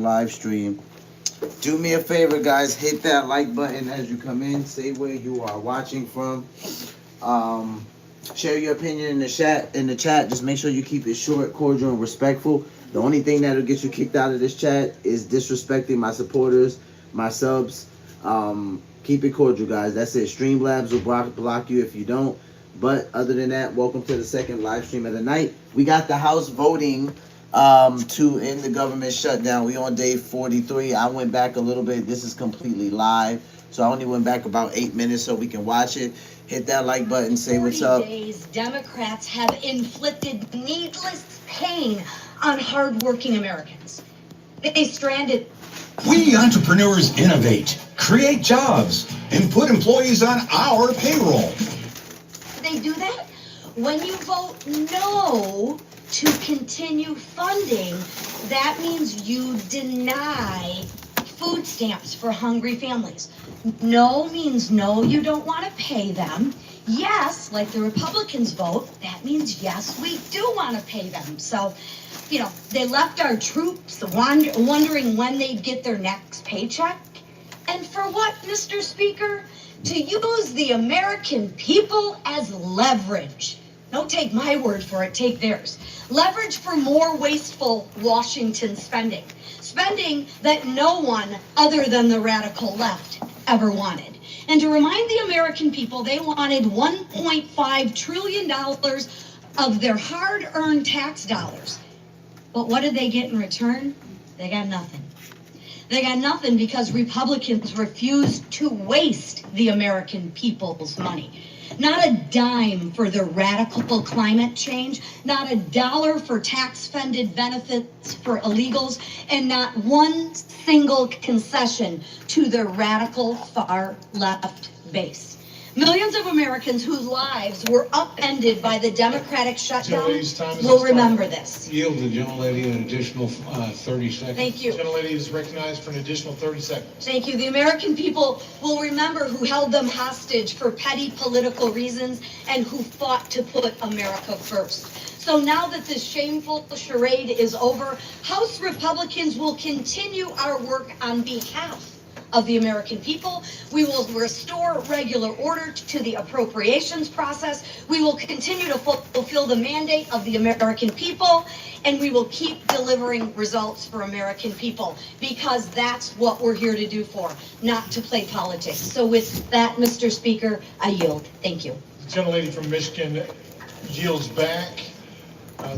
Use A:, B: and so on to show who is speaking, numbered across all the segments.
A: live stream. Do me a favor, guys. Hit that like button as you come in. Say where you are watching from. Share your opinion in the chat. Just make sure you keep it short, cordial, and respectful. The only thing that'll get you kicked out of this chat is disrespecting my supporters, my subs. Keep it cordial, guys. That's it. Streamlabs will block you if you don't. But other than that, welcome to the second live stream of the night. We got the House voting to end the government shutdown. We on day 43. I went back a little bit. This is completely live, so I only went back about 8 minutes so we can watch it. Hit that like button. Say what's up.
B: 40 days, Democrats have inflicted needless pain on hardworking Americans. They stranded.
C: We entrepreneurs innovate, create jobs, and put employees on our payroll.
B: They do that when you vote no to continue funding. That means you deny food stamps for hungry families. No means no, you don't want to pay them. Yes, like the Republicans vote, that means yes, we do want to pay them. So, they left our troops wondering when they'd get their next paycheck. And for what, Mr. Speaker? To use the American people as leverage. Don't take my word for it, take theirs. Leverage for more wasteful Washington spending. Spending that no one other than the radical left ever wanted. And to remind the American people, they wanted $1.5 trillion of their hard-earned tax dollars. But what did they get in return? They got nothing. They got nothing because Republicans refused to waste the American people's money. Not a dime for the radical climate change, not a dollar for tax-funded benefits for illegals, and not one single concession to the radical far left base. Millions of Americans whose lives were upended by the Democratic shutdown will remember this.
D: Yield the gentlelady an additional 30 seconds.
B: Thank you.
E: The gentlelady is recognized for an additional 30 seconds.
B: Thank you. The American people will remember who held them hostage for petty political reasons and who fought to put America first. So now that this shameful charade is over, House Republicans will continue our work on behalf of the American people. We will restore regular order to the appropriations process. We will continue to fulfill the mandate of the American people, and we will keep delivering results for American people, because that's what we're here to do for, not to play politics. So with that, Mr. Speaker, I yield. Thank you.
E: The gentlelady from Michigan yields back.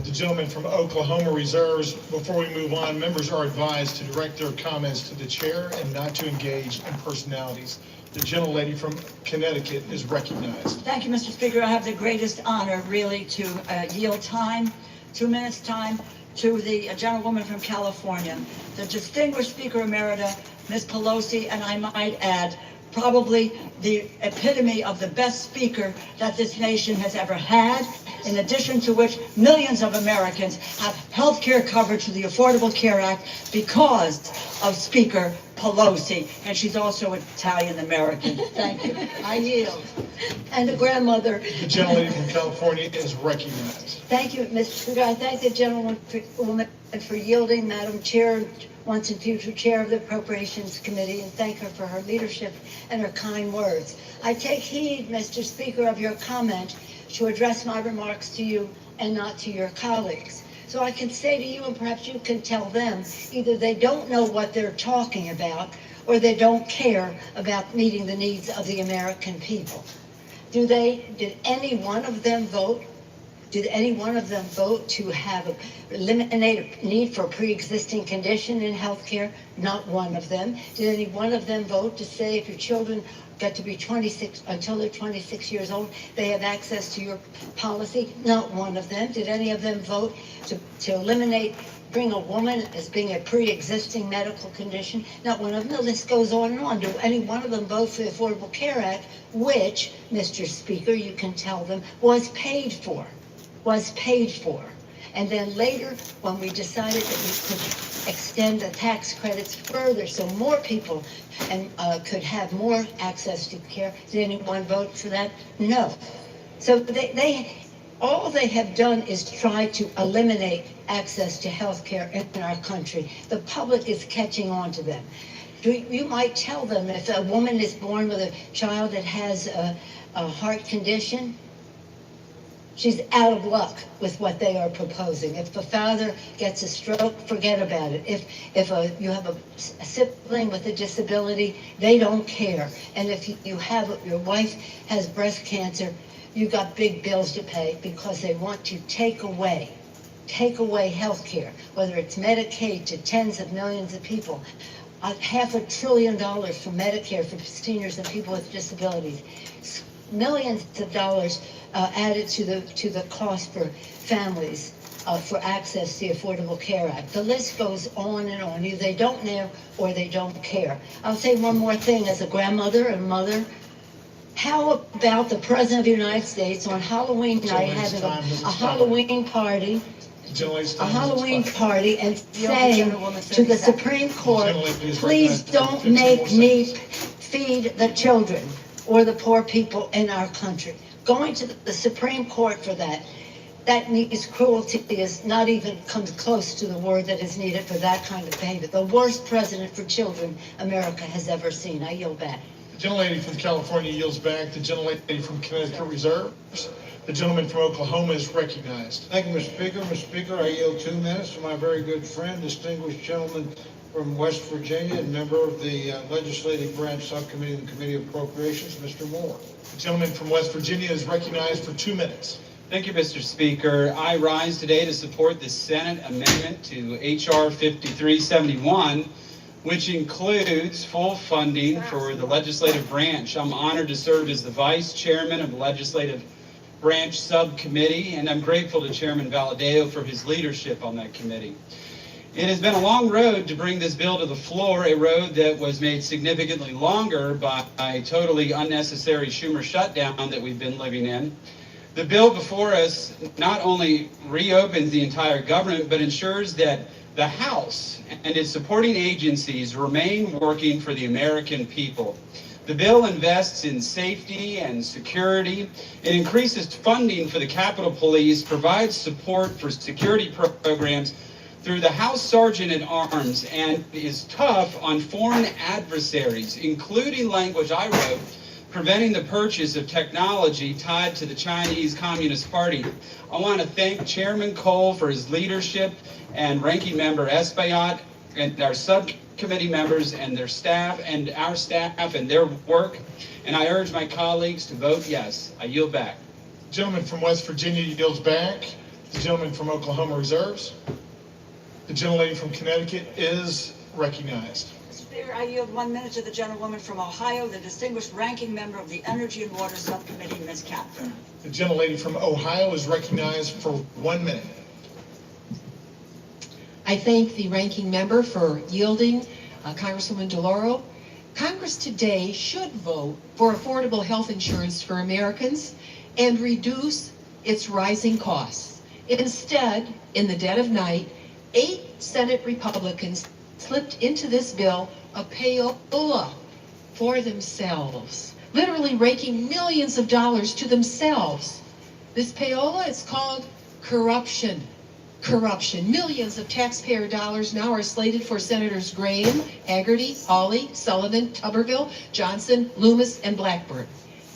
E: The gentleman from Oklahoma reserves. Before we move on, members are advised to direct their comments to the chair and not to engage in personalities. The gentlelady from Connecticut is recognized.
F: Thank you, Mr. Speaker. I have the greatest honor, really, to yield time, 2 minutes time, to the gentlewoman from California, the distinguished Speaker Emerita, Ms. Pelosi, and I might add, probably the epitome of the best speaker that this nation has ever had, in addition to which millions of Americans have health care coverage through the Affordable Care Act because of Speaker Pelosi, and she's also Italian-American. Thank you. I yield. And the grandmother.
E: The gentlelady from California is recognized.
F: Thank you, Mr. Speaker. I thank the gentlewoman for yielding, Madam Chair, once and future Chair of the Appropriations Committee, and thank her for her leadership and her kind words. I take heed, Mr. Speaker, of your comment to address my remarks to you and not to your colleagues. So I can say to you, and perhaps you can tell them, either they don't know what they're talking about, or they don't care about meeting the needs of the American people. Did any one of them vote? Did any one of them vote to eliminate a need for a pre-existing condition in health care? Not one of them. Did any one of them vote to say if your children get to be 26, until they're 26 years old, they have access to your policy? Not one of them. Did any of them vote to bring a woman as being a pre-existing medical condition? Not one of them. The list goes on and on. Do any one of them vote for the Affordable Care Act, which, Mr. Speaker, you can tell them, was paid for? And then later, when we decided that we could extend the tax credits further so more people could have more access to care, did anyone vote for that? No. So all they have done is try to eliminate access to health care in our country. The public is catching on to them. You might tell them if a woman is born with a child that has a heart condition, she's out of luck with what they are proposing. If a father gets a stroke, forget about it. If you have a sibling with a disability, they don't care. And if your wife has breast cancer, you got big bills to pay because they want to take away health care, whether it's Medicaid to tens of millions of people. $500 billion for Medicare for seniors and people with disabilities. Millions of dollars added to the cost for families for access to the Affordable Care Act. The list goes on and on. Either they don't know or they don't care. I'll say one more thing as a grandmother and mother. How about the President of the United States on Halloween night having a Halloween party? And saying to the Supreme Court, please don't make me feed the children or the poor people in our country. Going to the Supreme Court for that needs cruelty is not even comes close to the word that is needed for that kind of behavior. The worst president for children America has ever seen. I yield back.
E: The gentlelady from California yields back. The gentlelady from Connecticut reserves. The gentleman from Oklahoma is recognized.
D: Thank you, Mr. Speaker. Mr. Speaker, I yield 2 minutes to my very good friend, distinguished gentleman from West Virginia and member of the Legislative Branch Subcommittee and the Committee of Appropriations, Mr. Moore.
E: The gentleman from West Virginia is recognized for 2 minutes.
G: Thank you, Mr. Speaker. I rise today to support the Senate amendment to H.R. 5371, which includes full funding for the legislative branch. I'm honored to serve as the vice chairman of the Legislative Branch Subcommittee, and I'm grateful to Chairman Valadeo for his leadership on that committee. It has been a long road to bring this bill to the floor, a road that was made significantly longer by a totally unnecessary Schumer shutdown that we've been living in. The bill before us not only reopens the entire government, but ensures that the House and its supporting agencies remain working for the American people. The bill invests in safety and security. It increases funding for the Capitol Police, provides support for security programs through the House Sergeant at Arms, and is tough on foreign adversaries, including language I wrote, preventing the purchase of technology tied to the Chinese Communist Party. I want to thank Chairman Cole for his leadership and Ranking Member Espaillat and our subcommittee members and their staff and our staff and their work. And I urge my colleagues to vote yes. I yield back.
E: The gentleman from West Virginia yields back. The gentleman from Oklahoma reserves. The gentlelady from Connecticut is recognized.
H: Mr. Speaker, I yield 1 minute to the gentlewoman from Ohio, the distinguished ranking member of the Energy and Water Subcommittee, Ms. Catherine.
E: The gentlelady from Ohio is recognized for 1 minute.
I: I thank the ranking member for yielding, Congresswoman DeLauro. Congress today should vote for affordable health insurance for Americans and reduce its rising costs. Instead, in the dead of night, 8 Senate Republicans slipped into this bill a payola for themselves, literally raking millions of dollars to themselves. This payola is called corruption. Corruption. Millions of taxpayer dollars now are slated for Senators Graham, Haggerty, Hawley, Sullivan, Tuberville, Johnson, Loomis, and Blackburn.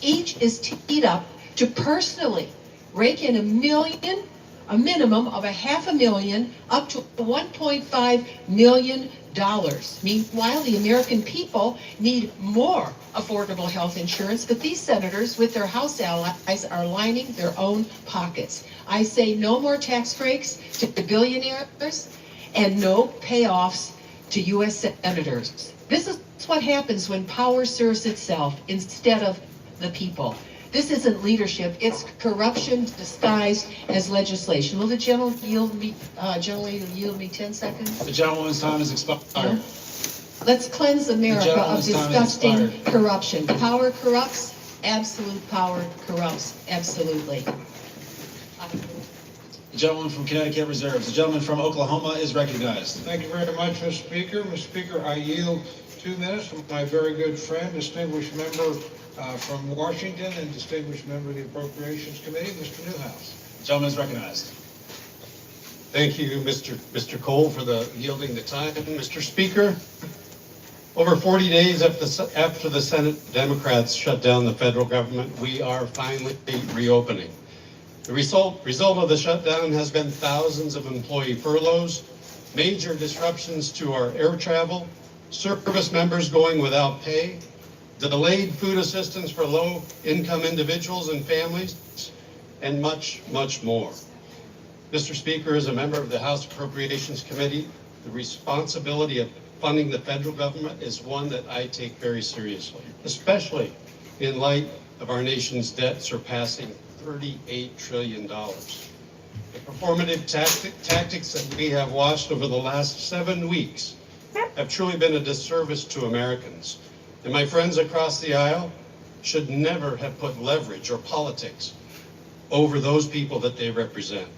I: Each is teed up to personally rake in a minimum of $500,000 up to $1.5 million. Meanwhile, the American people need more affordable health insurance, but these senators with their House allies are lining their own pockets. I say no more tax breaks to the billionaires and no payoffs to U.S. senators. This is what happens when power serves itself instead of the people. This isn't leadership, it's corruption disguised as legislation. Will the gentleman yield me 10 seconds?
J: The gentleman's time has expired.
I: Let's cleanse America of disgusting corruption. Power corrupts, absolute power corrupts, absolutely.
J: The gentleman from Connecticut reserves. The gentleman from Oklahoma is recognized.
D: Thank you very much, Mr. Speaker. Mr. Speaker, I yield 2 minutes to my very good friend, distinguished member from Washington and distinguished member of the Appropriations Committee, Mr. Newhouse.
J: The gentleman is recognized.
K: Thank you, Mr. Cole, for yielding the time. Mr. Speaker, over 40 days after the Senate Democrats shut down the federal government, we are finally reopening. The result of the shutdown has been thousands of employee furloughs, major disruptions to our air travel, service members going without pay, delayed food assistance for low-income individuals and families, and much, much more. Mr. Speaker, as a member of the House Appropriations Committee, the responsibility of funding the federal government is one that I take very seriously, especially in light of our nation's debt surpassing $38 trillion. The performative tactics that we have watched over the last 7 weeks have truly been a disservice to Americans. And my friends across the aisle should never have put leverage or politics over those people that they represent.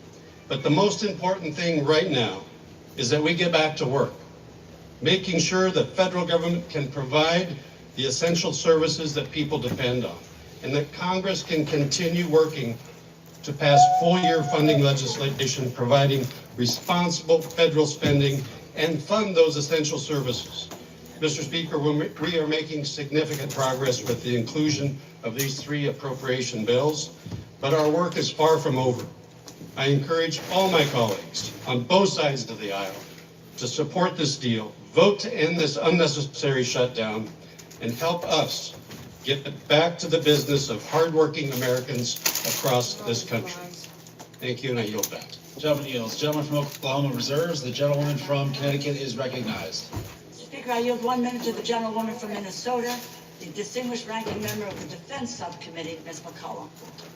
K: But the most important thing right now is that we get back to work, making sure the federal government can provide the essential services that people depend on, and that Congress can continue working to pass full-year funding legislation providing responsible federal spending and fund those essential services. Mr. Speaker, we are making significant progress with the inclusion of these 3 appropriation bills, but our work is far from over. I encourage all my colleagues on both sides of the aisle to support this deal, vote to end this unnecessary shutdown, and help us get back to the business of hardworking Americans across this country. Thank you, and I yield back.
J: Gentleman yields. The gentleman from Oklahoma reserves. The gentlewoman from Connecticut is recognized.
H: Speaker, I yield 1 minute to the gentlewoman from Minnesota, the distinguished ranking member of the Defense Subcommittee, Ms. McCullough.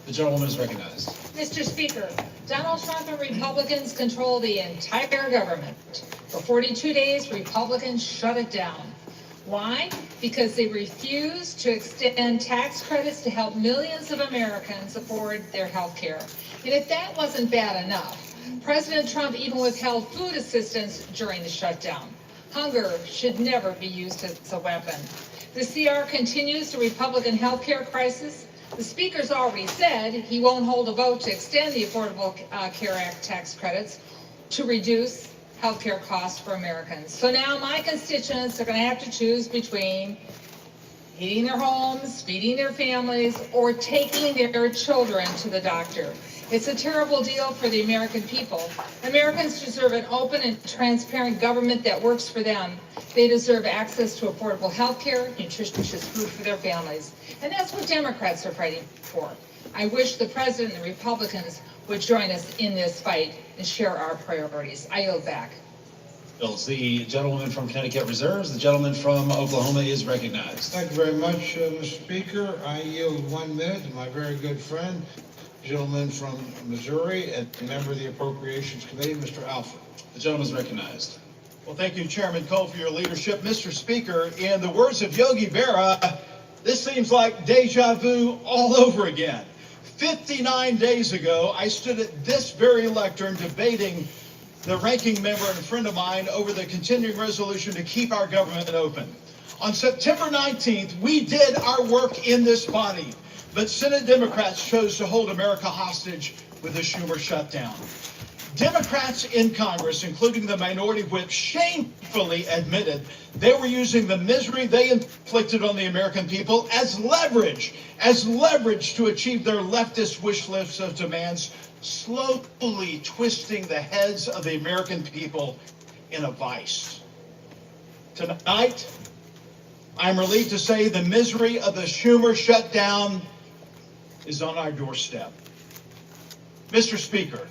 J: The gentlewoman is recognized.
L: Mr. Speaker, Donald Trump and Republicans control the entire government. For 42 days, Republicans shut it down. Why? Because they refuse to extend tax credits to help millions of Americans afford their health care. And if that wasn't bad enough, President Trump even withheld food assistance during the shutdown. Hunger should never be used as a weapon. The CR continues the Republican health care crisis. The Speaker's already said he won't hold a vote to extend the Affordable Care Act tax credits to reduce health care costs for Americans. So now my constituents are going to have to choose between heating their homes, feeding their families, or taking their children to the doctor. It's a terrible deal for the American people. Americans deserve an open and transparent government that works for them. They deserve access to affordable health care, nutritious food for their families. And that's what Democrats are fighting for. I wish the President and the Republicans would join us in this fight and share our priorities. I yield back.
J: Bills. The gentlewoman from Connecticut reserves. The gentleman from Oklahoma is recognized.
D: Thank you very much, Mr. Speaker. I yield 1 minute to my very good friend, gentleman from Missouri and member of the Appropriations Committee, Mr. Alford.
J: The gentleman is recognized.
M: Well, thank you, Chairman Cole, for your leadership. Mr. Speaker, in the words of Yogi Berra, this seems like deja vu all over again. 59 days ago, I stood at this very lectern debating the ranking member and a friend of mine over the continuing resolution to keep our government open. On September 19th, we did our work in this body, but Senate Democrats chose to hold America hostage with the Schumer shutdown. Democrats in Congress, including the minority whip, shamefully admitted they were using the misery they inflicted on the American people as leverage to achieve their leftist wish list of demands, slowly twisting the heads of the American people in a vice. Tonight, I'm relieved to say the misery of the Schumer shutdown is on our doorstep. Mr. Speaker,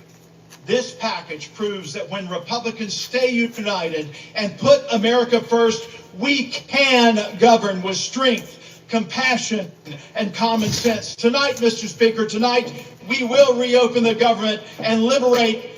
M: this package proves that when Republicans stay united and put America first, we can govern with strength, compassion, and common sense. Tonight, Mr. Speaker, tonight we will reopen the government and liberate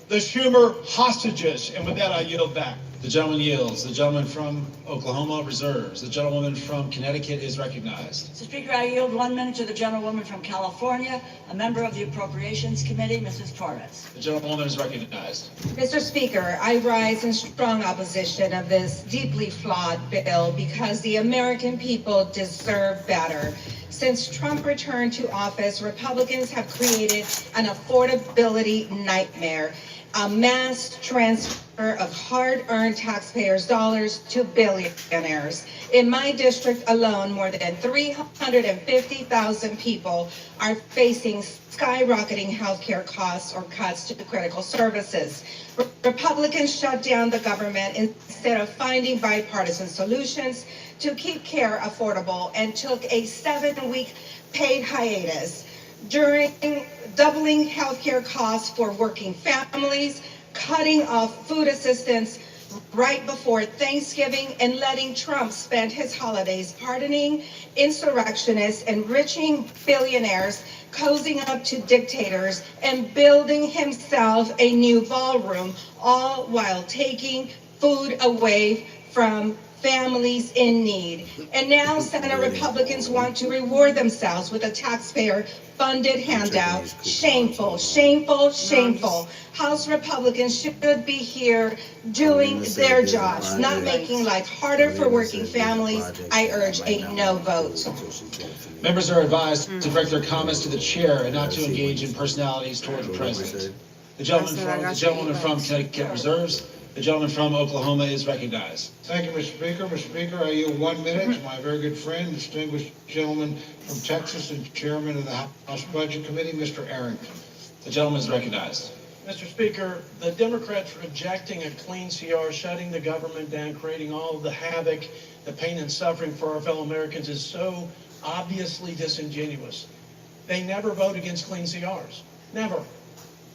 M: the Schumer hostages. And with that, I yield back.
J: The gentleman yields. The gentleman from Oklahoma reserves. The gentlewoman from Connecticut is recognized.
H: Mr. Speaker, I yield 1 minute to the gentlewoman from California, a member of the Appropriations Committee, Mrs. Torres.
J: The gentlewoman is recognized.
L: Mr. Speaker, I rise in strong opposition of this deeply flawed bill because the American people deserve better. Since Trump returned to office, Republicans have created an affordability nightmare.
I: a mass transfer of hard-earned taxpayers' dollars to billionaires. In my district alone, more than 350,000 people are facing skyrocketing healthcare costs or cuts to critical services. Republicans shut down the government instead of finding bipartisan solutions to keep care affordable and took a 7-week paid hiatus during doubling healthcare costs for working families, cutting off food assistance right before Thanksgiving, and letting Trump spend his holidays pardoning insurrectionists, enriching billionaires, cozying up to dictators, and building himself a new ballroom, all while taking food away from families in need. And now Senate Republicans want to reward themselves with a taxpayer-funded handout. Shameful, shameful, shameful. House Republicans should be here doing their jobs, not making life harder for working families. I urge a no vote.
J: Members are advised to direct their comments to the chair and not to engage in personalities toward the president. The gentleman from Connecticut reserves. The gentleman from Oklahoma is recognized.
D: Thank you, Mr. Speaker. Mr. Speaker, I yield 1 minute to my very good friend, distinguished gentleman from Texas and chairman of the House Budget Committee, Mr. Arrington.
J: The gentleman is recognized.
N: Mr. Speaker, the Democrats rejecting a clean CR, shutting the government down, creating all of the havoc, the pain and suffering for our fellow Americans is so obviously disingenuous. They never vote against clean CRs. Never.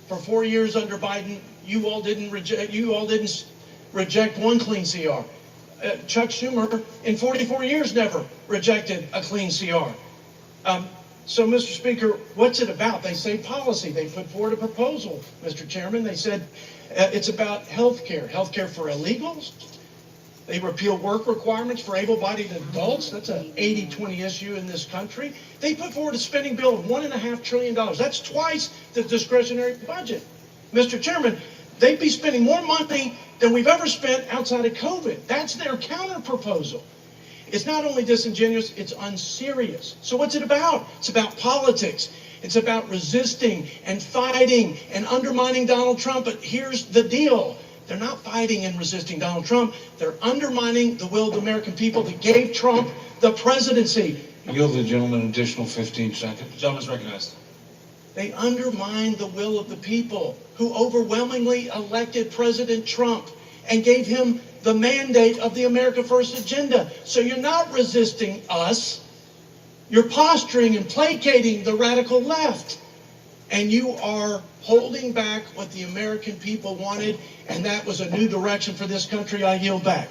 N: For 4 years under Biden, you all didn't reject one clean CR. Chuck Schumer, in 44 years, never rejected a clean CR. So, Mr. Speaker, what's it about? They say policy. They put forward a proposal, Mr. Chairman. They said it's about health care for illegals. They repeal work requirements for able-bodied adults. That's an 80-20 issue in this country. They put forward a spending bill of $1.5 trillion. That's twice the discretionary budget. Mr. Chairman, they'd be spending more money than we've ever spent outside of COVID. That's their counter-proposal. It's not only disingenuous, it's unserious. So what's it about? It's about politics. It's about resisting and fighting and undermining Donald Trump. But here's the deal. They're not fighting and resisting Donald Trump. They're undermining the will of the American people that gave Trump the presidency.
D: I yield the gentleman an additional 15 seconds.
J: The gentleman is recognized.
N: They undermined the will of the people who overwhelmingly elected President Trump and gave him the mandate of the America First agenda. So you're not resisting us. You're posturing and placating the radical left. And you are holding back what the American people wanted, and that was a new direction for this country. I yield back.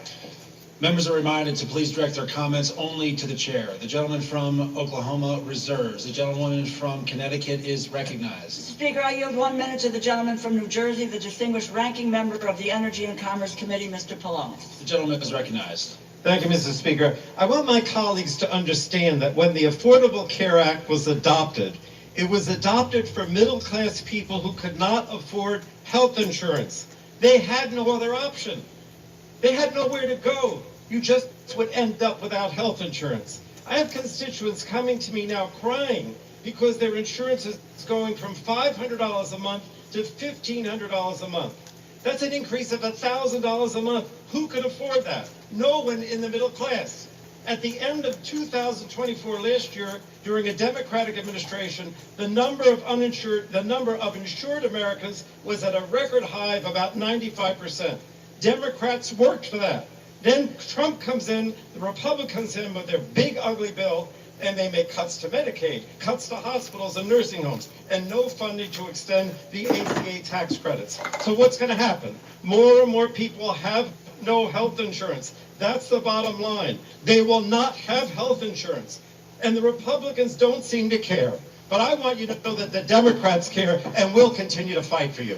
J: Members are reminded to please direct their comments only to the chair. The gentleman from Oklahoma reserves. The gentlewoman from Connecticut is recognized.
H: Mr. Speaker, I yield 1 minute to the gentleman from New Jersey, the distinguished ranking member of the Energy and Commerce Committee, Mr. Pallone.
J: The gentleman is recognized.
K: Thank you, Mr. Speaker. I want my colleagues to understand that when the Affordable Care Act was adopted, it was adopted for middle-class people who could not afford health insurance. They had no other option. They had nowhere to go. You just would end up without health insurance. I have constituents coming to me now crying because their insurance is going from $500 a month to $1,500 a month. That's an increase of $1,000 a month. Who could afford that? No one in the middle class. At the end of 2024 last year, during a Democratic administration, the number of insured Americans was at a record high of about 95%. Democrats worked for that. Then Trump comes in, the Republicans in with their big ugly bill, and they make cuts to Medicaid, cuts to hospitals and nursing homes, and no funding to extend the ACA tax credits. So what's going to happen? More and more people have no health insurance. That's the bottom line. They will not have health insurance. And the Republicans don't seem to care. But I want you to know that the Democrats care and will continue to fight for you.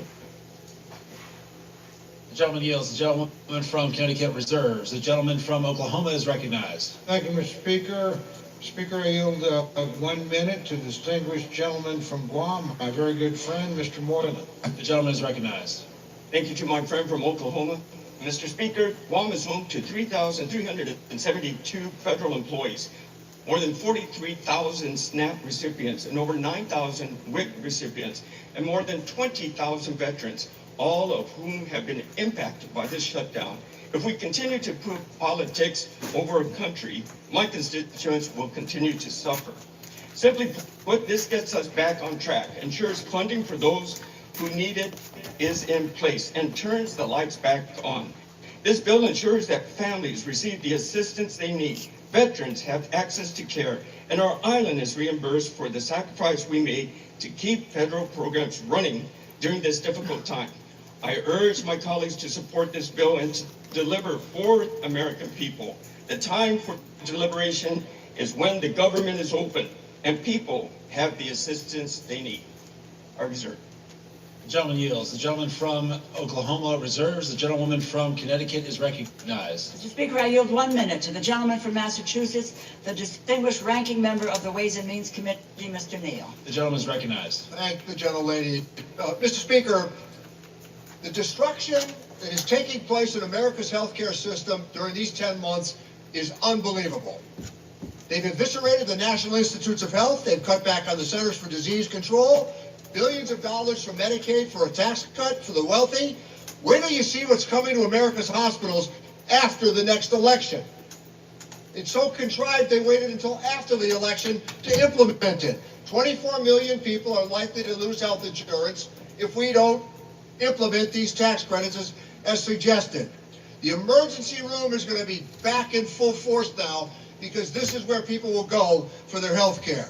J: The gentleman yields. The gentleman from Connecticut reserves. The gentleman from Oklahoma is recognized.
D: Thank you, Mr. Speaker. Speaker, I yield 1 minute to the distinguished gentleman from Guam, my very good friend, Mr. Moylan.
J: The gentleman is recognized.
O: Thank you to my friend from Oklahoma. Mr. Speaker, Guam is home to 3,372 federal employees, more than 43,000 SNAP recipients, and over 9,000 WIC recipients, and more than 20,000 veterans. all of whom have been impacted by this shutdown. If we continue to put politics over a country, my constituents will continue to suffer. Simply put, this gets us back on track, ensures funding for those who need it is in place, and turns the lights back on. This bill ensures that families receive the assistance they need, veterans have access to care, and our island is reimbursed for the sacrifice we made to keep federal programs running during this difficult time. I urge my colleagues to support this bill and to deliver for American people. The time for deliberation is when the government is open and people have the assistance they need. I reserve.
J: The gentleman yields. The gentleman from Oklahoma reserves. The gentlewoman from Connecticut is recognized.
H: Mr. Speaker, I yield 1 minute to the gentleman from Massachusetts, the distinguished ranking member of the Ways and Means Committee, Mr. Neal.
J: The gentleman is recognized.
P: Thank the gentlelady. Mr. Speaker, the destruction that is taking place in America's healthcare system during these 10 months is unbelievable. They've eviscerated the National Institutes of Health. They've cut back on the Centers for Disease Control. Billions of dollars from Medicaid for a tax cut for the wealthy. Where do you see what's coming to America's hospitals after the next election? It's so contrived they waited until after the election to implement it. 24 million people are likely to lose health insurance if we don't implement these tax credits as suggested. The emergency room is going to be back in full force now because this is where people will go for their health care.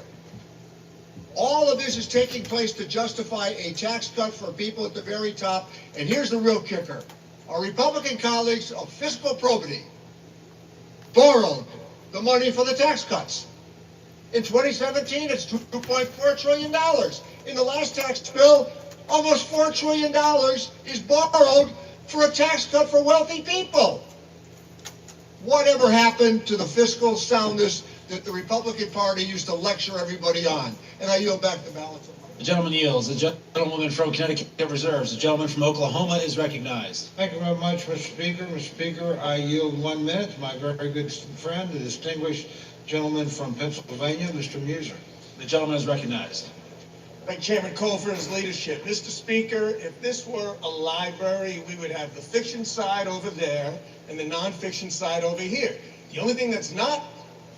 P: All of this is taking place to justify a tax cut for people at the very top. And here's the real kicker. Our Republican colleagues of fiscal probity borrowed the money for the tax cuts. In 2017, it's $2.4 trillion. In the last tax bill, almost $4 trillion is borrowed for a tax cut for wealthy people. Whatever happened to the fiscal soundness that the Republican Party used to lecture everybody on? And I yield back the balance.
J: The gentleman yields. The gentlewoman from Connecticut reserves. The gentleman from Oklahoma is recognized.
D: Thank you very much, Mr. Speaker. Mr. Speaker, I yield 1 minute to my very good friend, the distinguished gentleman from Pennsylvania, Mr. Muser.
J: The gentleman is recognized.
Q: Thank Chairman Cole for his leadership. Mr. Speaker, if this were a library, we would have the fiction side over there and the nonfiction side over here. The only thing that's not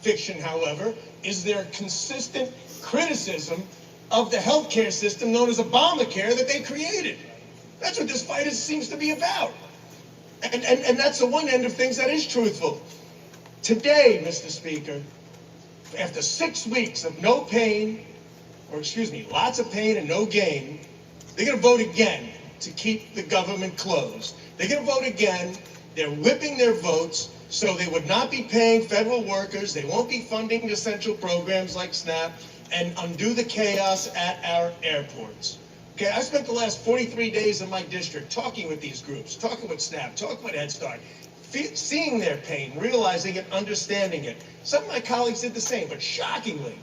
Q: fiction, however, is their consistent criticism of the healthcare system known as Obamacare that they created. That's what this fight seems to be about. And that's the one end of things that is truthful. Today, Mr. Speaker, after 6 weeks of no pain, or excuse me, lots of pain and no gain, they're going to vote again to keep the government closed. They're going to vote again. They're whipping their votes so they would not be paying federal workers. They won't be funding essential programs like SNAP and undo the chaos at our airports. Okay, I spent the last 43 days in my district talking with these groups, talking with SNAP, talking with Head Start, seeing their pain, realizing it, understanding it. Some of my colleagues did the same, but shockingly,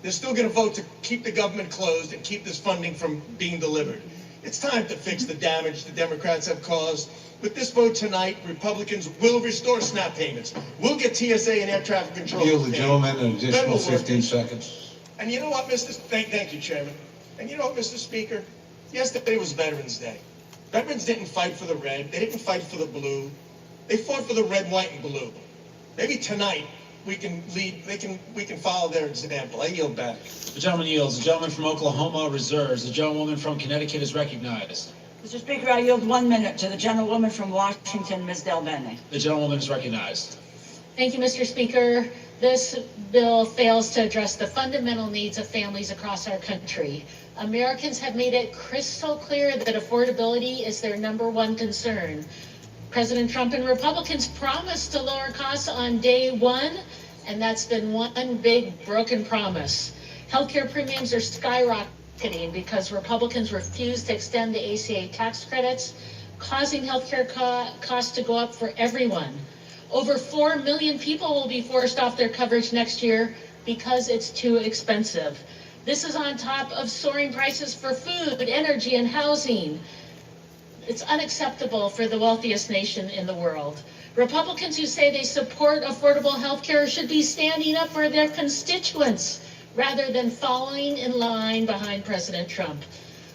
Q: they're still going to vote to keep the government closed and keep this funding from being delivered. It's time to fix the damage the Democrats have caused. With this vote tonight, Republicans will restore SNAP payments. We'll get TSA and air traffic control.
R: Yield the gentleman an additional 15 seconds.
Q: And you know what, thank you, Chairman. And you know what, Mr. Speaker? Yesterday was Veterans Day. Veterans didn't fight for the red. They didn't fight for the blue. They fought for the red, white, and blue. Maybe tonight we can follow their example. I yield back.
J: The gentleman yields. The gentleman from Oklahoma reserves. The gentlewoman from Connecticut is recognized.
H: Mr. Speaker, I yield 1 minute to the gentlewoman from Washington, Ms. Del Bene.
J: The gentlewoman is recognized.
S: Thank you, Mr. Speaker. This bill fails to address the fundamental needs of families across our country. Americans have made it crystal clear that affordability is their #1 concern. President Trump and Republicans promised to lower costs on day one, and that's been one big broken promise. Healthcare premiums are skyrocketing because Republicans refuse to extend the ACA tax credits, causing healthcare costs to go up for everyone. Over 4 million people will be forced off their coverage next year because it's too expensive. This is on top of soaring prices for food, energy, and housing. It's unacceptable for the wealthiest nation in the world. Republicans who say they support affordable health care should be standing up for their constituents rather than following in line behind President Trump.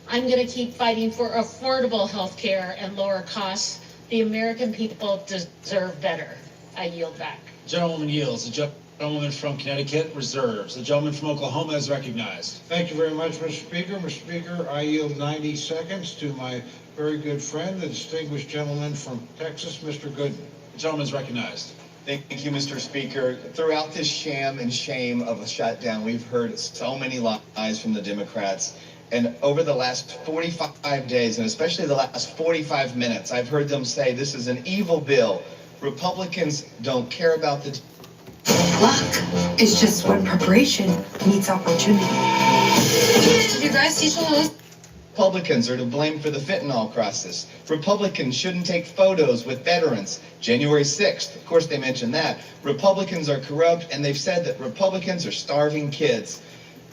S: I'm going to keep fighting for affordable health care and lower costs. The American people deserve better. I yield back.
J: Gentlewoman yields. The gentlewoman from Connecticut reserves. The gentleman from Oklahoma is recognized.
D: Thank you very much, Mr. Speaker. Mr. Speaker, I yield 90 seconds to my very good friend, the distinguished gentleman from Texas, Mr. Gooden.
J: The gentleman is recognized.
T: Thank you, Mr. Speaker. Throughout this sham and shame of a shutdown, we've heard so many lies from the Democrats. And over the last 45 days, and especially the last 45 minutes, I've heard them say this is an evil bill. Republicans don't care about the...
U: Luck is just when preparation meets opportunity.
T: Did you guys teach all Republicans are to blame for the fentanyl crisis. Republicans shouldn't take photos with veterans. January 6th, of course they mentioned that. Republicans are corrupt, and they've said that Republicans are starving kids.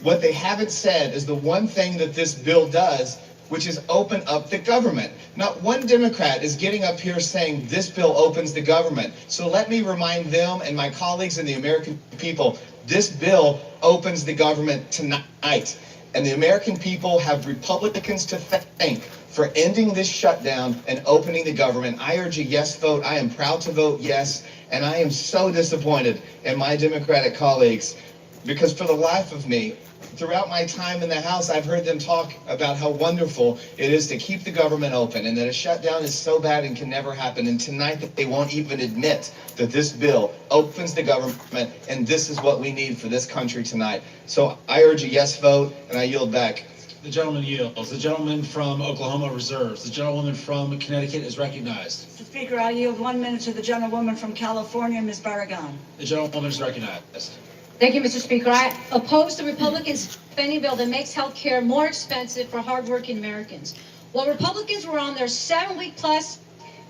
T: What they haven't said is the one thing that this bill does, which is open up the government. Not one Democrat is getting up here saying this bill opens the government. So let me remind them and my colleagues and the American people, this bill opens the government tonight. And the American people have Republicans to thank for ending this shutdown and opening the government. I urge a yes vote. I am proud to vote yes. And I am so disappointed in my Democratic colleagues because for the life of me, throughout my time in the House, I've heard them talk about how wonderful it is to keep the government open and that a shutdown is so bad and can never happen. And tonight that they won't even admit that this bill opens the government and this is what we need for this country tonight. So I urge a yes vote and I yield back.
J: The gentleman yields. The gentleman from Oklahoma reserves. The gentlewoman from Connecticut is recognized.
H: Mr. Speaker, I yield 1 minute to the gentlewoman from California, Ms. Barragan.
J: The gentlewoman is recognized.
V: Thank you, Mr. Speaker. I oppose the Republican spending bill that makes health care more expensive for hardworking Americans. While Republicans were on their 7-week-plus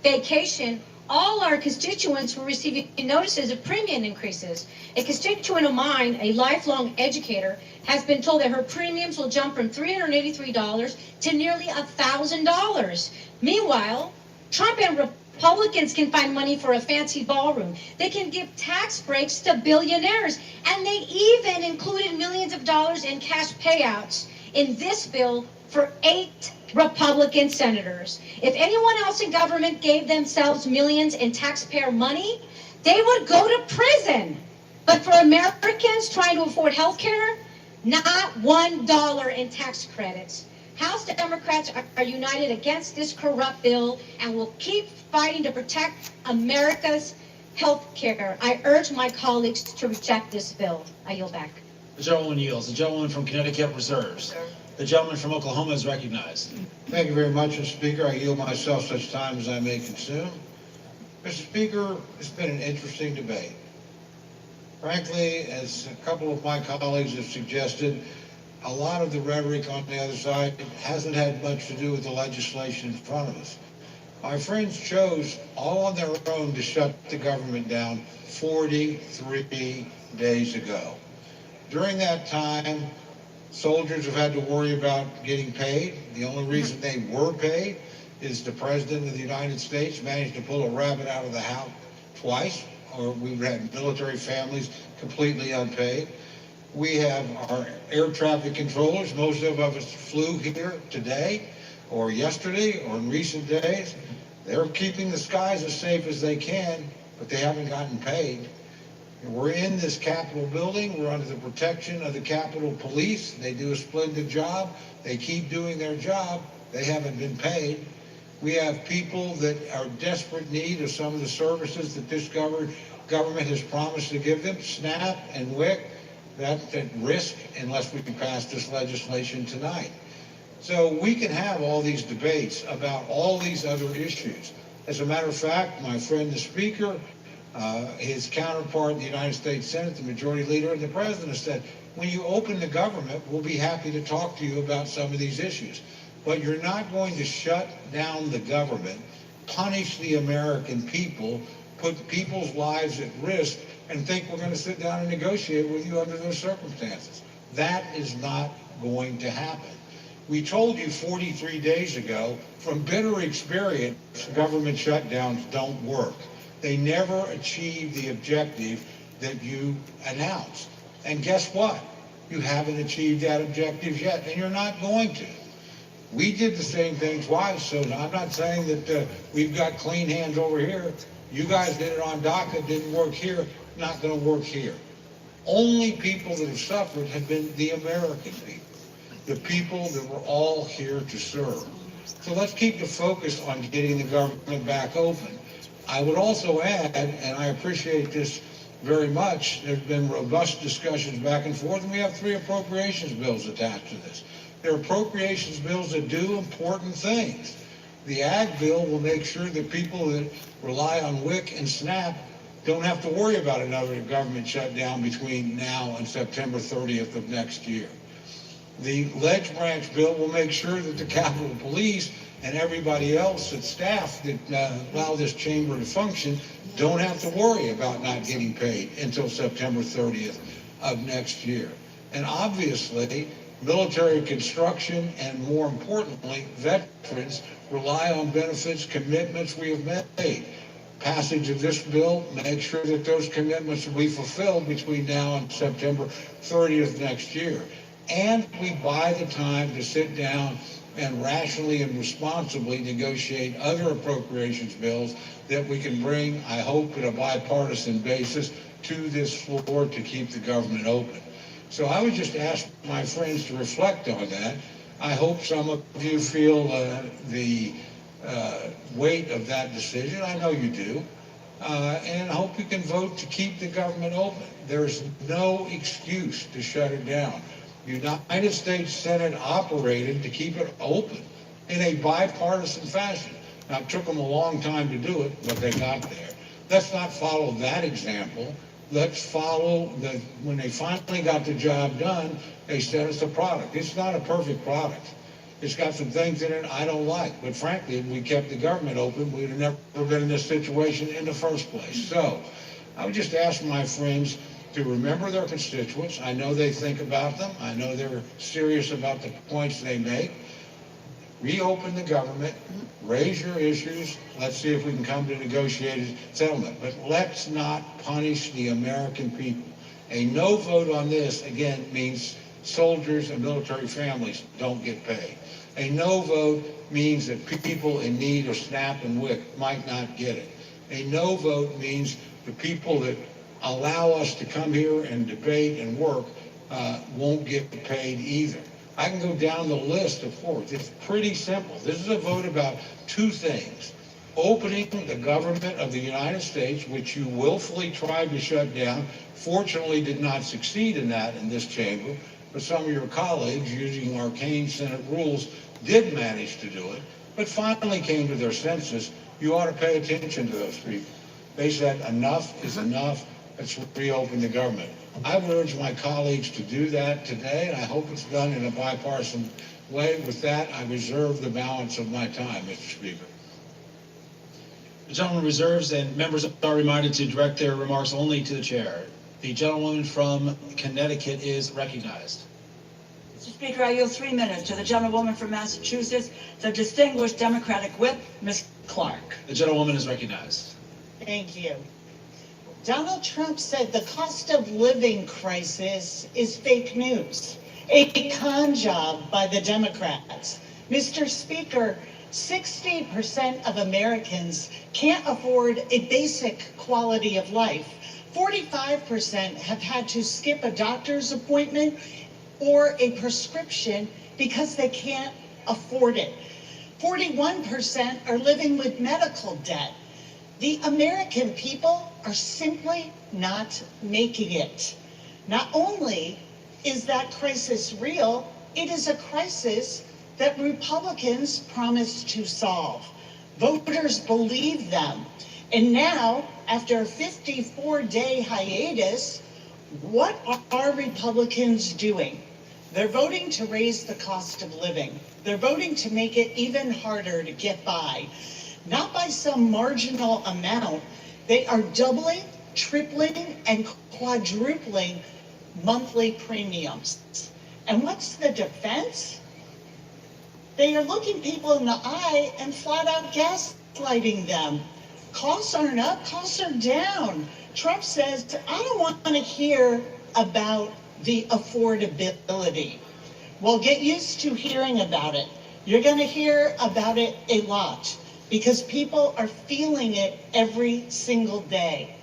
V: vacation, all our constituents were receiving notices of premium increases. A constituent of mine, a lifelong educator, has been told that her premiums will jump from $383 to nearly $1,000. Meanwhile, Trump and Republicans can find money for a fancy ballroom. They can give tax breaks to billionaires. And they even included millions of dollars in cash payouts in this bill for 8 Republican senators. If anyone else in government gave themselves millions in taxpayer money, they would go to prison. But for Americans trying to afford health care, not $1 in tax credits. House Democrats are united against this corrupt bill and will keep fighting to protect America's health care. I urge my colleagues to reject this bill. I yield back.
J: The gentlewoman yields. The gentlewoman from Connecticut reserves. The gentleman from Oklahoma is recognized.
D: Thank you very much, Mr. Speaker. I yield myself such time as I may consume. Mr. Speaker, it's been an interesting debate. Frankly, as a couple of my colleagues have suggested, a lot of the rhetoric on the other side hasn't had much to do with the legislation in front of us. My friends chose all on their own to shut the government down 43 days ago. During that time, soldiers have had to worry about getting paid. The only reason they were paid is the President of the United States managed to pull a rabbit out of the hat twice, or we've had military families completely unpaid. We have our air traffic controllers. Most of us flew here today or yesterday or in recent days. They're keeping the skies as safe as they can, but they haven't gotten paid. We're in this Capitol building. We're under the protection of the Capitol Police. They do a splendid job. They keep doing their job. They haven't been paid. We have people that are in desperate need of some of the services that this government has promised to give them. SNAP and WIC, that's at risk unless we can pass this legislation tonight. So we can have all these debates about all these other issues. As a matter of fact, my friend the Speaker, his counterpart in the United States Senate, the Majority Leader, and the President said, when you open the government, we'll be happy to talk to you about some of these issues. But you're not going to shut down the government, punish the American people, put people's lives at risk, and think we're going to sit down and negotiate with you under those circumstances. That is not going to happen. We told you 43 days ago, from bitter experience, government shutdowns don't work. They never achieve the objective that you announced. And guess what? You haven't achieved that objective yet, and you're not going to. We did the same thing twice, so I'm not saying that we've got clean hands over here. You guys did it on DACA, didn't work here, not going to work here. Only people that have suffered have been the American people, the people that we're all here to serve. So let's keep the focus on getting the government back open. I would also add, and I appreciate this very much, there's been robust discussions back and forth, and we have 3 appropriations bills attached to this. They're appropriations bills that do important things. The Ag bill will make sure that people that rely on WIC and SNAP don't have to worry about another government shutdown between now and September 30th of next year. The Ledge Branch bill will make sure that the Capitol Police and everybody else at staff that allow this chamber to function don't have to worry about not getting paid until September 30th of next year. And obviously, military construction and, more importantly, veterans rely on benefits commitments we have made. Passage of this bill makes sure that those commitments will be fulfilled between now and September 30th next year. And we buy the time to sit down and rationally and responsibly negotiate other appropriations bills that we can bring, I hope, at a bipartisan basis to this floor to keep the government open. So I would just ask my friends to reflect on that. I hope some of you feel the weight of that decision. I know you do. And I hope you can vote to keep the government open. There's no excuse to shut it down. The United States Senate operated to keep it open in a bipartisan fashion. Now, it took them a long time to do it, but they got there. Let's not follow that example. Let's follow when they finally got the job done, they said it's a product. It's not a perfect product. It's got some things in it I don't like. But frankly, if we kept the government open, we'd have never been in this situation in the first place. So I would just ask my friends to remember their constituents. I know they think about them. I know they're serious about the points they make. Reopen the government, raise your issues. Let's see if we can come to negotiated settlement. But let's not punish the American people. A no vote on this, again, means soldiers and military families don't get paid. A no vote means that people in need of SNAP and WIC might not get it. A no vote means the people that allow us to come here and debate and work won't get paid either. I can go down the list of course. It's pretty simple. This is a vote about 2 things. Opening the government of the United States, which you willfully tried to shut down, fortunately did not succeed in that in this chamber, but some of your colleagues, using arcane Senate rules, did manage to do it, but finally came to their senses. You ought to pay attention to those people. They said enough is enough. Let's reopen the government. I would urge my colleagues to do that today, and I hope it's done in a bipartisan way. With that, I reserve the balance of my time, Mr. Speaker.
J: The gentleman reserves, and members are reminded to direct their remarks only to the chair. The gentlewoman from Connecticut is recognized.
H: Mr. Speaker, I yield 3 minutes to the gentlewoman from Massachusetts, the distinguished Democratic whip, Ms. Clark.
J: The gentlewoman is recognized.
A: Thank you. Donald Trump said the cost of living crisis is fake news, a con job by the Democrats. Mr. Speaker, 60% of Americans can't afford a basic quality of life. 45% have had to skip a doctor's appointment or a prescription because they can't afford it. 41% are living with medical debt. The American people are simply not making it. Not only is that crisis real, it is a crisis that Republicans promised to solve. Voters believe them. And now, after a 54-day hiatus, what are Republicans doing? They're voting to raise the cost of living. They're voting to make it even harder to get by. Not by some marginal amount. They are doubling, tripling, and quadrupling monthly premiums. And what's the defense? They are looking people in the eye and flat out gaslighting them. Costs aren't up, costs are down. Trump says, I don't want to hear about the affordability. Well, get used to hearing about it. You're going to hear about it a lot because people are feeling it every single day.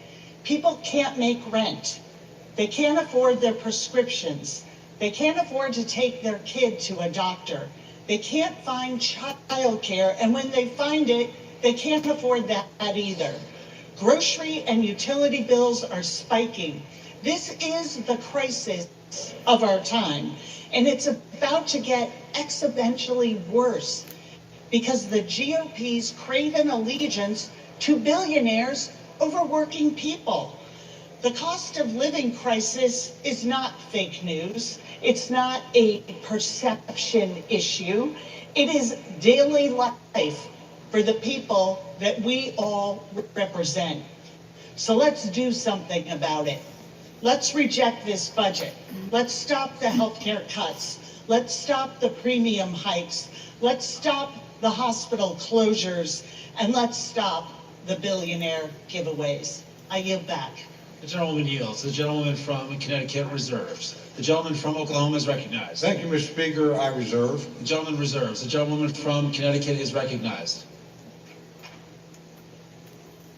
A: People can't make rent. They can't afford their prescriptions. They can't afford to take their kid to a doctor. They can't find childcare, and when they find it, they can't afford that either. Grocery and utility bills are spiking. This is the crisis of our time, and it's about to get exponentially worse because the GOP's craven allegiance to billionaires over working people. The cost of living crisis is not fake news. It's not a perception issue. It is daily life for the people that we all represent. So let's do something about it. Let's reject this budget. Let's stop the healthcare cuts. Let's stop the premium hikes. Let's stop the hospital closures. And let's stop the billionaire giveaways. I yield back.
J: The gentleman yields. The gentleman from Connecticut reserves. The gentleman from Oklahoma is recognized.
D: Thank you, Mr. Speaker. I reserve.
J: The gentleman reserves. The gentlewoman from Connecticut is recognized.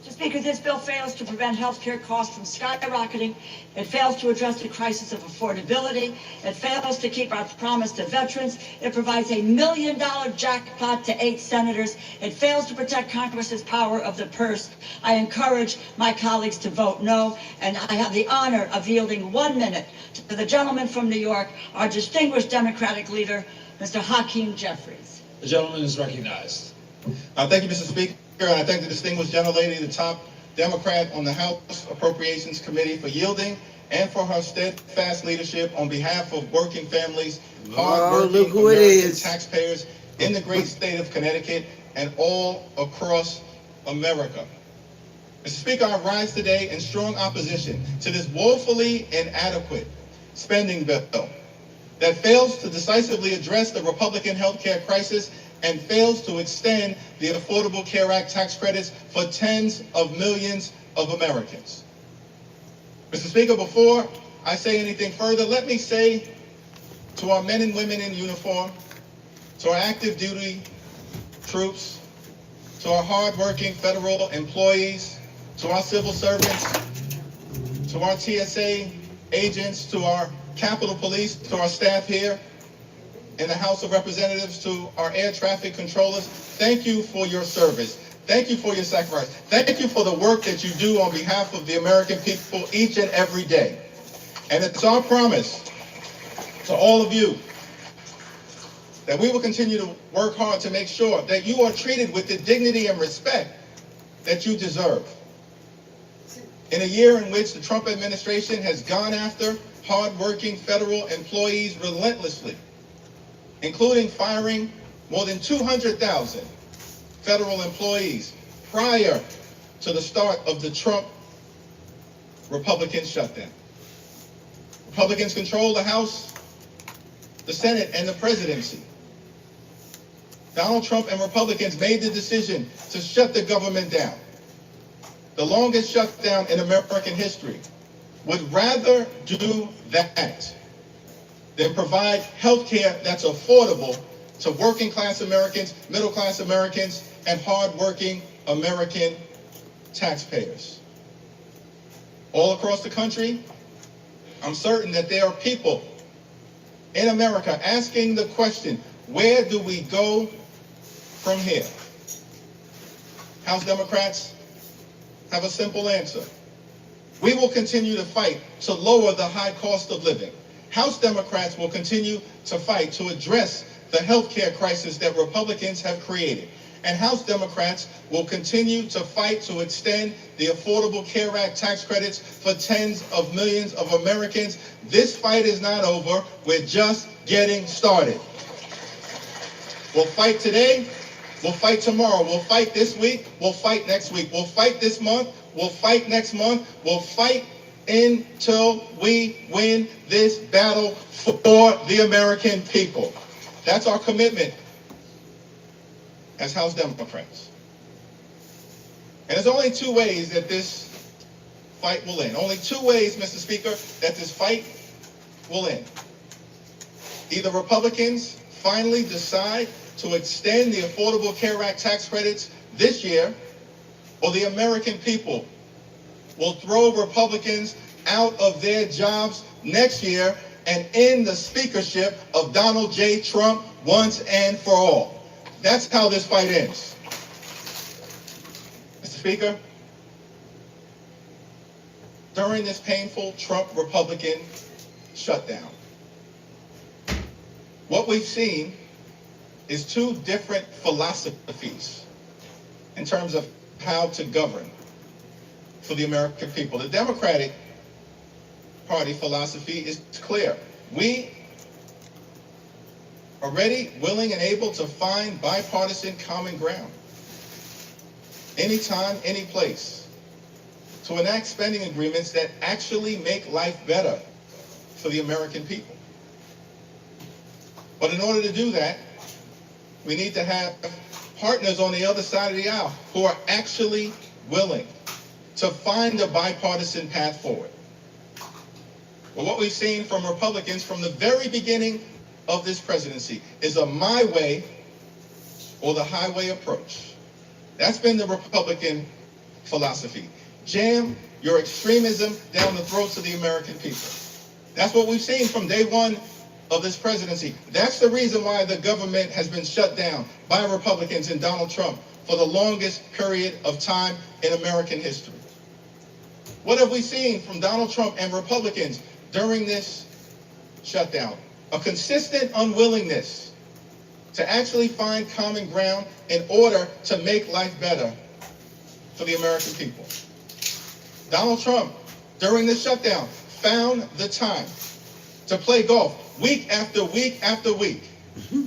H: Mr. Speaker, this bill fails to prevent health care costs from skyrocketing. It fails to address the crisis of affordability. It fails to keep our promise to veterans. It provides $1 million jackpot to 8 senators. It fails to protect Congress's power of the purse. I encourage my colleagues to vote no, and I have the honor of yielding 1 minute to the gentleman from New York, our distinguished Democratic leader, Mr. Hakeem Jeffries.
J: The gentleman is recognized.
B: Thank you, Mr. Speaker, and I thank the distinguished gentlelady, the top Democrat on the House Appropriations Committee, for yielding and for her steadfast leadership on behalf of working families, hard-working American taxpayers in the great state of Connecticut and all across America. Mr. Speaker, I rise today in strong opposition to this woefully inadequate spending bill that fails to decisively address the Republican health care crisis and fails to extend the Affordable Care Act tax credits for tens of millions of Americans. Mr. Speaker, before I say anything further, let me say to our men and women in uniform, to our active duty troops, to our hardworking federal employees, to our civil servants, to our TSA agents, to our Capitol Police, to our staff here in the House of Representatives, to our air traffic controllers, thank you for your service. Thank you for your sacrifice. Thank you for the work that you do on behalf of the American people each and every day. And it's our promise to all of you that we will continue to work hard to make sure that you are treated with the dignity and respect that you deserve. In a year in which the Trump administration has gone after hardworking federal employees relentlessly, including firing more than 200,000 federal employees prior to the start of the Trump Republican shutdown. Republicans control the House, the Senate, and the presidency. Donald Trump and Republicans made the decision to shut the government down, the longest shutdown in American history. Would rather do that than provide health care that's affordable to working class Americans, middle class Americans, and hardworking American taxpayers. All across the country, I'm certain that there are people in America asking the question, where do we go from here? House Democrats have a simple answer. We will continue to fight to lower the high cost of living. House Democrats will continue to fight to address the health care crisis that Republicans have created. And House Democrats will continue to fight to extend the Affordable Care Act tax credits for tens of millions of Americans. This fight is not over. We're just getting started. We'll fight today. We'll fight tomorrow. We'll fight this week. We'll fight next week. We'll fight this month. We'll fight next month. We'll fight until we win this battle for the American people. That's our commitment as House Democrats. And there's only two ways that this fight will end. Only two ways, Mr. Speaker, that this fight will end. Either Republicans finally decide to extend the Affordable Care Act tax credits this year, or the American people will throw Republicans out of their jobs next year and end the speakership of Donald J. Trump once and for all. That's how this fight ends. Mr. Speaker, during this painful Trump-Republican shutdown, what we've seen is two different philosophies in terms of how to govern for the American people. The Democratic Party philosophy is clear. We are ready, willing, and able to find bipartisan common ground anytime, any place, to enact spending agreements that actually make life better for the American people. But in order to do that, we need to have partners on the other side of the aisle who are actually willing to find a bipartisan path forward. Well, what we've seen from Republicans from the very beginning of this presidency is a my way or the highway approach. That's been the Republican philosophy. Jam your extremism down the throats of the American people. That's what we've seen from day one of this presidency. That's the reason why the government has been shut down by Republicans and Donald Trump for the longest period of time in American history. What have we seen from Donald Trump and Republicans during this shutdown? A consistent unwillingness to actually find common ground in order to make life better for the American people. Donald Trump, during the shutdown, found the time to play golf week after week after week.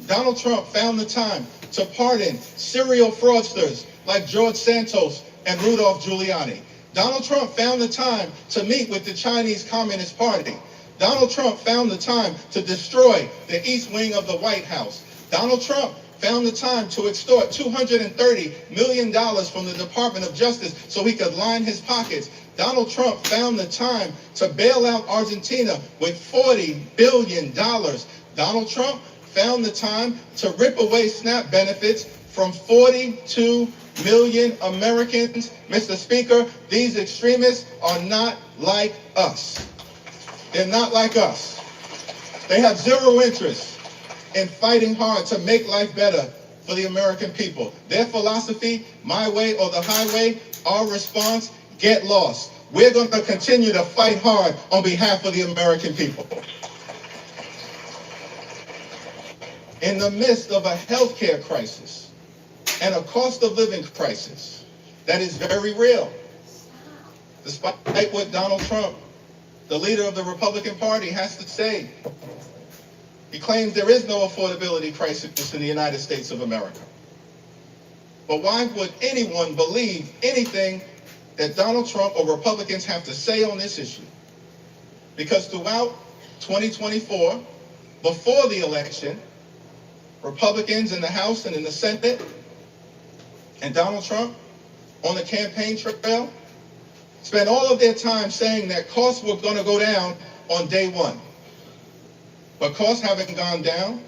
B: Donald Trump found the time to pardon serial fraudsters like George Santos and Rudolph Giuliani. Donald Trump found the time to meet with the Chinese Communist Party. Donald Trump found the time to destroy the East Wing of the White House. Donald Trump found the time to extort $230 million from the Department of Justice so he could line his pockets. Donald Trump found the time to bail out Argentina with $40 billion. Donald Trump found the time to rip away SNAP benefits from 42 million Americans. Mr. Speaker, these extremists are not like us. They're not like us. They have zero interest in fighting hard to make life better for the American people. Their philosophy, my way or the highway, our response, get lost. We're going to continue to fight hard on behalf of the American people. In the midst of a healthcare crisis and a cost of living crisis that is very real, despite what Donald Trump, the leader of the Republican Party, has to say. He claims there is no affordability crisis in the United States of America. But why would anyone believe anything that Donald Trump or Republicans have to say on this issue? Because throughout 2024, before the election, Republicans in the House and in the Senate and Donald Trump on the campaign trail spent all of their time saying that costs were going to go down on day one. But costs haven't gone down.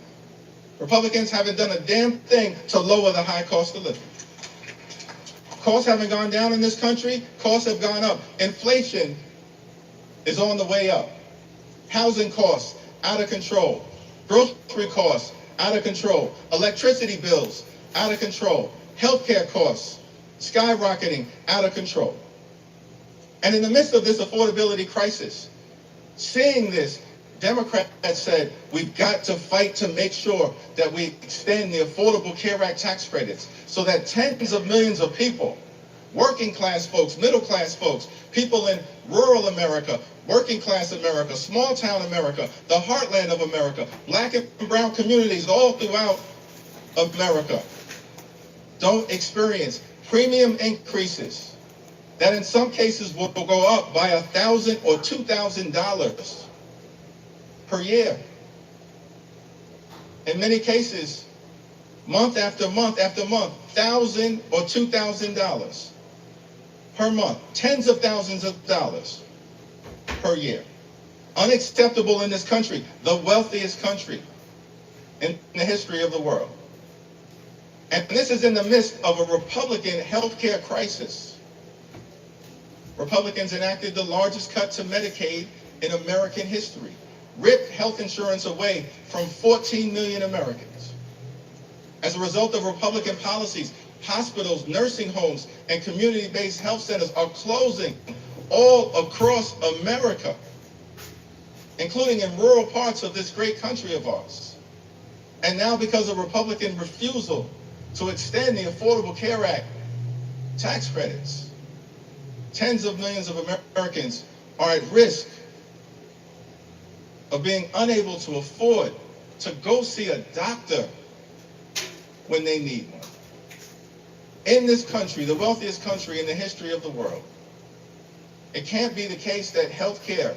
B: Republicans haven't done a damn thing to lower the high cost of living. Costs haven't gone down in this country. Costs have gone up. Inflation is on the way up. Housing costs out of control. Grocery costs out of control. Electricity bills out of control. Healthcare costs skyrocketing out of control. And in the midst of this affordability crisis, seeing this, Democrats said, we've got to fight to make sure that we extend the Affordable Care Act tax credits so that tens of millions of people, working class folks, middle class folks, people in rural America, working class America, small town America, the heartland of America, black and brown communities all throughout America don't experience premium increases that in some cases will go up by $1,000 or $2,000 per year. In many cases, month after month after month, $1,000 or $2,000 per month, tens of thousands of dollars per year. Unacceptable in this country, the wealthiest country in the history of the world. And this is in the midst of a Republican healthcare crisis. Republicans enacted the largest cut to Medicaid in American history, ripped health insurance away from 14 million Americans. As a result of Republican policies, hospitals, nursing homes, and community-based health centers are closing all across America, including in rural parts of this great country of ours. And now, because of Republican refusal to extend the Affordable Care Act tax credits, tens of millions of Americans are at risk of being unable to afford to go see a doctor when they need one. In this country, the wealthiest country in the history of the world, it can't be the case that health care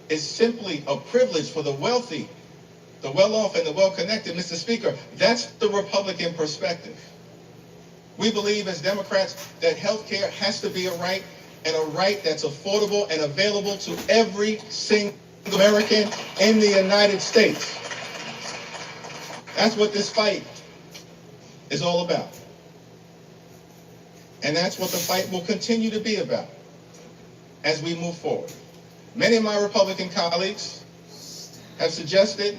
B: is simply a privilege for the wealthy, the well-off, and the well-connected. Mr. Speaker, that's the Republican perspective. We believe as Democrats that health care has to be a right, and a right that's affordable and available to every single American in the United States. That's what this fight is all about. And that's what the fight will continue to be about as we move forward. Many of my Republican colleagues have suggested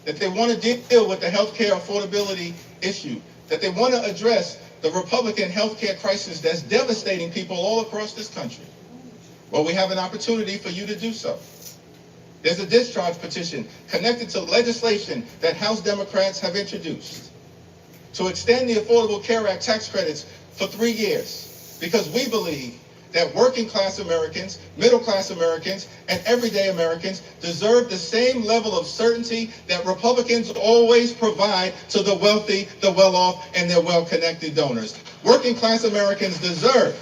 B: that they want to deal with the health care affordability issue, that they want to address the Republican health care crisis that's devastating people all across this country. Well, we have an opportunity for you to do so. There's a discharge petition connected to legislation that House Democrats have introduced to extend the Affordable Care Act tax credits for 3 years, because we believe that working class Americans, middle class Americans, and everyday Americans deserve the same level of certainty that Republicans always provide to the wealthy, the well-off, and their well-connected donors. Working class Americans deserve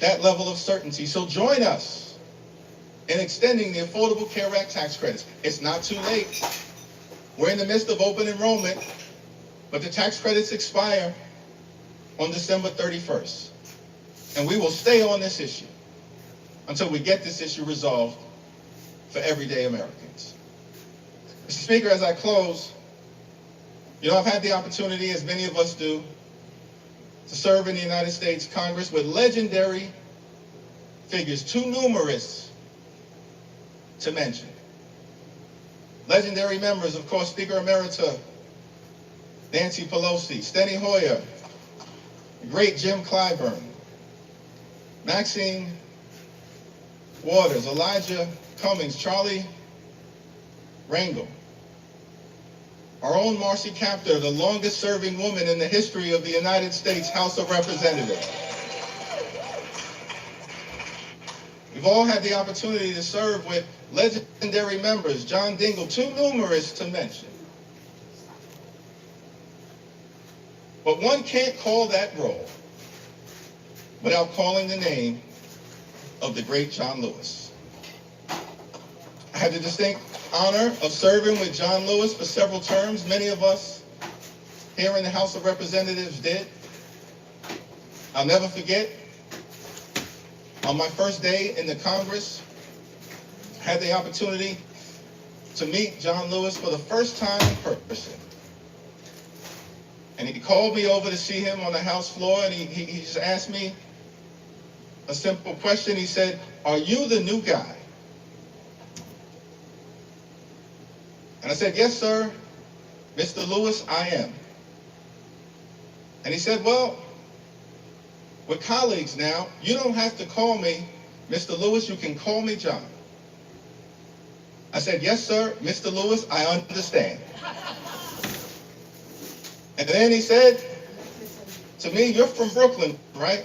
B: that level of certainty. So join us in extending the Affordable Care Act tax credits. It's not too late. We're in the midst of open enrollment, but the tax credits expire on December 31st. And we will stay on this issue until we get this issue resolved for everyday Americans. Mr. Speaker, as I close, I've had the opportunity, as many of us do, to serve in the United States Congress with legendary figures, too numerous to mention. Legendary members, of course, Speaker Emerita Nancy Pelosi, Steny Hoyer, the great Jim Clyburn, Maxine Waters, Elijah Cummings, Charlie Rangel, our own Marcy Kaptur, the longest serving woman in the history of the United States House of Representatives. We've all had the opportunity to serve with legendary members, John Dingell, too numerous to mention. But one can't call that roll without calling the name of the great John Lewis. I had the distinct honor of serving with John Lewis for several terms. Many of us here in the House of Representatives did. I'll never forget, on my first day in the Congress, I had the opportunity to meet John Lewis for the first time in person. And he called me over to see him on the House floor, and he just asked me a simple question. He said, "Are you the new guy?" And I said, "Yes, sir, Mr. Lewis, I am." And he said, "Well, we're colleagues now. You don't have to call me Mr. Lewis. You can call me John." I said, "Yes, sir, Mr. Lewis, I understand." And then he said to me, "You're from Brooklyn, right?"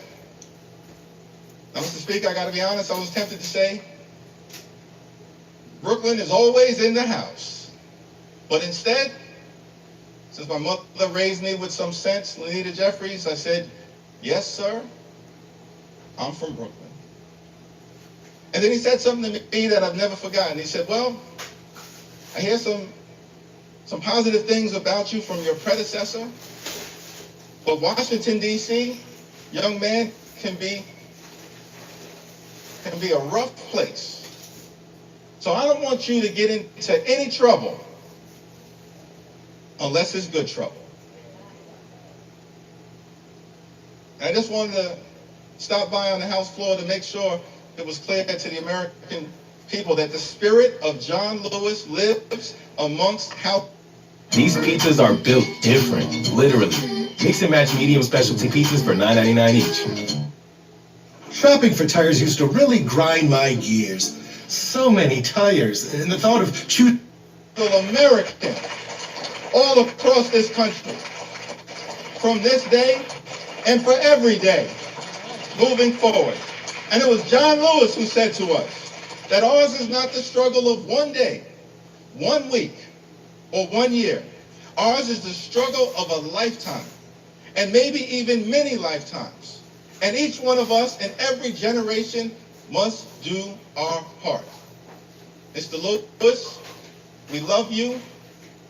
B: Now, Mr. Speaker, I got to be honest, I was tempted to say, Brooklyn is always in the house. But instead, since my mother raised me with some sense, Lenita Jeffries, I said, "Yes, sir, I'm from Brooklyn." And then he said something to me that I've never forgotten. He said, "Well, I hear some positive things about you from your predecessor, but Washington, D.C., young man, can be a rough place. So I don't want you to get into any trouble unless it's good trouble." And I just wanted to stop by on the House floor to make sure it was clear to the American people that the spirit of John Lewis lives amongst House.
C: These pizzas are built different, literally. Mix and match medium specialty pizzas for $9.99 each.
F: Shopping for tires used to really grind my gears. So many tires, and the thought of choosing
B: American all across this country from this day and for every day moving forward. And it was John Lewis who said to us that ours is not the struggle of one day, 1 week, or 1 year. Ours is the struggle of a lifetime, and maybe even many lifetimes. And each one of us in every generation must do our part. Mr. Lewis, we love you.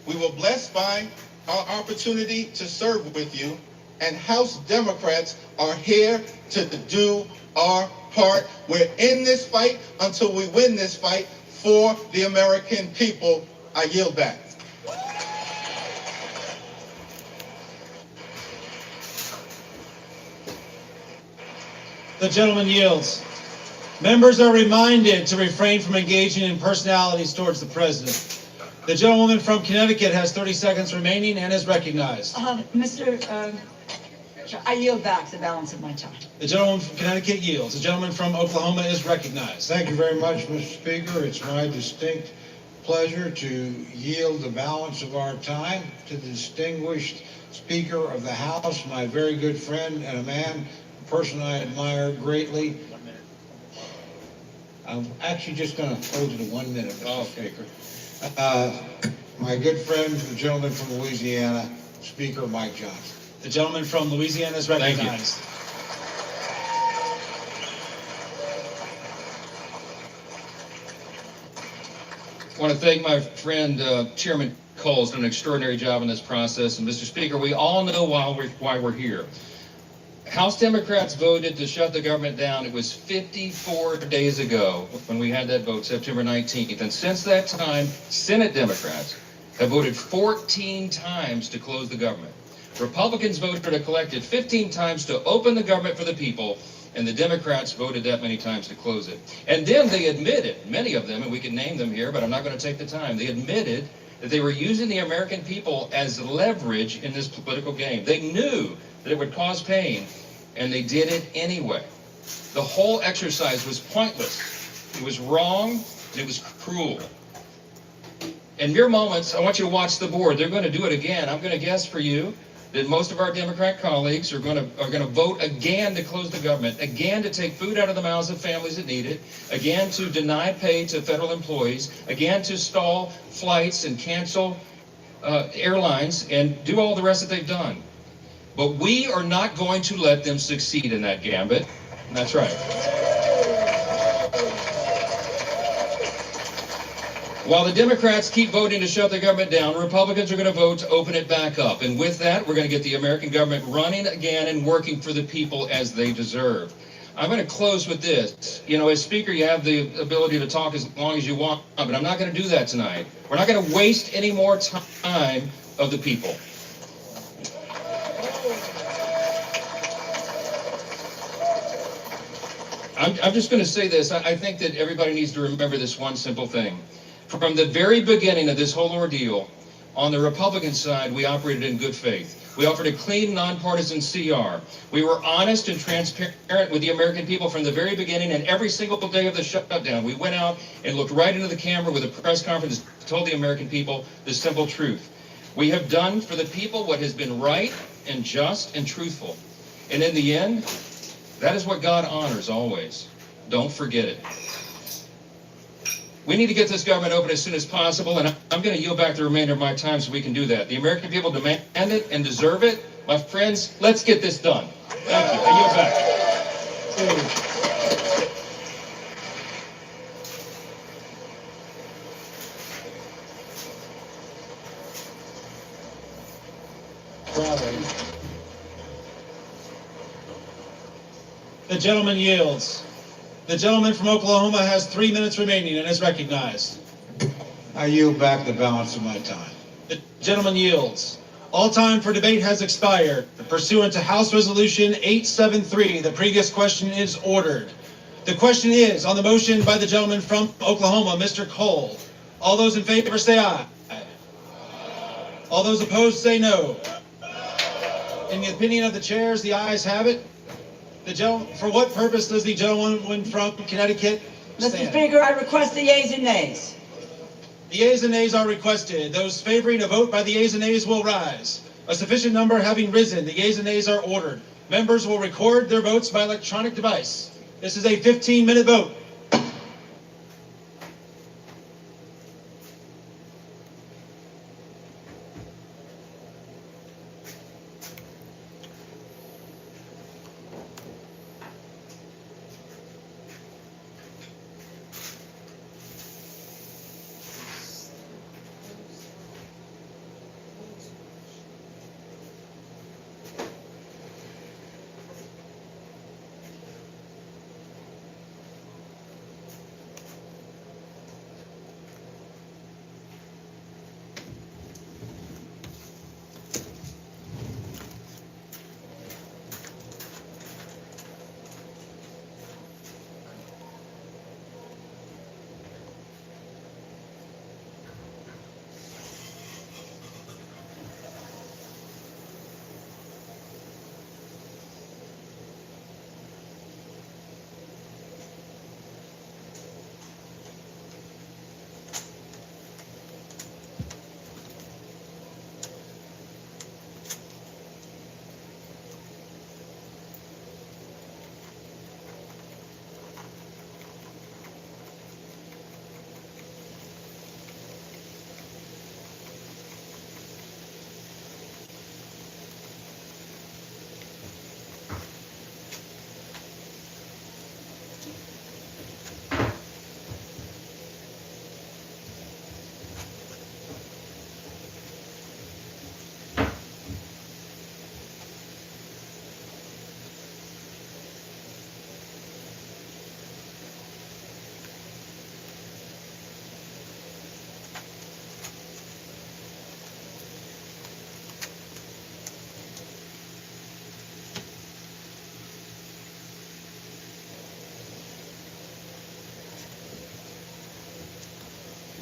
B: We were blessed by our opportunity to serve with you, and House Democrats are here to do our part. We're in this fight until we win this fight for the American people. I yield back.
J: The gentleman yields. Members are reminded to refrain from engaging in personalities towards the president. The gentlewoman from Connecticut has 30 seconds remaining and is recognized.
H: I yield back the balance of my time.
J: The gentleman from Connecticut yields. The gentleman from Oklahoma is recognized.
D: Thank you very much, Mr. Speaker. It's my distinct pleasure to yield the balance of our time to the distinguished Speaker of the House, my very good friend and a person I admire greatly. I'm actually just going to hold you to 1 minute, Mr. Speaker. My good friend, the gentleman from Louisiana, Speaker Mike Johnson.
J: The gentleman from Louisiana is recognized.
W: I want to thank my friend Chairman Cole's done an extraordinary job in this process. And Mr. Speaker, we all know why we're here. House Democrats voted to shut the government down. It was 54 days ago when we had that vote, September 19th. And since that time, Senate Democrats have voted 14 times to close the government. Republicans voted a collective 15 times to open the government for the people, and the Democrats voted that many times to close it. And then they admitted, many of them, and we can name them here, but I'm not going to take the time, they admitted that they were using the American people as leverage in this political game. They knew that it would cause pain, and they did it anyway. The whole exercise was pointless. It was wrong, and it was cruel. In mere moments, I want you to watch the board. They're going to do it again. I'm going to guess for you that most of our Democrat colleagues are going to vote again to close the government, again to take food out of the mouths of families that need it, again to deny pay to federal employees, again to stall flights and cancel airlines and do all the rest that they've done. But we are not going to let them succeed in that gambit. That's right. While the Democrats keep voting to shut the government down, Republicans are going to vote to open it back up. And with that, we're going to get the American government running again and working for the people as they deserve. I'm going to close with this. You know, as Speaker, you have the ability to talk as long as you want, but I'm not going to do that tonight. We're not going to waste any more time of the people. I'm just going to say this. I think that everybody needs to remember this one simple thing. From the very beginning of this whole ordeal, on the Republican side, we operated in good faith. We offered a clean, nonpartisan CR. We were honest and transparent with the American people from the very beginning, and every single day of the shutdown, we went out and looked right into the camera with a press conference and told the American people the simple truth. We have done for the people what has been right and just and truthful. And in the end, that is what God honors always. Don't forget it. We need to get this government open as soon as possible, and I'm going to yield back the remainder of my time so we can do that. The American people demand it and deserve it. My friends, let's get this done. Thank you. I yield back.
J: The gentleman yields. The gentleman from Oklahoma has 3 minutes remaining and is recognized.
D: I yield back the balance of my time.
J: The gentleman yields. All time for debate has expired. Pursuant to House Resolution 873, the previous question is ordered. The question is on the motion by the gentleman from Oklahoma, Mr. Cole. All those in favor say aye. All those opposed say no. In the opinion of the chairs, the ayes have it. For what purpose does the gentleman from Connecticut stand?
H: Mr. Speaker, I request the yeas and nays.
J: The yeas and nays are requested. Those favoring a vote by the yeas and nays will rise. A sufficient number having risen, the yeas and nays are ordered. Members will record their votes by electronic device. This is a 15-minute vote.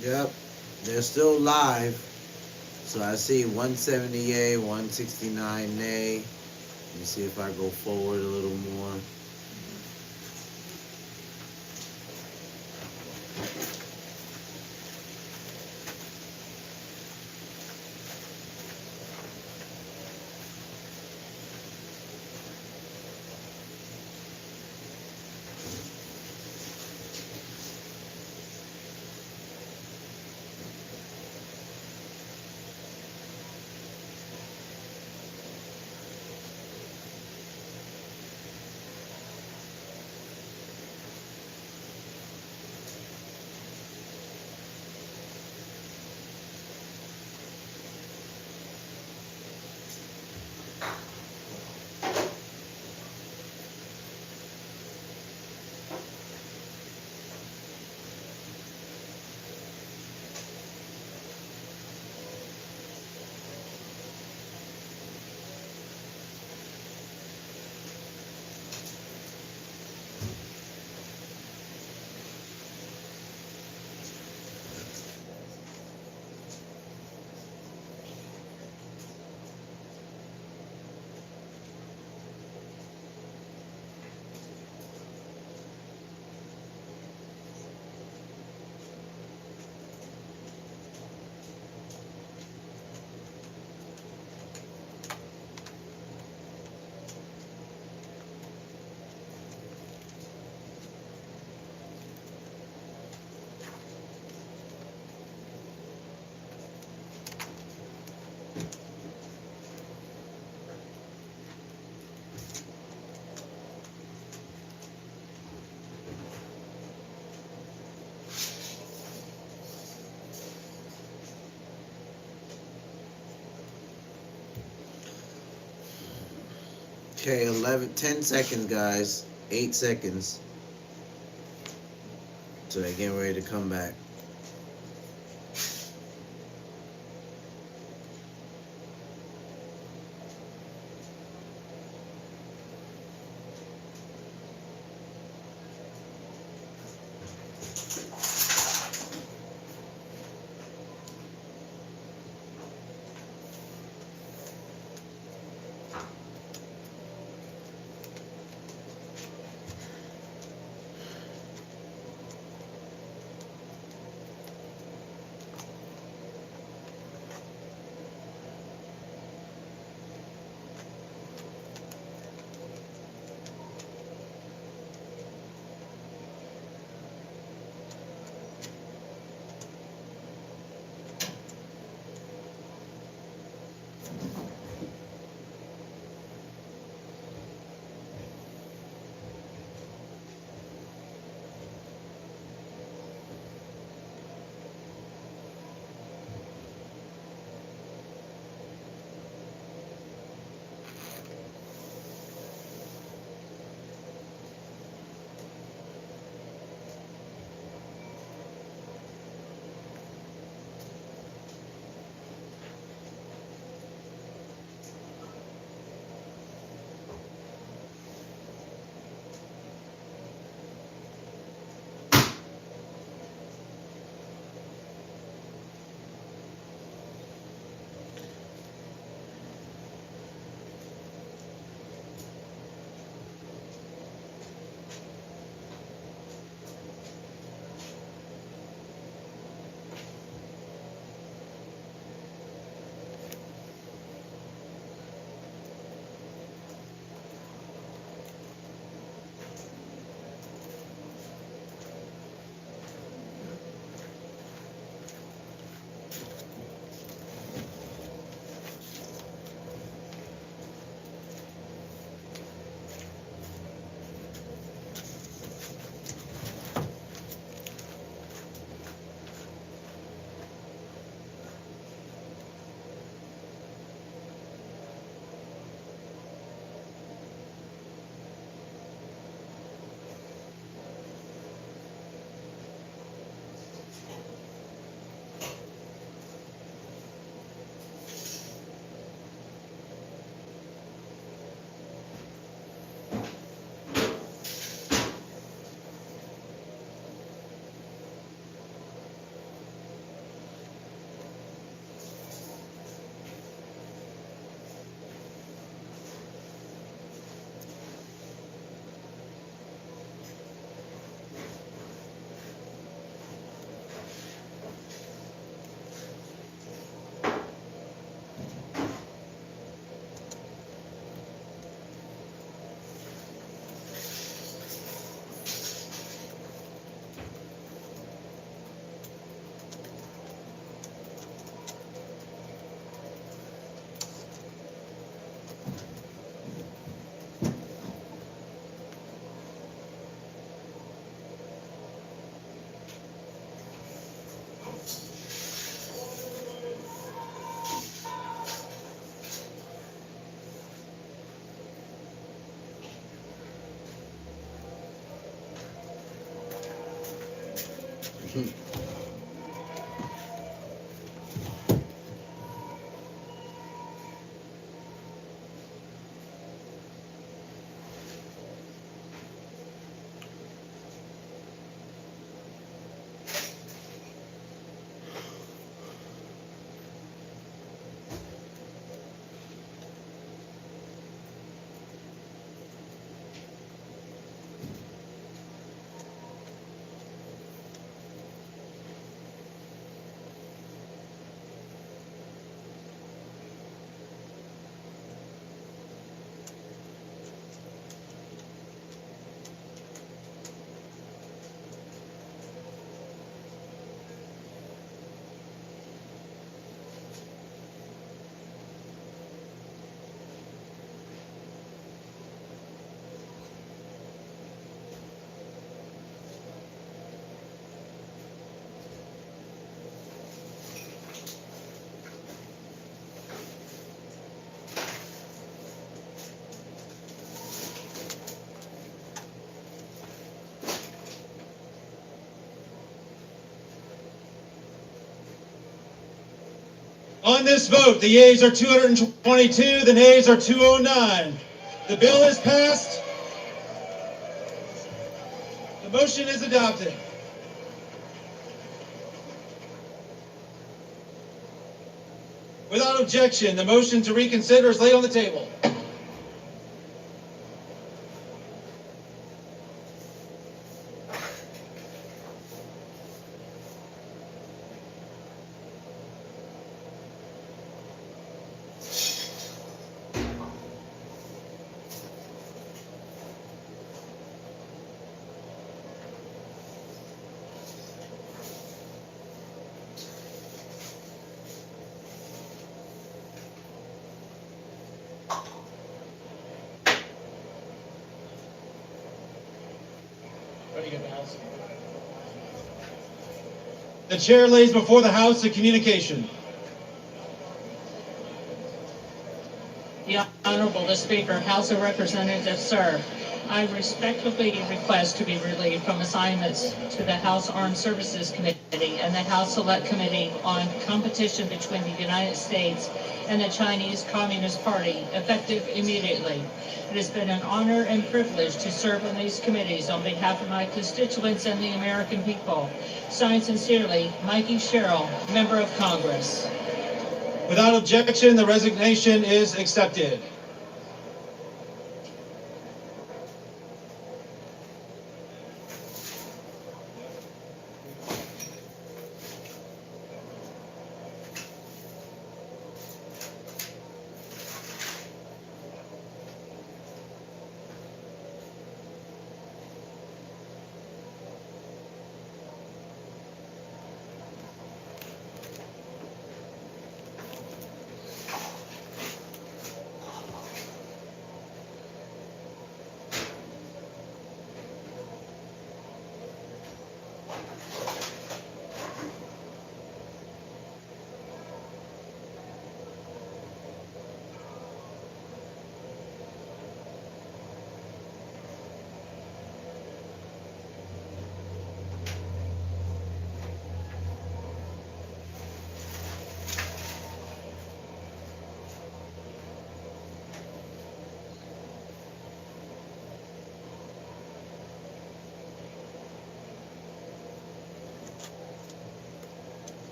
E: Yep, they're still live. So I see 170 yay, 169 nay. Let me see if I go forward a little more. Okay, 10 seconds, guys. 8 seconds. So they're getting ready to come back.
J: On this vote, the yeas are 222, the nays are 209. The bill is passed. The motion is adopted. Without objection, the motion to reconsider is laid on the table. The chair lays before the House a communication.
G: The Honorable the Speaker, House of Representatives, sir. I respectfully request to be relieved from assignments to the House Armed Services Committee and the House Select Committee on Competition between the United States and the Chinese Communist Party, effective immediately. It has been an honor and privilege to serve on these committees on behalf of my constituents and the American people. Signed sincerely, Mikey Sherrill, Member of Congress.
J: Without objection, the resignation is accepted.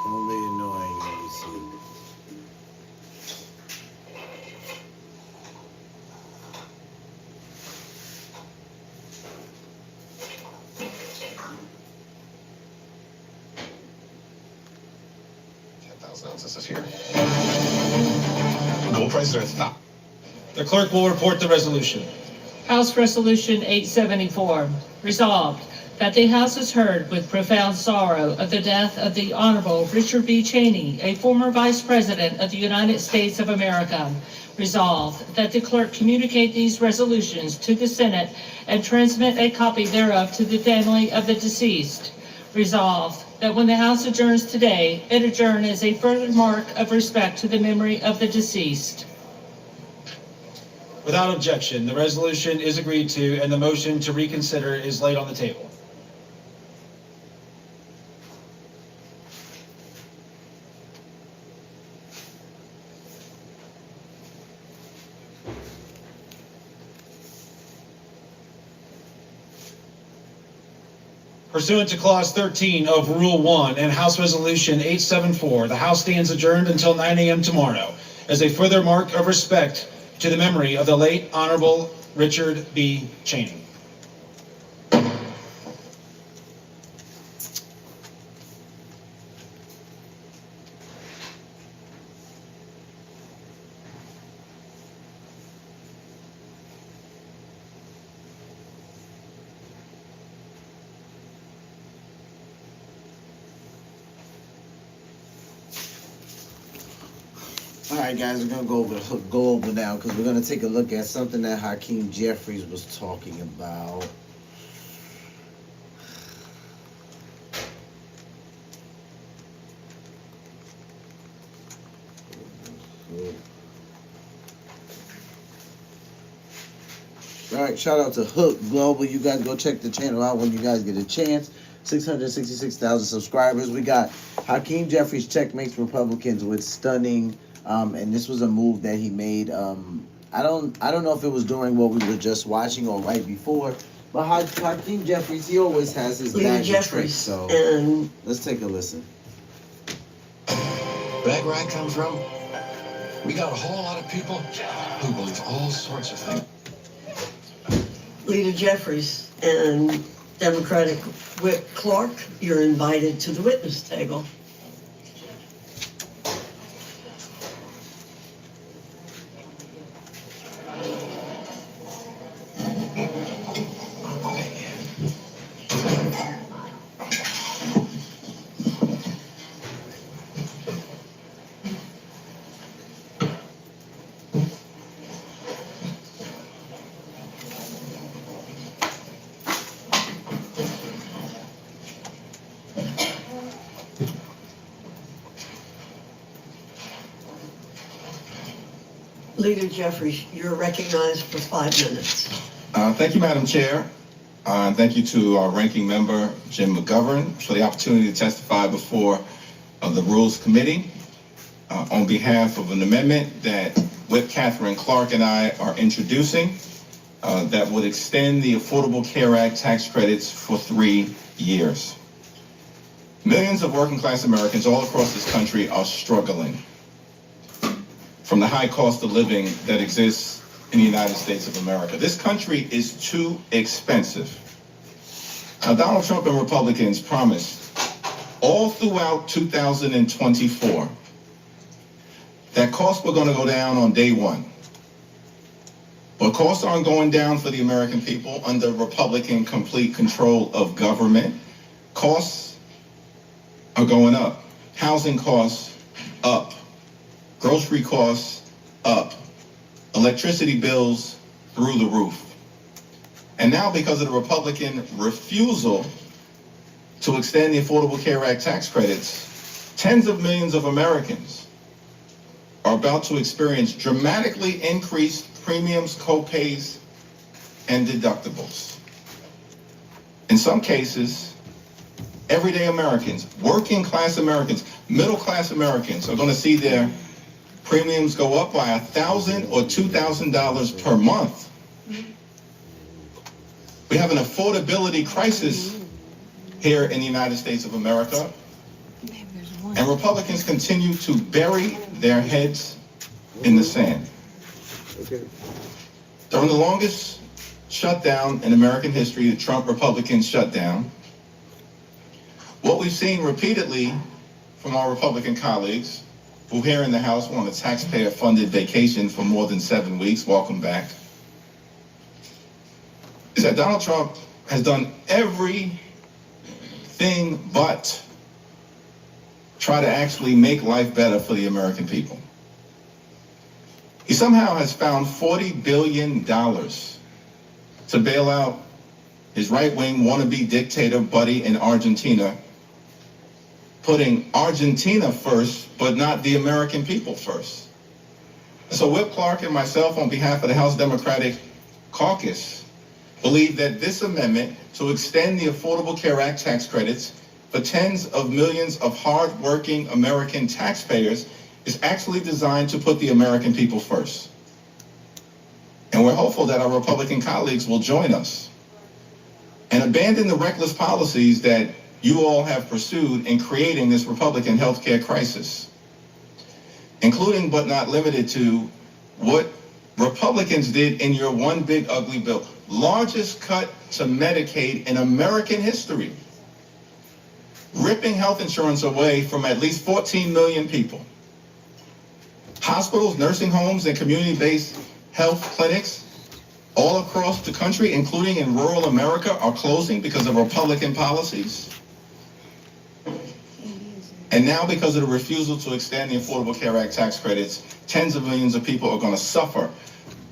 E: Don't be annoying, let me see.
C: Ounces is here. Gold prices are at the top.
J: The clerk will report the resolution.
G: House Resolution 874, resolved that the House has heard with profound sorrow of the death of the Honorable Richard B. Cheney, a former Vice President of the United States of America. Resolved that the clerk communicate these resolutions to the Senate and transmit a copy thereof to the family of the deceased. Resolved that when the House adjourns today, it adjourn as a further mark of respect to the memory of the deceased.
J: Without objection, the resolution is agreed to and the motion to reconsider is laid on the table. Pursuant to Clause 13 of Rule 1 and House Resolution 874, the House stands adjourned until 9 a.m. tomorrow as a further mark of respect to the memory of the late Honorable Richard B. Cheney.
E: All right, guys, we're gonna go over now because we're gonna take a look at something that Hakeem Jeffries was talking about. All right, shout out to Hook Global. You guys go check the channel out when you guys get a chance. 666,000 subscribers. We got Hakeem Jeffries checkmates Republicans with stunning. And this was a move that he made. I don't know if it was during what we were just watching or right before, but Hakeem Jeffries, he always has his bag of tricks. So let's take a listen.
I: Back where I come from, we got a whole lot of people who believe all sorts of things.
L: Leader Jeffries and Democratic Whip Clark, you're invited to the witness table. Leader Jeffries, you're recognized for 5 minutes.
B: Thank you, Madam Chair. Thank you to our ranking member, Jim McGovern, for the opportunity to testify before the Rules Committee on behalf of an amendment that Whip Catherine Clark and I are introducing that would extend the Affordable Care Act tax credits for 3 years. Millions of working class Americans all across this country are struggling from the high cost of living that exists in the United States of America. This country is too expensive. Now, Donald Trump and Republicans promised all throughout 2024 that costs were going to go down on day one. But costs aren't going down for the American people under Republican complete control of government. Costs are going up. Housing costs up. Grocery costs up. Electricity bills through the roof. And now, because of the Republican refusal to extend the Affordable Care Act tax credits, tens of millions of Americans are about to experience dramatically increased premiums, co-pays, and deductibles. In some cases, everyday Americans, working class Americans, middle class Americans are going to see their premiums go up by $1,000 or $2,000 per month. We have an affordability crisis here in the United States of America, and Republicans continue to bury their heads in the sand. During the longest shutdown in American history, the Trump Republican shutdown, what we've seen repeatedly from our Republican colleagues who here in the House were on a taxpayer-funded vacation for more than 7 weeks, welcome back, is that Donald Trump has done everything but try to actually make life better for the American people. He somehow has found $40 billion to bail out his right-wing wannabe dictator buddy in Argentina, putting Argentina first, but not the American people first. So Whip Clark and myself, on behalf of the House Democratic Caucus, believe that this amendment to extend the Affordable Care Act tax credits for tens of millions of hard-working American taxpayers is actually designed to put the American people first. And we're hopeful that our Republican colleagues will join us and abandon the reckless policies that you all have pursued in creating this Republican healthcare crisis, including but not limited to what Republicans did in your one big ugly bill, largest cut to Medicaid in American history, ripping health insurance away from at least 14 million people. Hospitals, nursing homes, and community-based health clinics all across the country, including in rural America, are closing because of Republican policies. And now, because of the refusal to extend the Affordable Care Act tax credits, tens of millions of people are going to suffer,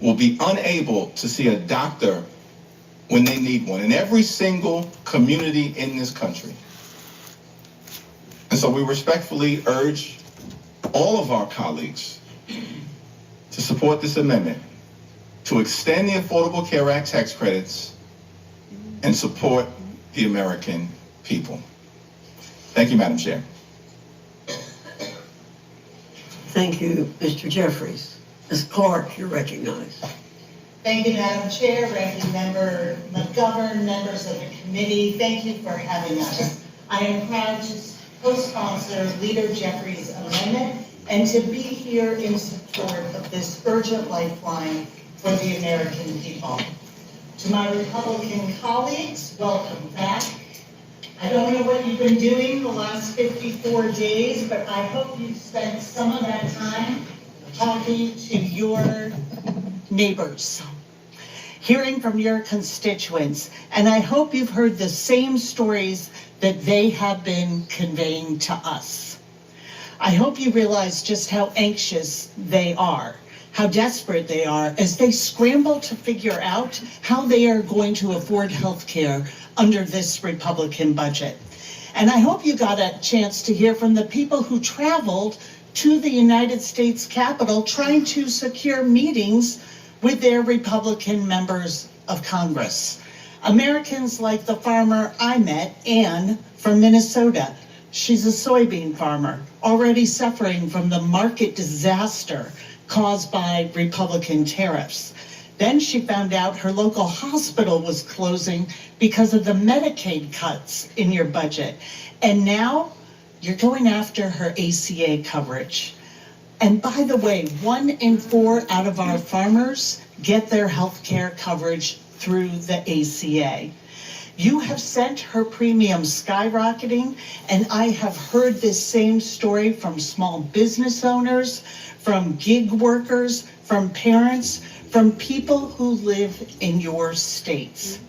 B: will be unable to see a doctor when they need one in every single community in this country. And so we respectfully urge all of our colleagues to support this amendment to extend the Affordable Care Act tax credits and support the American people. Thank you, Madam Chair.
L: Thank you, Mr. Jeffries. Ms. Clark, you're recognized.
A: Thank you, Madam Chair, Ranking Member McGovern, members of the committee. Thank you for having us. I am proud to co-sponsor Leader Jeffries' amendment and to be here in support of this urgent lifeline for the American people. To my Republican colleagues, welcome back. I don't know what you've been doing the last 54 days, but I hope you've spent some of that time talking to your neighbors, hearing from your constituents, and I hope you've heard the same stories that they have been conveying to us. I hope you realize just how anxious they are, how desperate they are as they scramble to figure out how they are going to afford health care under this Republican budget. And I hope you got a chance to hear from the people who traveled to the United States Capitol trying to secure meetings with their Republican members of Congress. Americans like the farmer I met, Ann, from Minnesota. She's a soybean farmer, already suffering from the market disaster caused by Republican tariffs. Then she found out her local hospital was closing because of the Medicaid cuts in your budget. And now you're going after her ACA coverage. And by the way, 1 in 4 out of our farmers get their health care coverage through the ACA. You have sent her premium skyrocketing, and I have heard this same story from small business owners, from gig workers, from parents, from people who live in your states.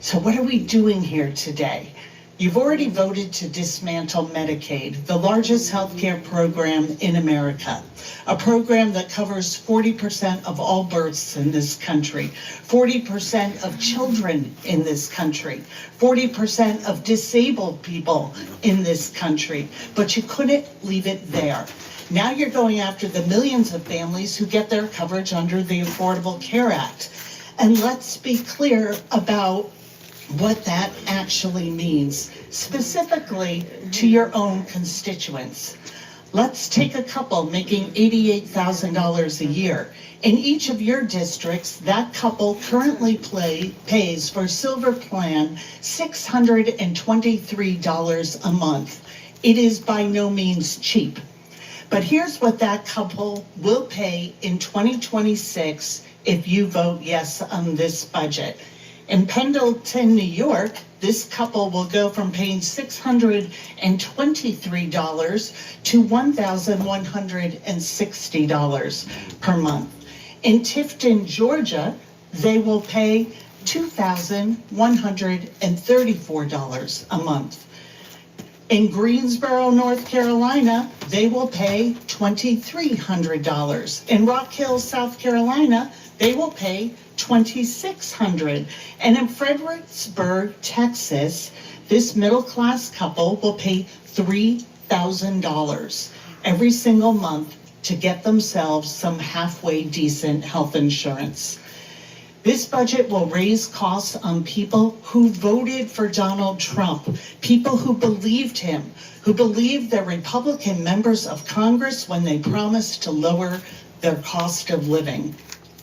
A: So what are we doing here today? You've already voted to dismantle Medicaid, the largest healthcare program in America, a program that covers 40% of all births in this country, 40% of children in this country, 40% of disabled people in this country. But you couldn't leave it there. Now you're going after the millions of families who get their coverage under the Affordable Care Act. And let's be clear about what that actually means, specifically to your own constituents. Let's take a couple making $88,000 a year. In each of your districts, that couple currently pays for Silver Plan $623 a month. It is by no means cheap. But here's what that couple will pay in 2026 if you vote yes on this budget. In Pendleton, New York, this couple will go from paying $623 to $1,160 per month. In Tifton, Georgia, they will pay $2,134 a month. In Greensboro, North Carolina, they will pay $2,300. In Rock Hill, South Carolina, they will pay $2,600. And in Fredericksburg, Texas, this middle-class couple will pay $3,000 every single month to get themselves some halfway decent health insurance. This budget will raise costs on people who voted for Donald Trump, people who believed him, who believed they're Republican members of Congress when they promised to lower their cost of living.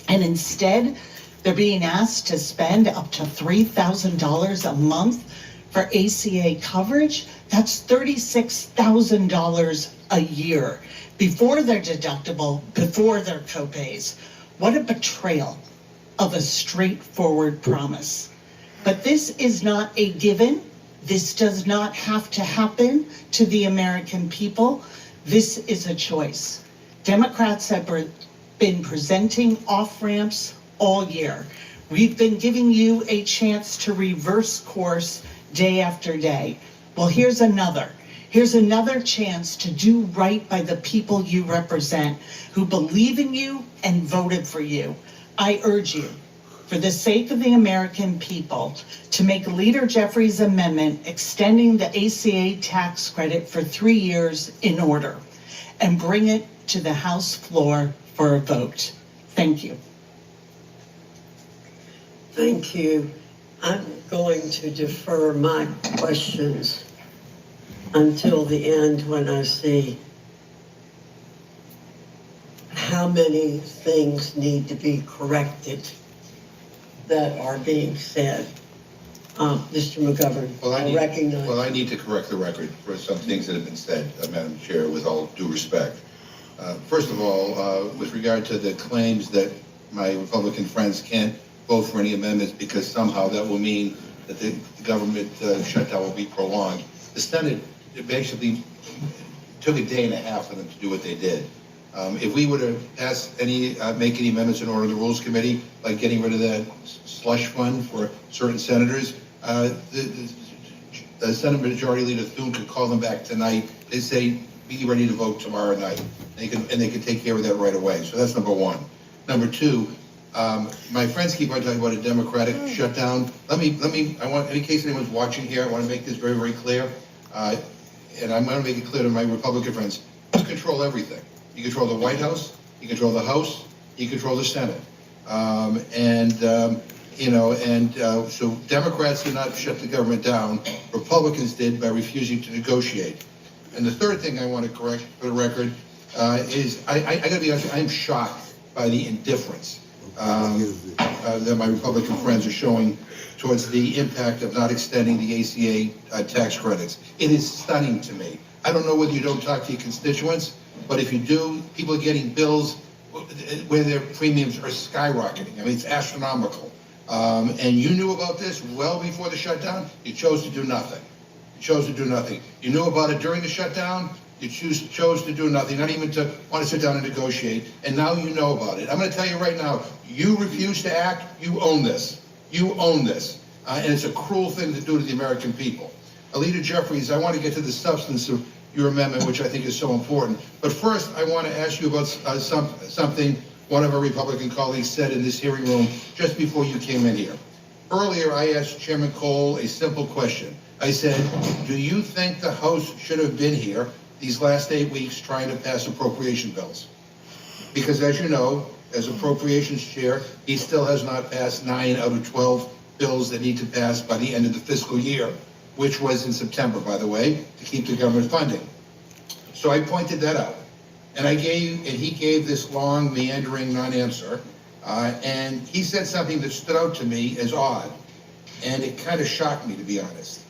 A: And instead, they're being asked to spend up to $3,000 a month for ACA coverage. That's $36,000 a year before their deductible, before their copays. What a betrayal of a straightforward promise. But this is not a given. This does not have to happen to the American people. This is a choice. Democrats have been presenting off-ramps all year. We've been giving you a chance to reverse course day after day. Well, here's another. Here's another chance to do right by the people you represent, who believe in you and voted for you. I urge you, for the sake of the American people, to make Leader Jeffries' amendment extending the ACA tax credit for 3 years in order, and bring it to the House floor for a vote. Thank you.
L: Thank you. I'm going to defer my questions until the end when I see how many things need to be corrected that are being said. Mr. McGovern, I recognize.
K: Well, I need to correct the record for some things that have been said, Madam Chair, with all due respect. First of all, with regard to the claims that my Republican friends can't vote for any amendments because somehow that will mean that the government shutdown will be prolonged. The Senate basically took a day and a half for them to do what they did. If we were to make any amendments in order to the Rules Committee, like getting rid of that slush fund for certain senators, the Senate Majority Leader Thune could call them back tonight. They say, be ready to vote tomorrow night. They can take care of that right away. So that's number one. Number two, my friends keep on talking about a Democratic shutdown. In case anyone's watching here, I want to make this very, very clear. And I'm going to make it clear to my Republican friends, you control everything. You control the White House, you control the House, you control the Senate. So Democrats did not shut the government down. Republicans did by refusing to negotiate. And the third thing I want to correct for the record is I got to be honest, I'm shocked by the indifference that my Republican friends are showing towards the impact of not extending the ACA tax credits. It is stunning to me. I don't know whether you don't talk to your constituents, but if you do, people are getting bills where their premiums are skyrocketing. I mean, it's astronomical. And you knew about this well before the shutdown. You chose to do nothing. You chose to do nothing. You knew about it during the shutdown. You chose to do nothing, not even to want to sit down and negotiate. And now you know about it. I'm going to tell you right now, you refuse to act, you own this. You own this. And it's a cruel thing to do to the American people. Leader Jeffries, I want to get to the substance of your amendment, which I think is so important. But first, I want to ask you about something one of our Republican colleagues said in this hearing room just before you came in here. Earlier, I asked Chairman Cole a simple question. I said, do you think the House should have been here these last 8 weeks trying to pass appropriation bills? Because as you know, as appropriations chair, he still has not passed 9 out of 12 bills that need to pass by the end of the fiscal year, which was in September, by the way, to keep the government funding. So I pointed that out. And he gave this long, meandering non-answer. And he said something that stood out to me as odd. And it kind of shocked me, to be honest.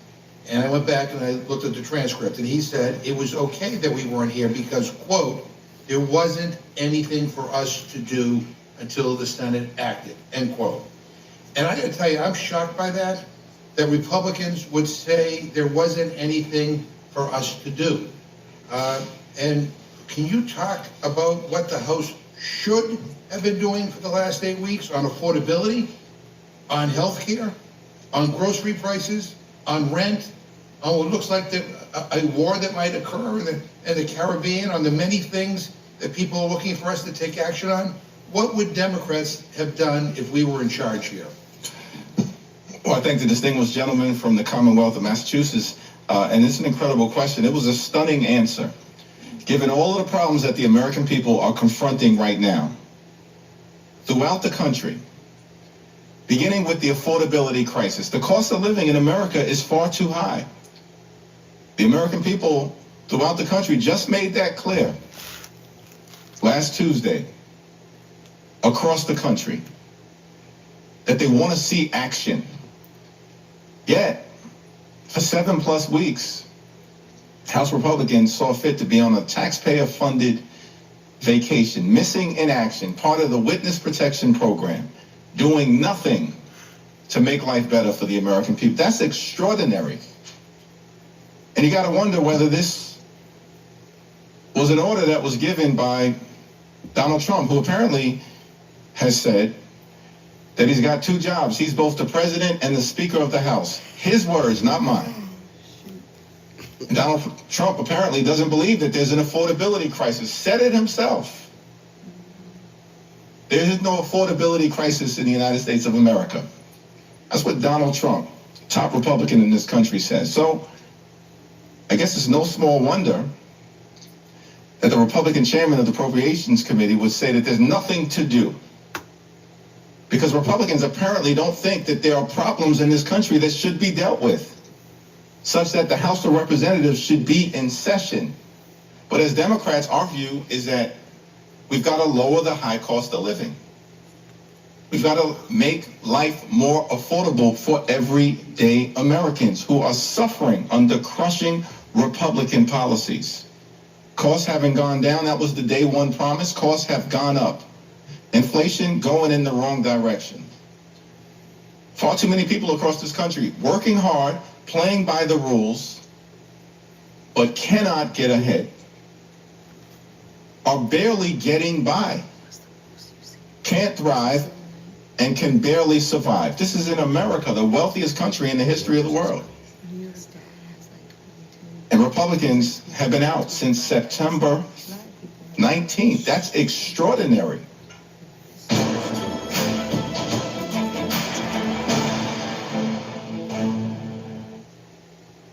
K: And I went back and I looked at the transcript, and he said it was okay that we weren't here because, quote, there wasn't anything for us to do until the Senate acted, end quote. And I got to tell you, I'm shocked by that that Republicans would say there wasn't anything for us to do. And can you talk about what the House should have been doing for the last 8 weeks on affordability, on health care, on grocery prices, on rent, on what looks like a war that might occur in the Caribbean, on the many things that people are looking for us to take action on? What would Democrats have done if we were in charge here?
B: Well, I thank the distinguished gentleman from the Commonwealth of Massachusetts, and it's an incredible question. It was a stunning answer. Given all of the problems that the American people are confronting right now, throughout the country, beginning with the affordability crisis, the cost of living in America is far too high. The American people throughout the country just made that clear last Tuesday across the country that they want to see action. Yet, for 7+ weeks, House Republicans saw fit to be on a taxpayer-funded vacation, missing in action, part of the witness protection program, doing nothing to make life better for the American people. That's extraordinary. And you got to wonder whether this was an order that was given by Donald Trump, who apparently has said that he's got 2 jobs. He's both the president and the Speaker of the House. His words, not mine. Donald Trump apparently doesn't believe that there's an affordability crisis. Said it himself. There is no affordability crisis in the United States of America. That's what Donald Trump, top Republican in this country, says. So I guess it's no small wonder that the Republican chairman of the Appropriations Committee would say that there's nothing to do. Because Republicans apparently don't think that there are problems in this country that should be dealt with, such that the House of Representatives should be in session. But as Democrats, our view is that we've got to lower the high cost of living. We've got to make life more affordable for everyday Americans who are suffering under crushing Republican policies. Costs haven't gone down. That was the day one promise. Costs have gone up. Inflation going in the wrong direction. Far too many people across this country working hard, playing by the rules, but cannot get ahead, are barely getting by, can't thrive, and can barely survive. This is in America, the wealthiest country in the history of the world. And Republicans have been out since September 19th. That's extraordinary.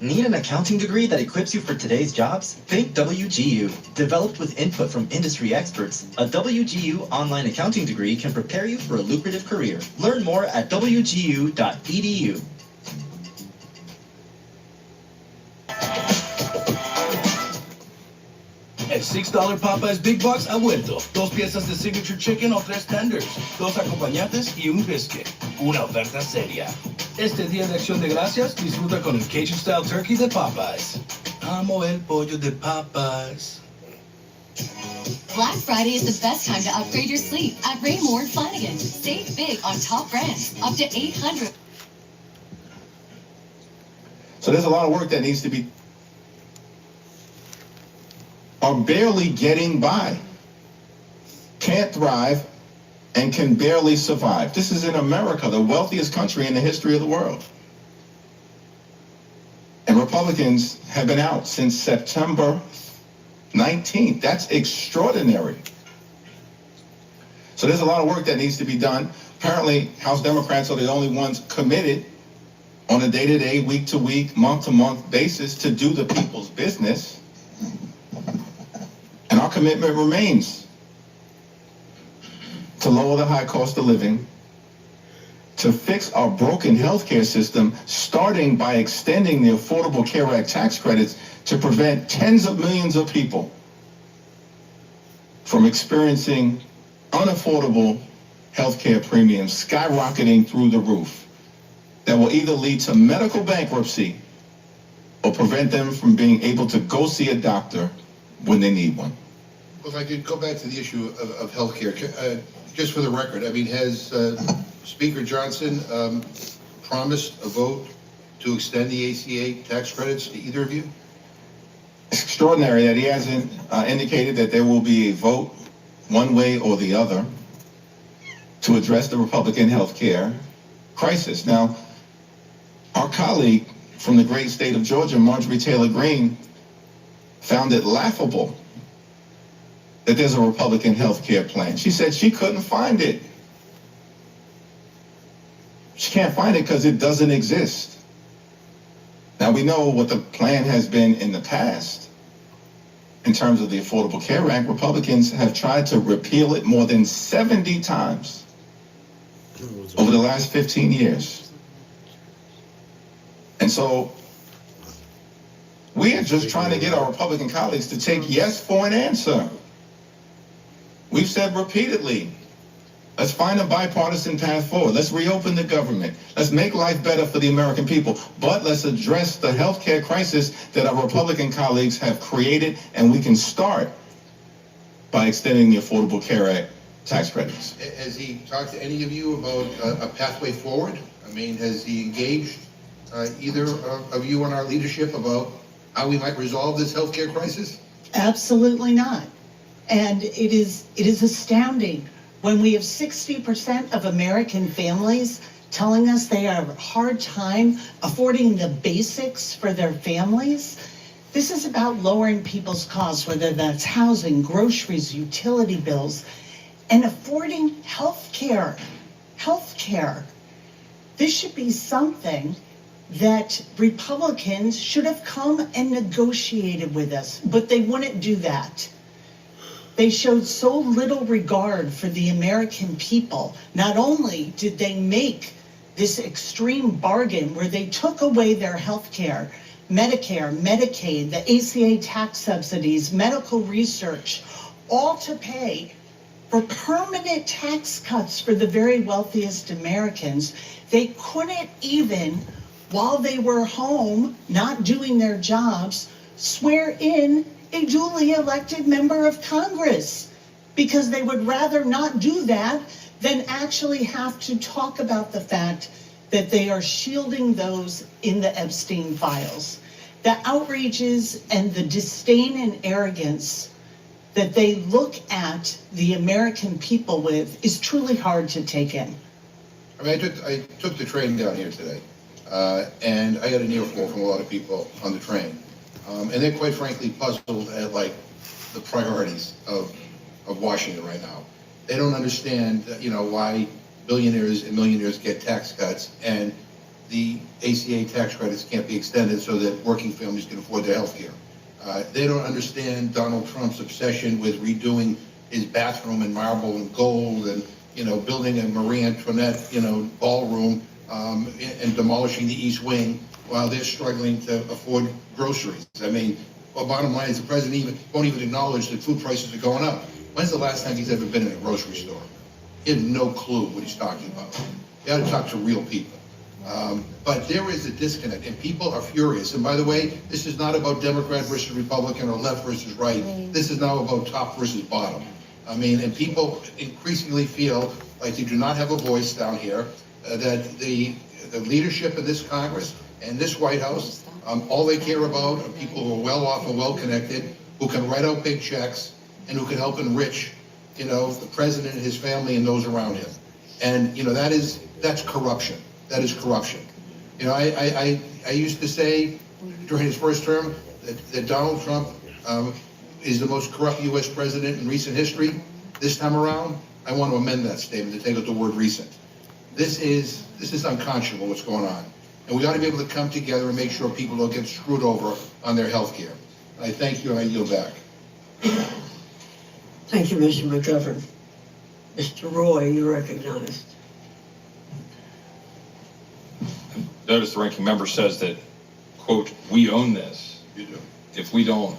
M: Need an accounting degree that equips you for today's jobs? Think WGU. Developed with input from industry experts, a WGU online accounting degree can prepare you for a lucrative career. Learn more at wgu.edu.
N: El $6 Popeyes Big Box ha vuelto. 2 piezas de Signature Chicken o 3 tenders, 2 acompañantes y un biscuit. Una oferta seria. Este Día de Acción de Gracias, disfruta con el Cajun Style Turkey de Popeyes. Amo el pollo de Popeyes.
O: Black Friday is the best time to upgrade your sleep at Raymore and Flanagan. Save big on top brands, up to 800.
B: So there's a lot of work that needs to be are barely getting by, can't thrive, and can barely survive. This is in America, the wealthiest country in the history of the world. And Republicans have been out since September 19th. That's extraordinary. So there's a lot of work that needs to be done. Apparently, House Democrats are the only ones committed on a day-to-day, week-to-week, month-to-month basis to do the people's business. And our commitment remains to lower the high cost of living, to fix our broken healthcare system, starting by extending the Affordable Care Act tax credits to prevent tens of millions of people from experiencing unaffordable healthcare premiums skyrocketing through the roof that will either lead to medical bankruptcy or prevent them from being able to go see a doctor when they need one.
K: If I could go back to the issue of health care, just for the record, I mean, has Speaker Johnson promised a vote to extend the ACA tax credits to either of you?
B: It's extraordinary that he hasn't indicated that there will be a vote one way or the other to address the Republican health care crisis. Now, our colleague from the great state of Georgia, Marjorie Taylor Greene, found it laughable that there's a Republican health care plan. She said she couldn't find it. She can't find it because it doesn't exist. Now, we know what the plan has been in the past. In terms of the Affordable Care Act, Republicans have tried to repeal it more than 70 times over the last 15 years. And so we are just trying to get our Republican colleagues to take yes for an answer. We've said repeatedly, let's find a bipartisan path forward. Let's reopen the government. Let's make life better for the American people. But let's address the health care crisis that our Republican colleagues have created, and we can start by extending the Affordable Care Act tax credits.
K: Has he talked to any of you about a pathway forward? I mean, has he engaged either of you on our leadership about how we might resolve this healthcare crisis?
A: Absolutely not. And it is astounding when we have 60% of American families telling us they have a hard time affording the basics for their families. This is about lowering people's costs, whether that's housing, groceries, utility bills, and affording health care. This should be something that Republicans should have come and negotiated with us, but they wouldn't do that. They showed so little regard for the American people. Not only did they make this extreme bargain where they took away their health care, Medicare, Medicaid, the ACA tax subsidies, medical research, all to pay for permanent tax cuts for the very wealthiest Americans. They couldn't even, while they were home, not doing their jobs, swear in a duly elected member of Congress, because they would rather not do that than actually have to talk about the fact that they are shielding those in the Epstein files. The outrages and the disdain and arrogance that they look at the American people with is truly hard to take in.
K: I mean, I took the train down here today, and I got an earful from a lot of people on the train. And they're quite frankly puzzled at like the priorities of Washington right now. They don't understand, why billionaires and millionaires get tax cuts and the ACA tax credits can't be extended so that working families can afford their health care. They don't understand Donald Trump's obsession with redoing his bathroom in marble and gold and, building a Marie Antoinette, ballroom and demolishing the East Wing while they're struggling to afford groceries. I mean, bottom line is the president won't even acknowledge that food prices are going up. When's the last time he's ever been in a grocery store? He has no clue what he's talking about. You got to talk to real people. But there is a disconnect, and people are furious. And by the way, this is not about Democrat versus Republican or left versus right. This is now about top versus bottom. I mean, and people increasingly feel like they do not have a voice down here, that the leadership of this Congress and this White House, all they care about are people who are well off and well connected, who can write out big checks, and who can help enrich, the president and his family and those around him. And, that's corruption. That is corruption. I used to say during his first term that Donald Trump is the most corrupt U.S. president in recent history. This time around, I want to amend that statement to take out the word recent. This is unconscionable what's going on. And we ought to be able to come together and make sure people don't get screwed over on their health care. I thank you and I yield back.
L: Thank you, Mr. McGovern. Mr. Roy, you're recognized.
P: Notice the ranking member says that, quote, we own this.
K: You do.
P: If we don't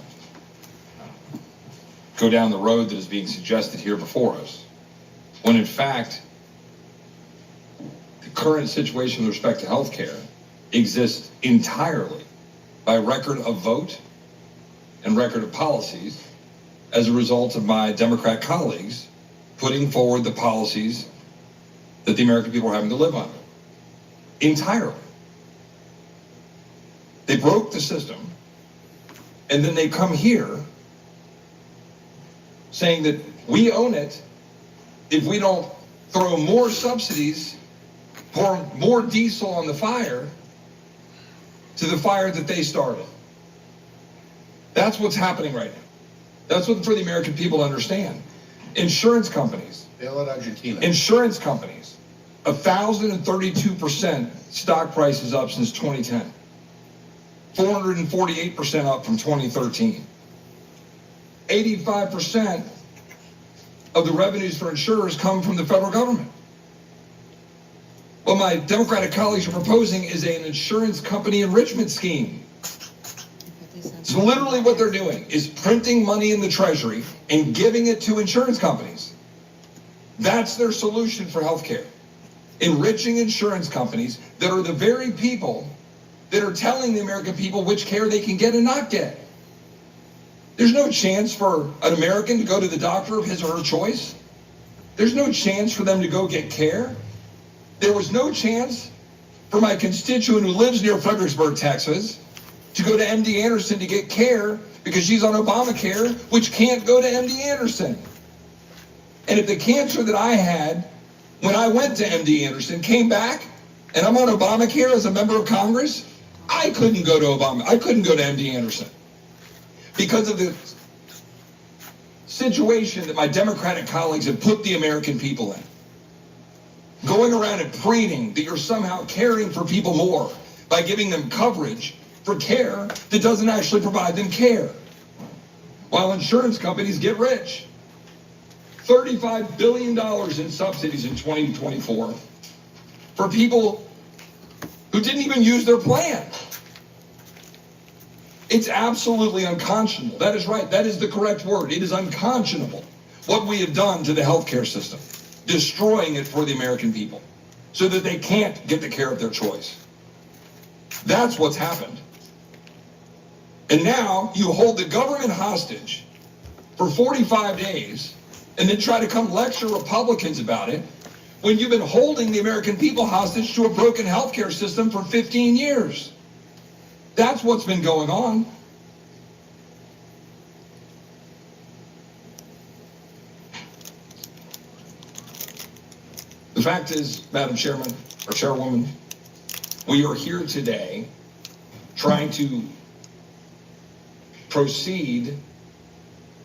P: go down the road that is being suggested here before us, when in fact, the current situation with respect to health care exists entirely by record of vote and record of policies as a result of my Democrat colleagues putting forward the policies that the American people are having to live under. Entirely. They broke the system, and then they come here saying that we own it if we don't throw more subsidies, pour more diesel on the fire, to the fire that they started. That's what's happening right now. That's what for the American people to understand. Insurance companies.
K: Bail out Argentina.
P: Insurance companies. 1,032% stock prices up since 2010. 448% up from 2013. 85% of the revenues for insurers come from the federal government. What my Democratic colleagues are proposing is an insurance company enrichment scheme. So literally what they're doing is printing money in the Treasury and giving it to insurance companies. That's their solution for healthcare. Enriching insurance companies that are the very people that are telling the American people which care they can get and not get. There's no chance for an American to go to the doctor of his or her choice. There's no chance for them to go get care. There was no chance for my constituent who lives near Fredericksburg, Texas, to go to MD Anderson to get care because she's on Obamacare, which can't go to MD Anderson. And if the cancer that I had when I went to MD Anderson came back and I'm on Obamacare as a member of Congress, I couldn't go to MD Anderson because of the situation that my Democratic colleagues have put the American people in. Going around and preening that you're somehow caring for people more by giving them coverage for care that doesn't actually provide them care. While insurance companies get rich. $35 billion in subsidies in 2024 for people who didn't even use their plan. It's absolutely unconscionable. That is right. That is the correct word. It is unconscionable what we have done to the healthcare system, destroying it for the American people so that they can't get the care of their choice. That's what's happened. And now you hold the government hostage for 45 days and then try to come lecture Republicans about it when you've been holding the American people hostage to a broken healthcare system for 15 years. That's what's been going on. The fact is, Madam Chairman, or Chairwoman, we are here today trying to proceed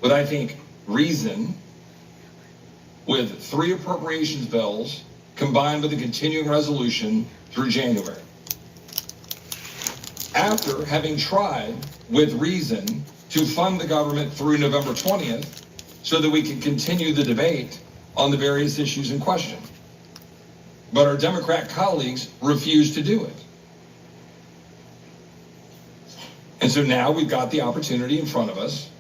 P: with, I think, reason with 3 appropriations bills combined with a continuing resolution through January. After having tried with reason to fund the government through November 20th so that we can continue the debate on the various issues in question. But our Democrat colleagues refused to do it. And so now we've got the opportunity in front of us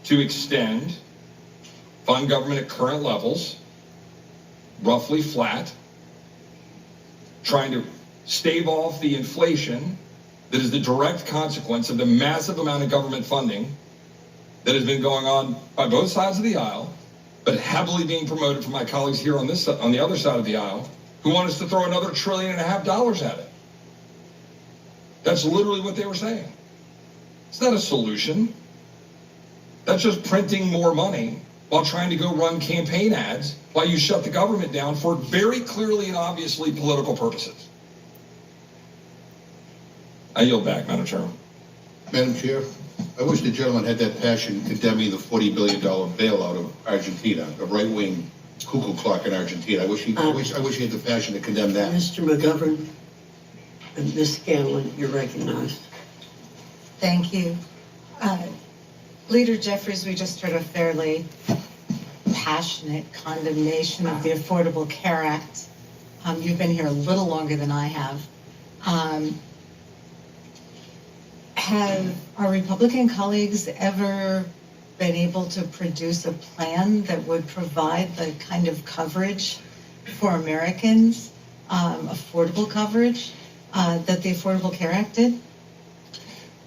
P: to extend, fund government at current levels, roughly flat, trying to stave off the inflation that is the direct consequence of the massive amount of government funding that has been going on by both sides of the aisle, but heavily being promoted from my colleagues here on the other side of the aisle, who want us to throw another $1.5 trillion at it. That's literally what they were saying. It's not a solution. That's just printing more money while trying to go run campaign ads while you shut the government down for very clearly and obviously political purposes. I yield back, Madam Chairman.
K: Madam Chair, I wish the gentleman had that passion condemning the $40 billion bailout of Argentina, the right-wing cuckoo clock in Argentina. I wish he had the passion to condemn that.
L: Mr. McGovern and Ms. Scanlon, you're recognized.
Q: Thank you. Leader Jeffries, we just heard a fairly passionate condemnation of the Affordable Care Act. You've been here a little longer than I have. Have our Republican colleagues ever been able to produce a plan that would provide the kind of coverage for Americans, affordable coverage, that the Affordable Care Act did?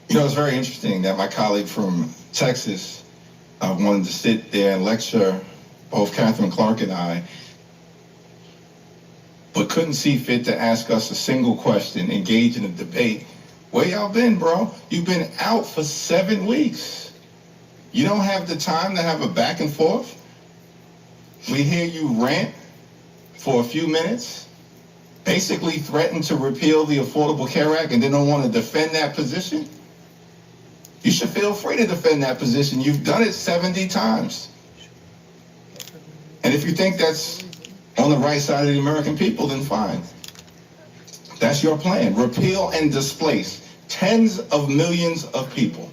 B: You know, it's very interesting that my colleague from Texas wanted to sit there and lecture both Catherine Clark and I, but couldn't see fit to ask us a single question, engage in a debate Where y'all been, bro? You've been out for 7 weeks. You don't have the time to have a back and forth? We hear you rant for a few minutes, basically threaten to repeal the Affordable Care Act and then don't want to defend that position? You should feel free to defend that position. You've done it 70 times. And if you think that's on the right side of the American people, then fine. That's your plan. Repeal and displace tens of millions of people.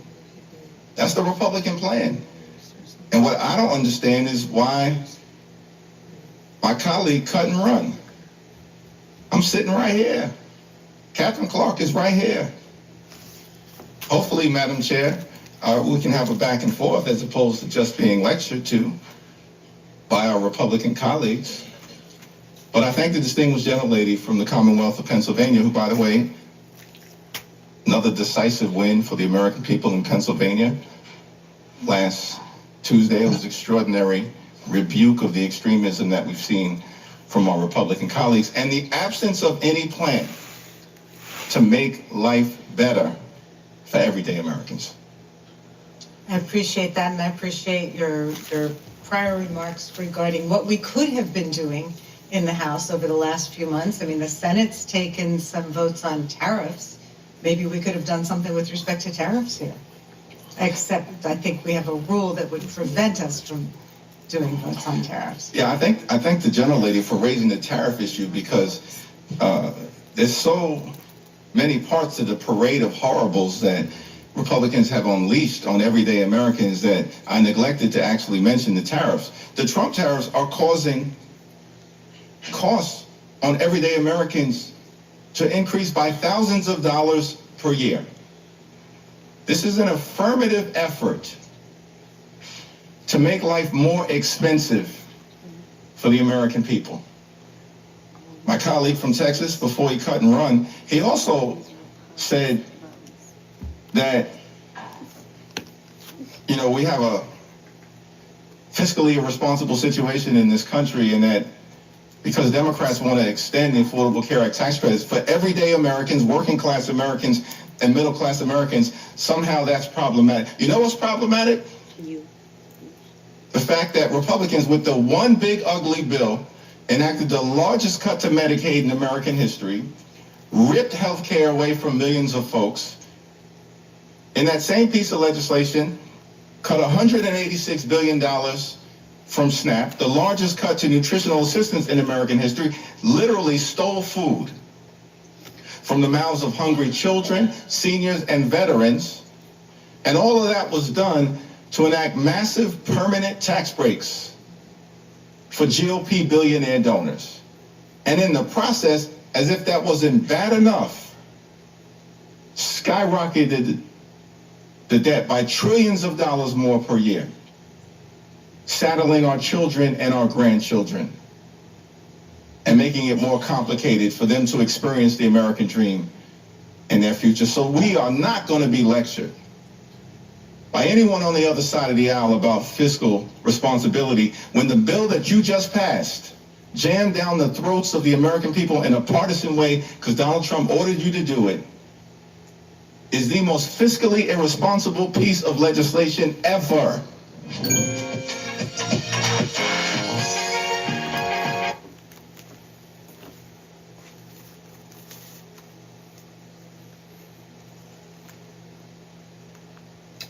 B: That's the Republican plan. And what I don't understand is why my colleague cut and run. I'm sitting right here. Catherine Clark is right here. Hopefully, Madam Chair, we can have a back and forth as opposed to just being lectured to by our Republican colleagues. But I thank the distinguished gentlelady from the Commonwealth of Pennsylvania, who, by the way, another decisive win for the American people in Pennsylvania. Last Tuesday, it was extraordinary rebuke of the extremism that we've seen from our Republican colleagues and the absence of any plan to make life better for everyday Americans.
Q: I appreciate that, and I appreciate your prior remarks regarding what we could have been doing in the House over the last few months. I mean, the Senate's taken some votes on tariffs. Maybe we could have done something with respect to tariffs here. Except I think we have a rule that would prevent us from doing votes on tariffs.
B: Yeah, I thank the gentlelady for raising the tariff issue because there's so many parts of the parade of horribles that Republicans have unleashed on everyday Americans that I neglected to actually mention the tariffs. The Trump tariffs are causing costs on everyday Americans to increase by thousands of dollars per year. This is an affirmative effort to make life more expensive for the American people. My colleague from Texas, before he cut and run, he also said that, you know, we have a fiscally irresponsible situation in this country and that because Democrats want to extend the Affordable Care Act tax credits for everyday Americans, working class Americans, and middle class Americans, somehow that's problematic. You know what's problematic? The fact that Republicans, with the one big ugly bill, enacted the largest cut to Medicaid in American history, ripped health care away from millions of folks. In that same piece of legislation, cut $186 billion from SNAP, the largest cut to nutritional assistance in American history, literally stole food from the mouths of hungry children, seniors, and veterans. And all of that was done to enact massive permanent tax breaks for GOP billionaire donors. And in the process, as if that wasn't bad enough, skyrocketed the debt by trillions of dollars more per year, saddling our children and our grandchildren, and making it more complicated for them to experience the American dream in their future. So we are not going to be lectured by anyone on the other side of the aisle about fiscal responsibility when the bill that you just passed, jammed down the throats of the American people in a partisan way because Donald Trump ordered you to do it, is the most fiscally irresponsible piece of legislation ever.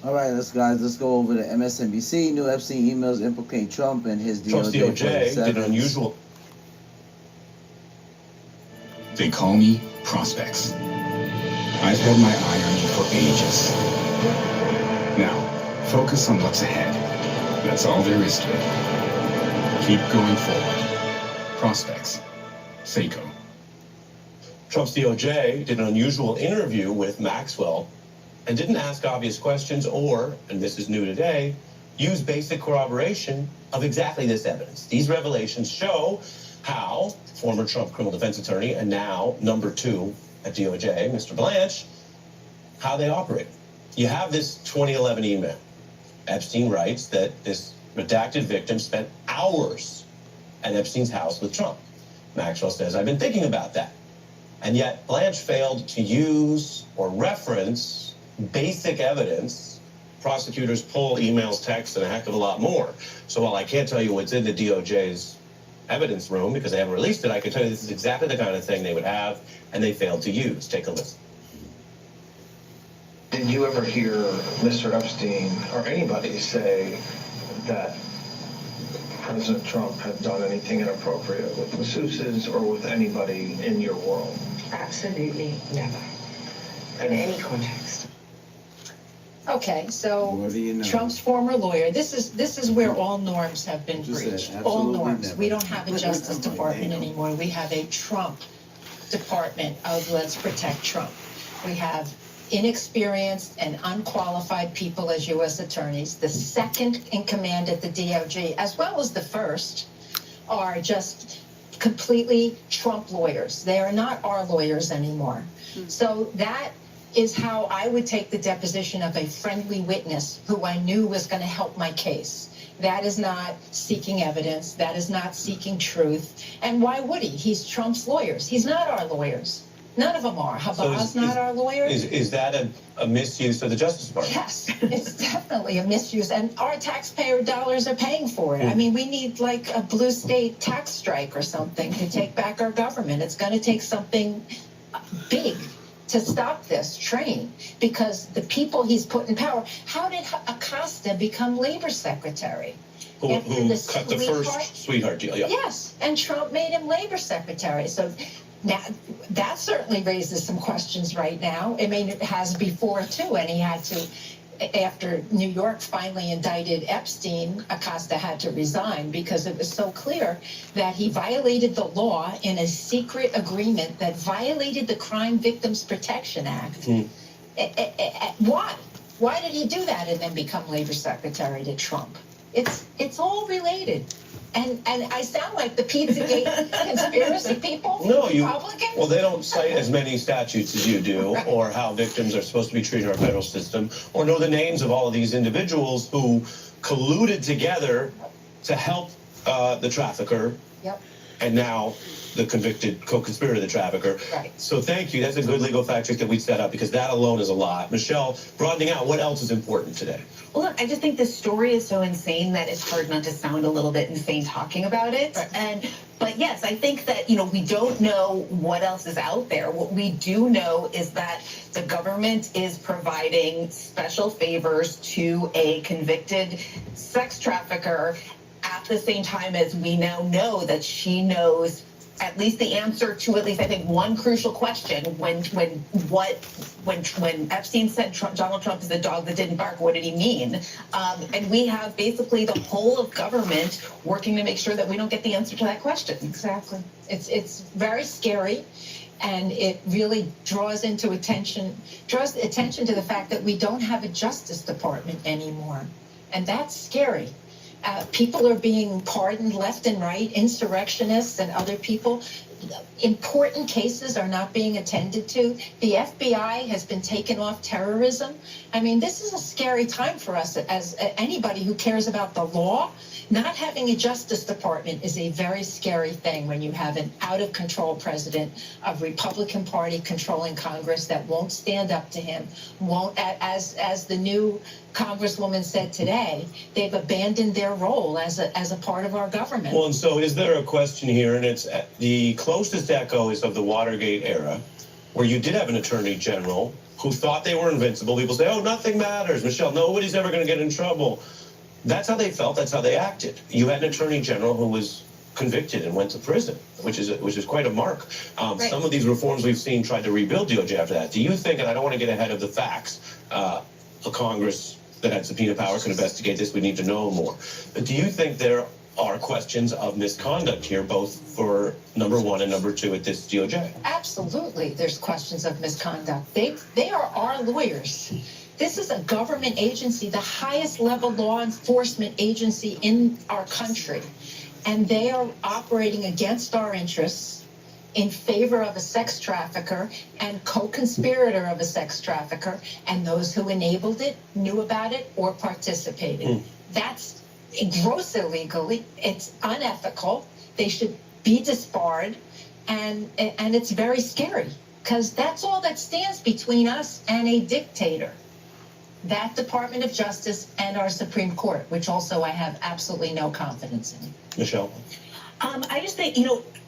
E: All right, let's go over to MSNBC. New Epstein emails implicate Trump and his
R: Trump's DOJ did an unusual.
S: They call me Prospects. I've had my eye on you for ages. Now, focus on what's ahead. That's all there is to it. Keep going forward. Prospects. Seiko.
R: Trump's DOJ did an unusual interview with Maxwell and didn't ask obvious questions or, and this is new today, use basic corroboration of exactly this evidence. These revelations show how former Trump criminal defense attorney and now number 2 at DOJ, Mr. Blanche, how they operate. You have this 2011 email. Epstein writes that this redacted victim spent hours at Epstein's house with Trump. Maxwell says, I've been thinking about that. And yet Blanche failed to use or reference basic evidence. Prosecutors pull emails, texts, and a heck of a lot more. So while I can't tell you what's in the DOJ's evidence room because they haven't released it, I can tell you this is exactly the kind of thing they would have, and they failed to use. Take a listen.
T: Did you ever hear Mr. Epstein or anybody say that President Trump had done anything inappropriate with masseuses or with anybody in your world?
U: Absolutely never. In any context.
V: Okay, so Trump's former lawyer, this is where all norms have been breached. All norms. We don't have a Justice Department anymore. We have a Trump Department of let's protect Trump. We have inexperienced and unqualified people as U.S. attorneys. The second in command at the DOJ, as well as the first, are just completely Trump lawyers. They are not our lawyers anymore. So that is how I would take the deposition of a friendly witness who I knew was going to help my case. That is not seeking evidence. That is not seeking truth. And why would he? He's Trump's lawyers. He's not our lawyers. None of them are. Habab's not our lawyer.
R: Is that a misuse of the Justice Department?
V: Yes, it's definitely a misuse, and our taxpayer dollars are paying for it. I mean, we need like a blue state tax strike or something to take back our government. It's going to take something big to stop this train because the people he's put in power. How did Acosta become labor secretary?
R: Who cut the first sweetheart deal? Yeah.
V: Yes, and Trump made him labor secretary. So now that certainly raises some questions right now. I mean, it has before too, and he had to, after New York finally indicted Epstein, Acosta had to resign because it was so clear that he violated the law in a secret agreement that violated the Crime Victims Protection Act. Why? Why did he do that and then become labor secretary to Trump? It's all related. And I sound like the Pizzagate conspiracy people,
R: No,
V: Republicans?
R: Well, they don't cite as many statutes as you do, or how victims are supposed to be treated in our federal system, or know the names of all of these individuals who colluded together to help the trafficker.
V: Yep.
R: And now the convicted co-conspirator of the trafficker.
V: Right.
R: So thank you. That's a good legal fact check that we set up because that alone is a lot. Michelle, broadening out, what else is important today?
X: Well, look, I just think this story is so insane that it's hard not to sound a little bit insane talking about it. Right. But yes, I think that, we don't know what else is out there. What we do know is that the government is providing special favors to a convicted sex trafficker at the same time as we now know that she knows at least the answer to at least I think one crucial question when Epstein said Donald Trump is the dog that didn't bark, what did he mean? And we have basically the whole of government working to make sure that we don't get the answer to that question.
V: Exactly. It's very scary. And it really draws attention to the fact that we don't have a Justice Department anymore. And that's scary. People are being pardoned left and right, insurrectionists and other people. Important cases are not being attended to. The FBI has been taken off terrorism. I mean, this is a scary time for us as anybody who cares about the law. Not having a Justice Department is a very scary thing when you have an out-of-control president, a Republican Party controlling Congress that won't stand up to him, won't, as the new Congresswoman said today, they've abandoned their role as a part of our government.
R: Well, and so is there a question here, and it's the closest echo is of the Watergate era, where you did have an attorney general who thought they were invincible. People say, oh, nothing matters. Michelle, nobody's ever going to get in trouble. That's how they felt. That's how they acted. You had an attorney general who was convicted and went to prison, which is quite a mark. Right. Some of these reforms we've seen tried to rebuild DOJ after that. Do you think, and I don't want to get ahead of the facts, a Congress that had subpoena power could investigate this, we need to know more. But do you think there are questions of misconduct here, both for number one and number two at this DOJ?
V: Absolutely, there's questions of misconduct. They are our lawyers. This is a government agency, the highest level law enforcement agency in our country. And they are operating against our interests in favor of a sex trafficker and co-conspirator of a sex trafficker and those who enabled it, knew about it, or participated. That's gross illegally. It's unethical. They should be disbarred. And it's very scary because that's all that stands between us and a dictator. That Department of Justice and our Supreme Court, which also I have absolutely no confidence in.
R: Michelle?
X: I just think,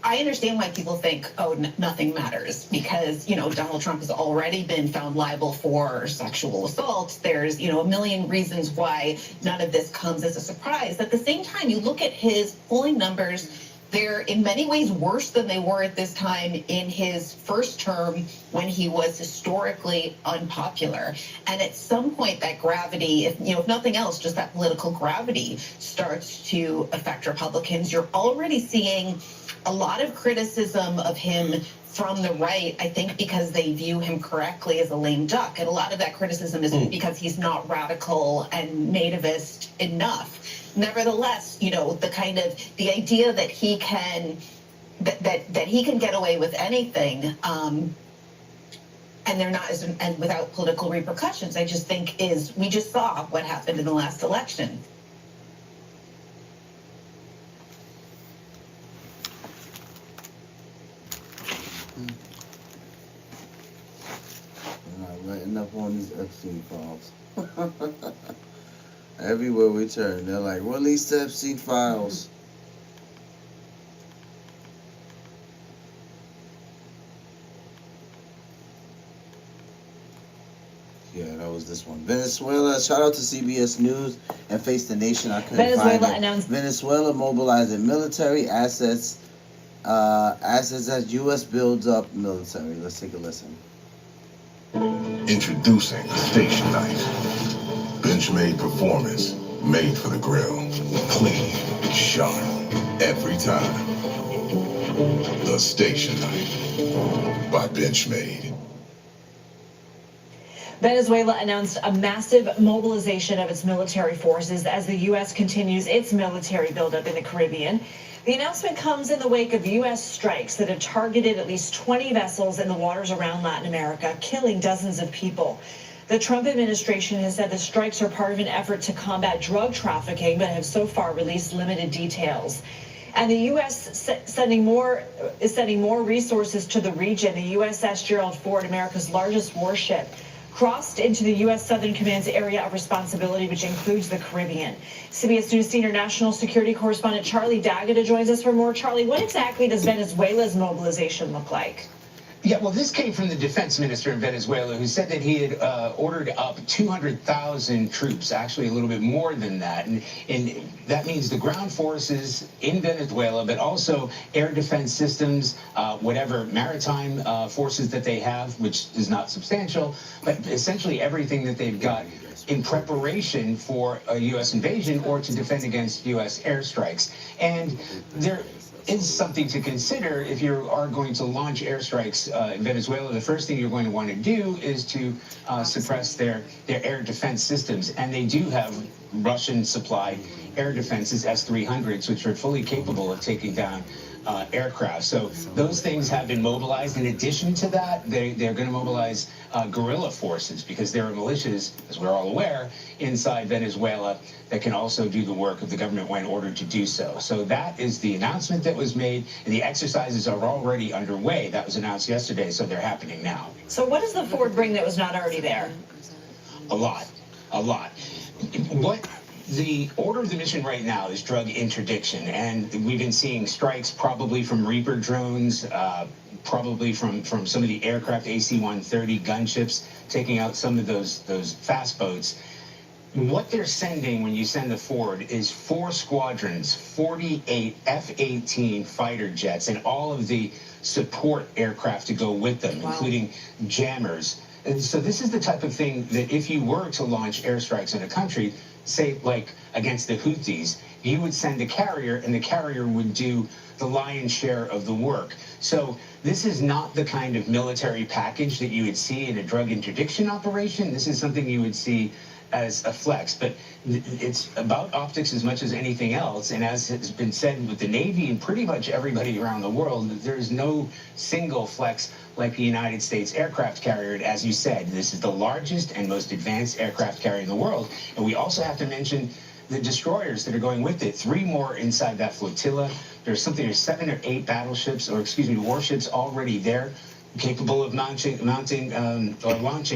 X: I understand why people think, nothing matters because, Donald Trump has already been found liable for sexual assault. There's, a million reasons why none of this comes as a surprise. At the same time, you look at his polling numbers, they're in many ways worse than they were at this time in his first term when he was historically unpopular. And at some point that gravity, if nothing else, just that political gravity starts to affect Republicans. You're already seeing a lot of criticism of him from the right, I think because they view him correctly as a lame duck. And a lot of that criticism is because he's not radical and nativist enough. Nevertheless, the idea that he can get away with anything, and they're not and without political repercussions, I just think we just saw what happened in the last election.
E: They're not letting up on these Epstein files. Everywhere we turn, they're like, release the Epstein files. Yeah, that was this one. Venezuela, shout out to CBS News and Face the Nation. I couldn't find it. Venezuela mobilizing military assets as U.S. builds up military. Let's take a listen.
D: Introducing the Station Knife. Bench-made performance, made for the grill. Clean, sharp, every time. The Station Knife by Benchmade.
F: Venezuela announced a massive mobilization of its military forces as the U.S. continues its military buildup in the Caribbean. The announcement comes in the wake of U.S. strikes that have targeted at least 20 vessels in the waters around Latin America, killing dozens of people. The Trump administration has said the strikes are part of an effort to combat drug trafficking, but have so far released limited details. And the U.S. is sending more resources to the region. The USS Gerald Ford, America's largest warship, crossed into the U.S. Southern Command's area of responsibility, which includes the Caribbean. CBS News senior national security correspondent Charlie D'Agata joins us for more. Charlie, what exactly does Venezuela's mobilization look like?
H: Yeah, well, this came from the defense minister in Venezuela, who said that he had ordered up 200,000 troops, actually a little bit more than that. And that means the ground forces in Venezuela, but also air defense systems, whatever maritime forces that they have, which is not substantial, but essentially everything that they've got in preparation for a U.S. invasion or to defend against U.S. airstrikes. And there is something to consider if you are going to launch airstrikes in Venezuela. The first thing you're going to want to do is to suppress their air defense systems. And they do have Russian-supplied air defenses, S-300s, which are fully capable of taking down aircraft. So those things have been mobilized. In addition to that, they're going to mobilize guerrilla forces because there are militias, as we're all aware, inside Venezuela that can also do the work of the government when ordered to do so. So that is the announcement that was made, and the exercises are already underway. That was announced yesterday, so they're happening now.
F: So what does the Ford bring that was not already there?
H: A lot. What the order of the mission right now is drug interdiction, and we've been seeing strikes probably from Reaper drones, probably from some of the aircraft, AC-130 gunships, taking out some of those fast boats. What they're sending when you send the Ford is 4 squadrons, 48 F-18 fighter jets, and all of the support aircraft to go with them, including jammers. And so this is the type of thing that if you were to launch airstrikes in a country, say like against the Houthis, you would send a carrier, and the carrier would do the lion's share of the work. So this is not the kind of military package that you would see in a drug interdiction operation. This is something you would see as a flex, but it's about optics as much as anything else. And as has been said with the Navy and pretty much everybody around the world, there's no single flex like the United States aircraft carrier. And as you said, this is the largest and most advanced aircraft carrier in the world. And we also have to mention the destroyers that are going with it. 3 more inside that flotilla. There's 7 or 8 warships already there, capable of launching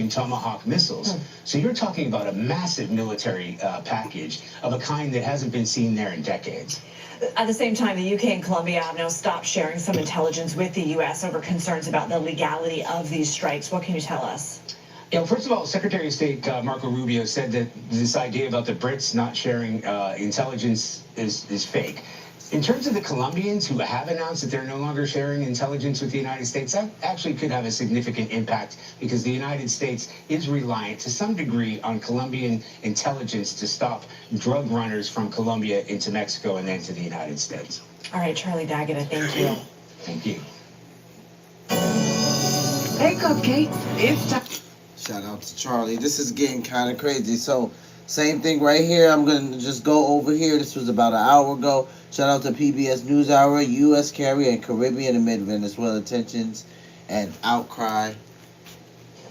H: Tomahawk missiles. So you're talking about a massive military package of a kind that hasn't been seen there in decades.
F: At the same time, the UK and Colombia have now stopped sharing some intelligence with the US over concerns about the legality of these strikes. What can you tell us?
H: Yeah, first of all, Secretary of State Marco Rubio said that this idea about the Brits not sharing intelligence is fake. In terms of the Colombians who have announced that they're no longer sharing intelligence with the United States, that actually could have a significant impact because the United States is reliant to some degree on Colombian intelligence to stop drug runners from Colombia into Mexico and then to the United States.
F: All right, Charlie Daggett, thank you.
H: Thank you.
C: Hey, Cupcakes, it's time.
E: Shout out to Charlie. This is getting kind of crazy. So, same thing right here. I'm going to just go over here. This was about an hour ago. Shout out to PBS NewsHour, U.S. carrier and Caribbean amid Venezuela tensions and outcry.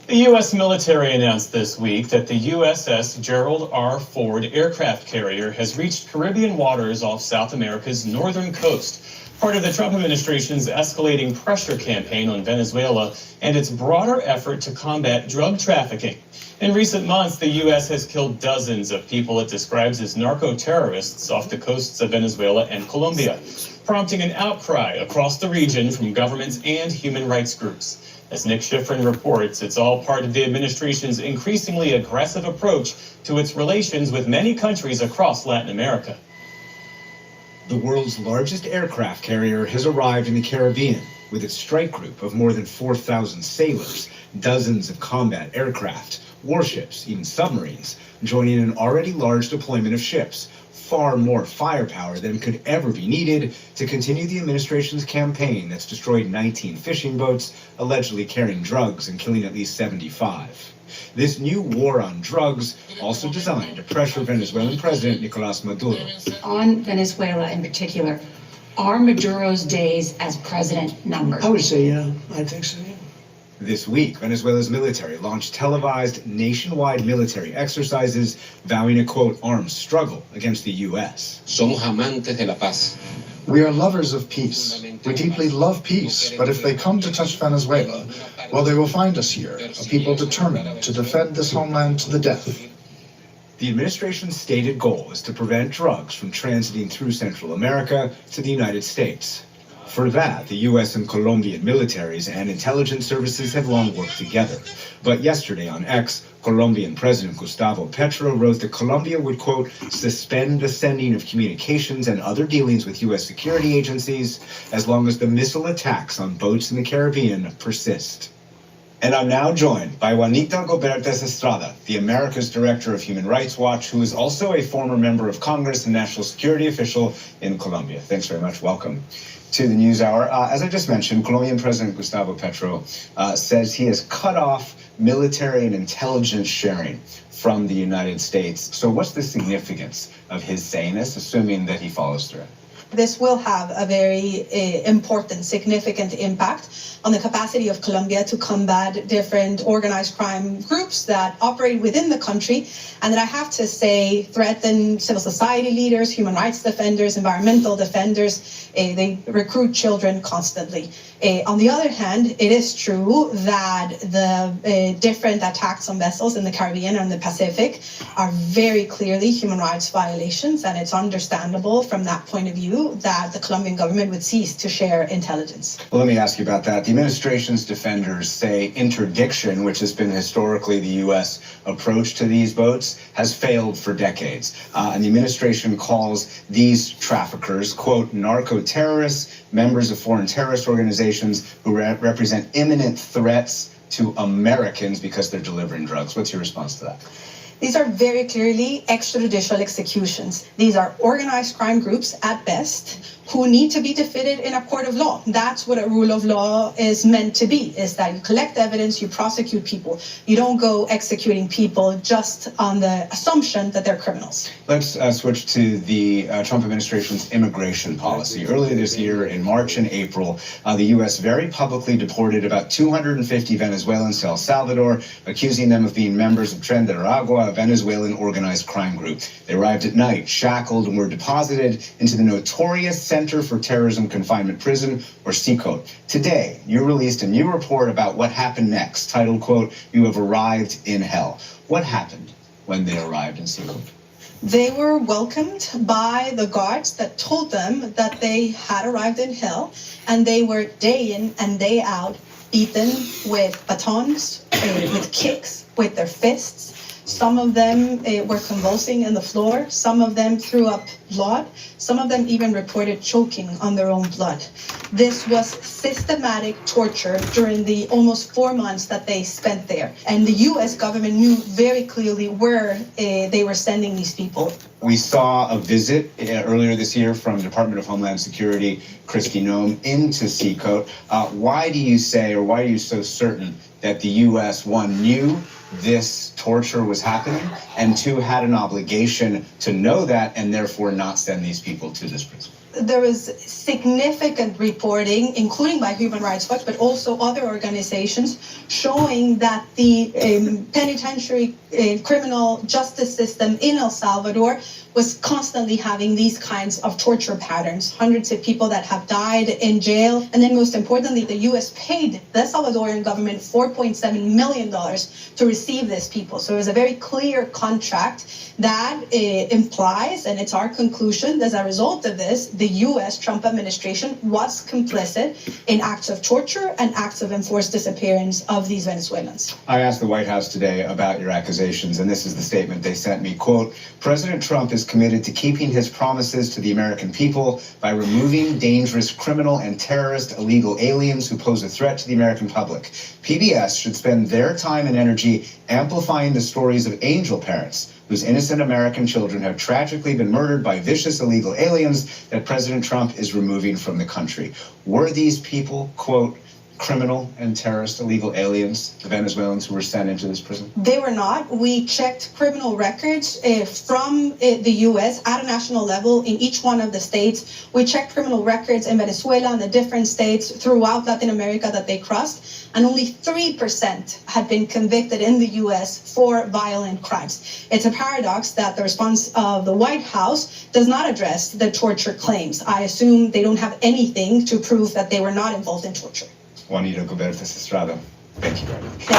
G: The U.S. military announced this week that the USS Gerald R. Ford aircraft carrier has reached Caribbean waters off South America's northern coast, part of the Trump administration's escalating pressure campaign on Venezuela and its broader effort to combat drug trafficking. In recent months, the U.S. has killed dozens of people it describes as narco-terrorists off the coasts of Venezuela and Colombia, prompting an outcry across the region from governments and human rights groups. As Nick Schifrin reports, it's all part of the administration's increasingly aggressive approach to its relations with many countries across Latin America.
J: The world's largest aircraft carrier has arrived in the Caribbean with its strike group of more than 4,000 sailors, dozens of combat aircraft, warships, even submarines, joining an already large deployment of ships, far more firepower than could ever be needed to continue the administration's campaign that's destroyed 19 fishing boats, allegedly carrying drugs and killing at least 75. This new war on drugs also designed to pressure Venezuelan President Nicolás Maduro.
C: On Venezuela in particular, are Maduro's days as president numbered?
J: I would say, yeah, I think so, yeah. This week, Venezuela's military launched televised nationwide military exercises, vowing a, quote, armed struggle against the U.S.
W: Somos amantes de la paz.
Y: We are lovers of peace. We deeply love peace, but if they come to touch Venezuela, well, they will find us here, a people determined to defend this homeland to the death.
J: The administration's stated goal is to prevent drugs from transiting through Central America to the United States. For that, the U.S. and Colombian militaries and intelligence services have long worked together. But yesterday on X, Colombian President Gustavo Petro wrote that Colombia would, quote, suspend the sending of communications and other dealings with U.S. security agencies as long as the missile attacks on boats in the Caribbean persist. And I'm now joined by Juanita Gobertes Estrada, the America's Director of Human Rights Watch, who is also a former member of Congress and national security official in Colombia. Thanks very much. Welcome to the NewsHour. As I just mentioned, Colombian President Gustavo Petro says he has cut off military and intelligence sharing from the United States. So what's the significance of his saying this, assuming that he follows through?
Z: This will have a very important, significant impact on the capacity of Colombia to combat different organized crime groups that operate within the country and that I have to say threaten civil society leaders, human rights defenders, environmental defenders. They recruit children constantly. On the other hand, it is true that the different attacks on vessels in the Caribbean and the Pacific are very clearly human rights violations, and it's understandable from that point of view that the Colombian government would cease to share intelligence.
J: Well, let me ask you about that. The administration's defenders say interdiction, which has been historically the U.S. approach to these boats, has failed for decades. And the administration calls these traffickers, quote, narco-terrorists, members of foreign terrorist organizations who represent imminent threats to Americans because they're delivering drugs. What's your response to that?
Z: These are very clearly extrajudicial executions. These are organized crime groups at best who need to be defeated in a court of law. That's what a rule of law is meant to be, is that you collect evidence, you prosecute people. You don't go executing people just on the assumption that they're criminals.
J: Let's switch to the Trump administration's immigration policy. Earlier this year, in March and April, the U.S. very publicly deported about 250 Venezuelans to El Salvador, accusing them of being members of Tren de Aragua, a Venezuelan organized crime group. They arrived at night, shackled, and were deposited into the notorious Center for Terrorism Confinement Prison, or CICOT. Today, you released a new report about what happened next, titled, quote, "You have arrived in hell." What happened when they arrived in CICOT?
Z: They were welcomed by the guards that told them that they had arrived in hell, and they were day in and day out beaten with batons, with kicks, with their fists. Some of them were convulsing in the floor. Some of them threw up blood. Some of them even reported choking on their own blood. This was systematic torture during the almost 4 months that they spent there. And the U.S. government knew very clearly where they were sending these people.
J: We saw a visit earlier this year from Department of Homeland Security, Kristi Noem, into CICOT. Why do you say, or why are you so certain that the U.S., one, knew this torture was happening, and two, had an obligation to know that and therefore not send these people to this prison?
Z: There was significant reporting, including by Human Rights Watch, but also other organizations, showing that the penitentiary criminal justice system in El Salvador was constantly having these kinds of torture patterns. Hundreds of people that have died in jail. And then most importantly, the U.S. paid the Salvadorian government $4.7 million to receive these people. So it was a very clear contract that implies, and it's our conclusion, that as a result of this, the U.S. Trump administration was complicit in acts of torture and acts of enforced disappearance of these Venezuelans.
J: I asked the White House today about your accusations, and this is the statement they sent me. Quote, "President Trump is committed to keeping his promises to the American people by removing dangerous criminal and terrorist illegal aliens who pose a threat to the American public. PBS should spend their time and energy amplifying the stories of angel parents whose innocent American children have tragically been murdered by vicious illegal aliens that President Trump is removing from the country." Were these people, quote, criminal and terrorist illegal aliens, the Venezuelans who were sent into this prison?
Z: They were not. We checked criminal records from the U.S. at a national level in each one of the states. We checked criminal records in Venezuela and the different states throughout Latin America that they crossed, and only 3% had been convicted in the U.S. for violent crimes. It's a paradox that the response of the White House does not address the torture claims. I assume they don't have anything to prove that they were not involved in torture.
J: Juanito Gubertas Estrada, thank you very much.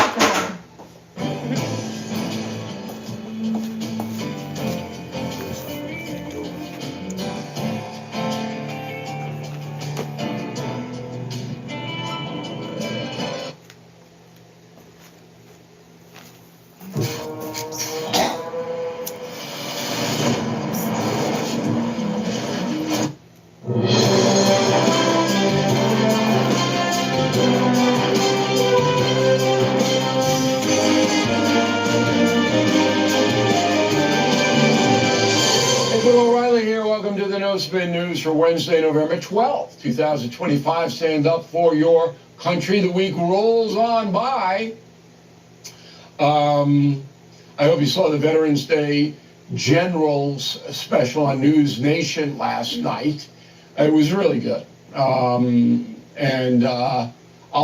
A: Spin News for Wednesday, November 12th, 2025. Stand up for your country. The week rolls on by. I hope you saw the Veterans Day Generals special on News Nation last night. It was really good. I'll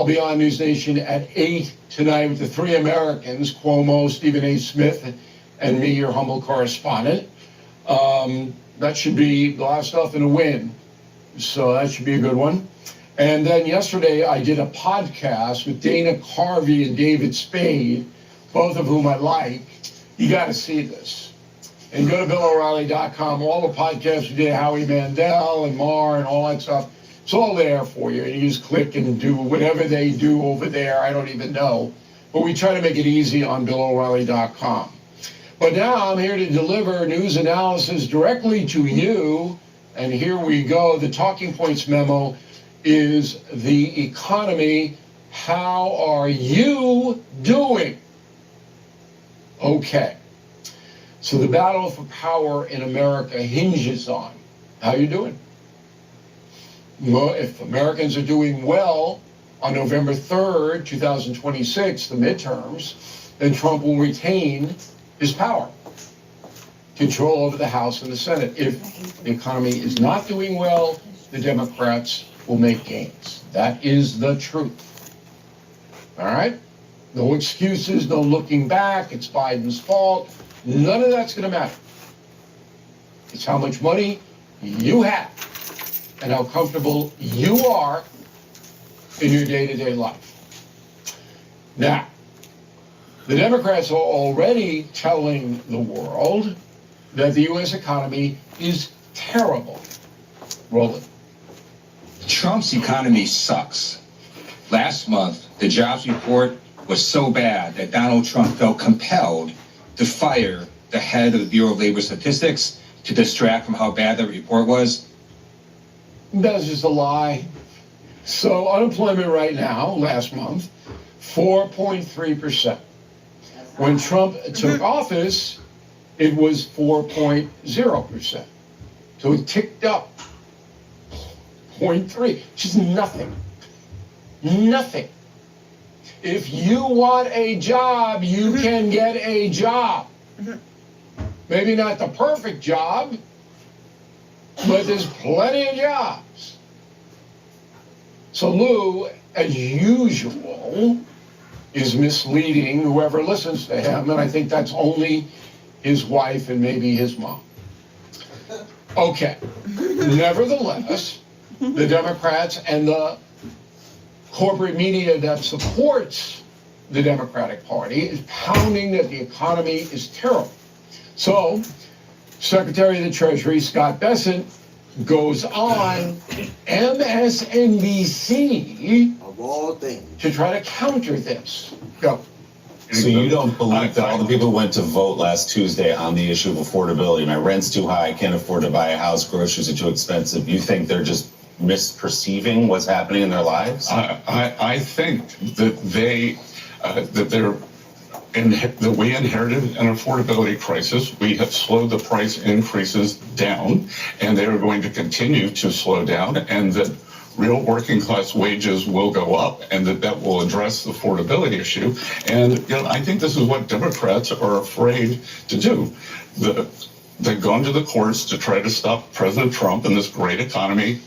A: be on News Nation at 8 tonight with the three Americans, Cuomo, Stephen A. Smith, and me, your humble correspondent. That should be a lot of stuff and a win. So that should be a good one. And then yesterday I did a podcast with Dana Carvey and David Spade, both of whom I like. You got to see this. And go to BillO'Reilly.com. All the podcasts we did, Howie Mandel and Marr and all that stuff, it's all there for you. You just click and do whatever they do over there. I don't even know. But we try to make it easy on BillO'Reilly.com. But now I'm here to deliver news analysis directly to you. And here we go. The talking points memo is the economy. How are you doing? Okay. So the battle for power in America hinges on how you're doing. Well, if Americans are doing well on November 3rd, 2026, the midterms, then Trump will retain his power, control over the House and the Senate. If the economy is not doing well, the Democrats will make gains. That is the truth. All right? No excuses, no looking back. It's Biden's fault. None of that's going to matter. It's how much money you have and how comfortable you are in your day-to-day life. Now, the Democrats are already telling the world that the U.S. economy is terrible. Roll it.
W: Trump's economy sucks. Last month, the jobs report was so bad that Donald Trump felt compelled to fire the head of the Bureau of Labor Statistics to distract from how bad the report was.
A: That's just a lie. So unemployment right now, last month, 4.3%. When Trump took office, it was 4.0%. So it ticked up 0.3, which is nothing. Nothing. If you want a job, you can get a job. Maybe not the perfect job, but there's plenty of jobs. So Lou, as usual, is misleading whoever listens to him, and I think that's only his wife and maybe his mom. Okay. Nevertheless, the Democrats and the corporate media that supports the Democratic Party is pounding that the economy is terrible. So, Secretary of the Treasury, Scott Bessent, goes on MSNBC
E: of all things
A: to try to counter this. Go.
I: So you don't believe that all the people who went to vote last Tuesday on the issue of affordability, my rent's too high, I can't afford to buy a house, groceries are too expensive, you think they're just misperceiving what's happening in their lives?
K: I think that we inherited an affordability crisis. We have slowed the price increases down, and they are going to continue to slow down, and that real working class wages will go up, and that will address the affordability issue. And I think this is what Democrats are afraid to do. They've gone to the courts to try to stop President Trump and this great economy.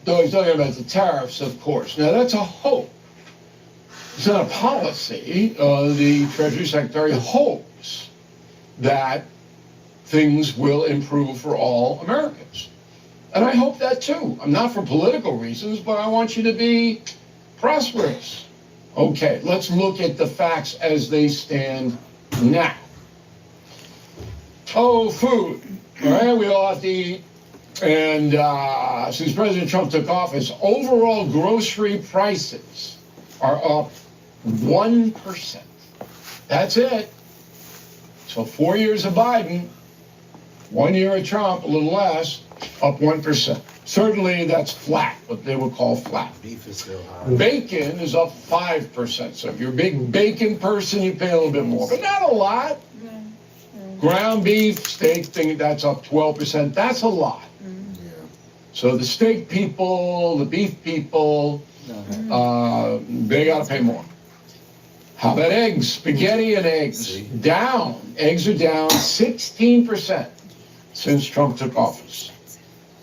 A: So he's talking about the tariffs, of course. Now, that's a hope. It's not a policy. The Treasury Secretary hopes that things will improve for all Americans. And I hope that too. I'm not for political reasons, but I want you to be prosperous. Okay, let's look at the facts as they stand now. Oh, food. All right, we all have to eat. And since President Trump took office, overall grocery prices are up 1%. That's it. So 4 years of Biden, 1 year of Trump, a little less, up 1%. Certainly that's flat, what they would call flat.
E: Beef is still high.
A: Bacon is up 5%. So if you're a big bacon person, you pay a little bit more, but not a lot. Ground beef, steak thing, that's up 12%. That's a lot. So the steak people, the beef people, they got to pay more. How about eggs? Spaghetti and eggs down. Eggs are down 16% since Trump took office.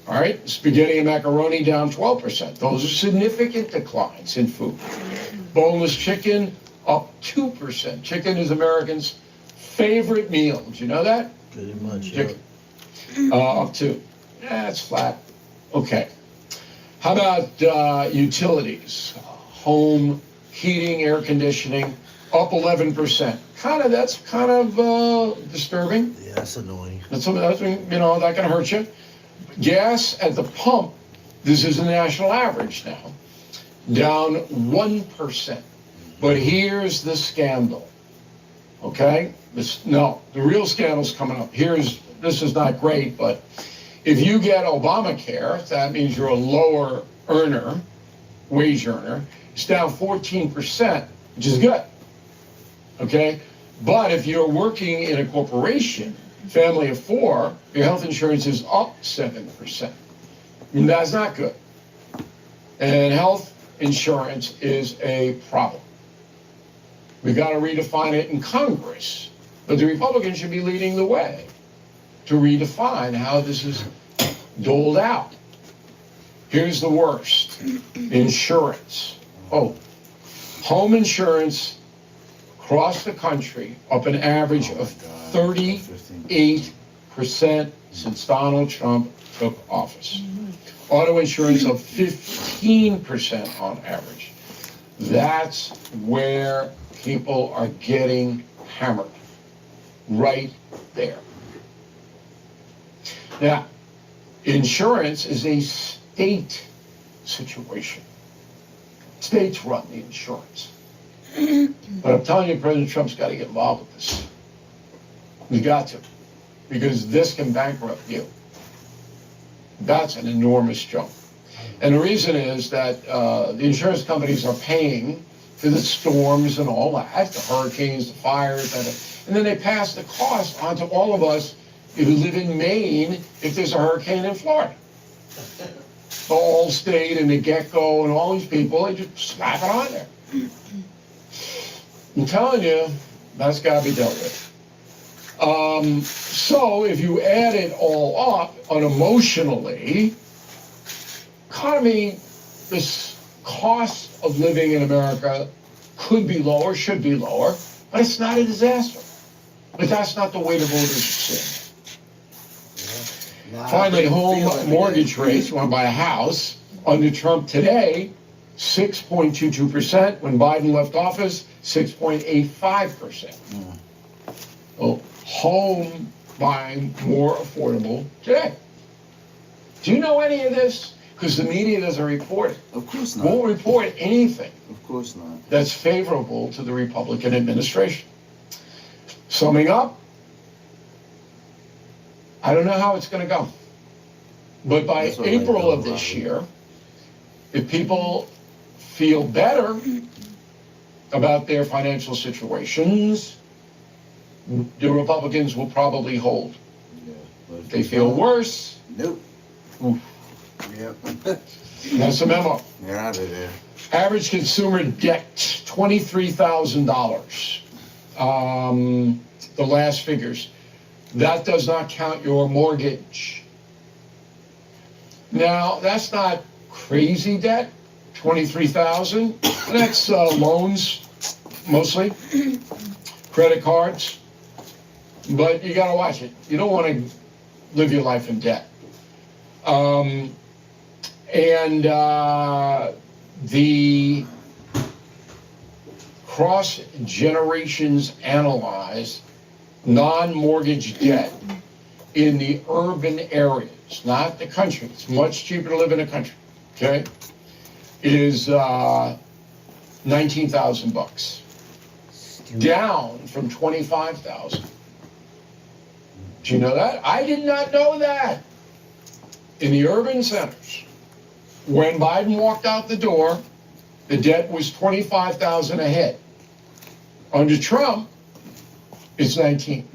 A: All right, spaghetti and macaroni down 12%. Those are significant declines in food. Boneless chicken up 2%. Chicken is Americans' favorite meal. Did you know that?
E: Pretty much.
A: Chicken. Up 2. That's flat. Okay. How about utilities? Home heating, air conditioning, up 11%. That's kind of disturbing.
E: Yeah, that's annoying.
A: That's that can hurt you. Gas at the pump, this is the national average now, down 1%. But here's the scandal. Okay? The real scandal's coming up. This is not great, but if you get Obamacare, that means you're a lower wage earner, it's down 14%, which is good. Okay? But if you're working in a corporation, family of 4, your health insurance is up 7%. And that's not good. And health insurance is a problem. We got to redefine it in Congress. But the Republicans should be leading the way to redefine how this is doled out. Here's the worst. Insurance. Home insurance across the country up an average of 38% since Donald Trump took office. Auto insurance up 15% on average. That's where people are getting hammered, right there. Now, insurance is a state situation. States run the insurance. But I'm telling you, President Trump's got to get involved with this. He's got to, because this can bankrupt you. That's an enormous jump. And the reason is that the insurance companies are paying for the storms and all that, the hurricanes, the fires, and then they pass the cost on to all of us who live in Maine if there's a hurricane in Florida. The Allstate and the Gecko and all these people, they just slap it on there. I'm telling you, that's got to be dealt with. So if you add it all up unemotionally, economy, this cost of living in America could be lower, should be lower, but it's not a disaster. But that's not the way the voters are seeing it. Finally, home mortgage rates, you want to buy a house, under Trump today, 6.22%. When Biden left office, 6.85%. Well, home buying more affordable today. Do you know any of this? Because the media doesn't report it.
E: Of course not.
A: Won't report anything.
E: Of course not.
A: That's favorable to the Republican administration. Summing up, I don't know how it's going to go. But by April of this year, if people feel better about their financial situations, the Republicans will probably hold. If they feel worse,
E: nope.
A: Oof.
E: Yep.
A: That's the memo.
E: You're out of there.
A: Average consumer debt, $23,000. The last figures. That does not count your mortgage. Now, that's not crazy debt, $23,000. That's loans, mostly, credit cards. But you got to watch it. You don't want to live your life in debt. The cross generations analyzed non-mortgage debt in the urban areas, not the country. It's much cheaper to live in the country. Okay, is $19,000, down from $25,000. Do you know that? I did not know that. In the urban centers, when Biden walked out the door, the debt was $25,000 a head. Under Trump, it's 19.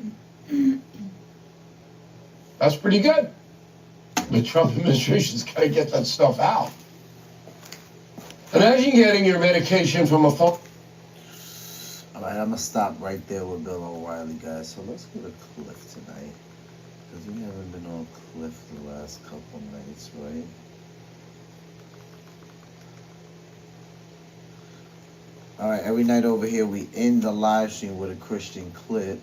A: That's pretty good. The Trump administration's got to get that stuff out. Imagine getting your medication from a phone.
E: All right, I'm going to stop right there with Bill O'Reilly, guys. So let's go to Cliff tonight. Because we haven't been on Cliff the last couple nights, right? All right, every night over here we end the live stream with a Christian clip.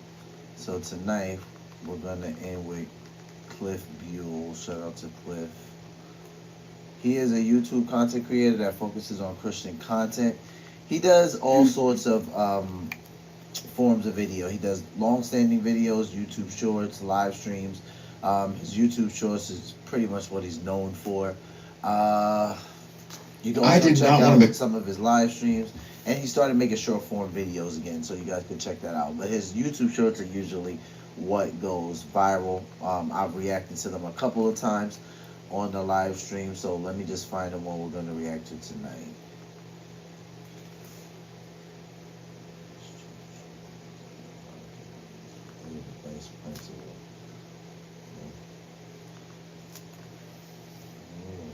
E: So tonight we're going to end with Cliff Buell. Shout out to Cliff. He is a YouTube content creator that focuses on Christian content. He does all sorts of forms of video. He does long-standing videos, YouTube shorts, live streams. His YouTube shorts is pretty much what he's known for. You can also check out some of his live streams. And he started making short-form videos again, so you guys can check that out. But his YouTube shorts are usually what goes viral. I've reacted to them a couple of times on the live stream, so let me just find the one we're going to react to tonight.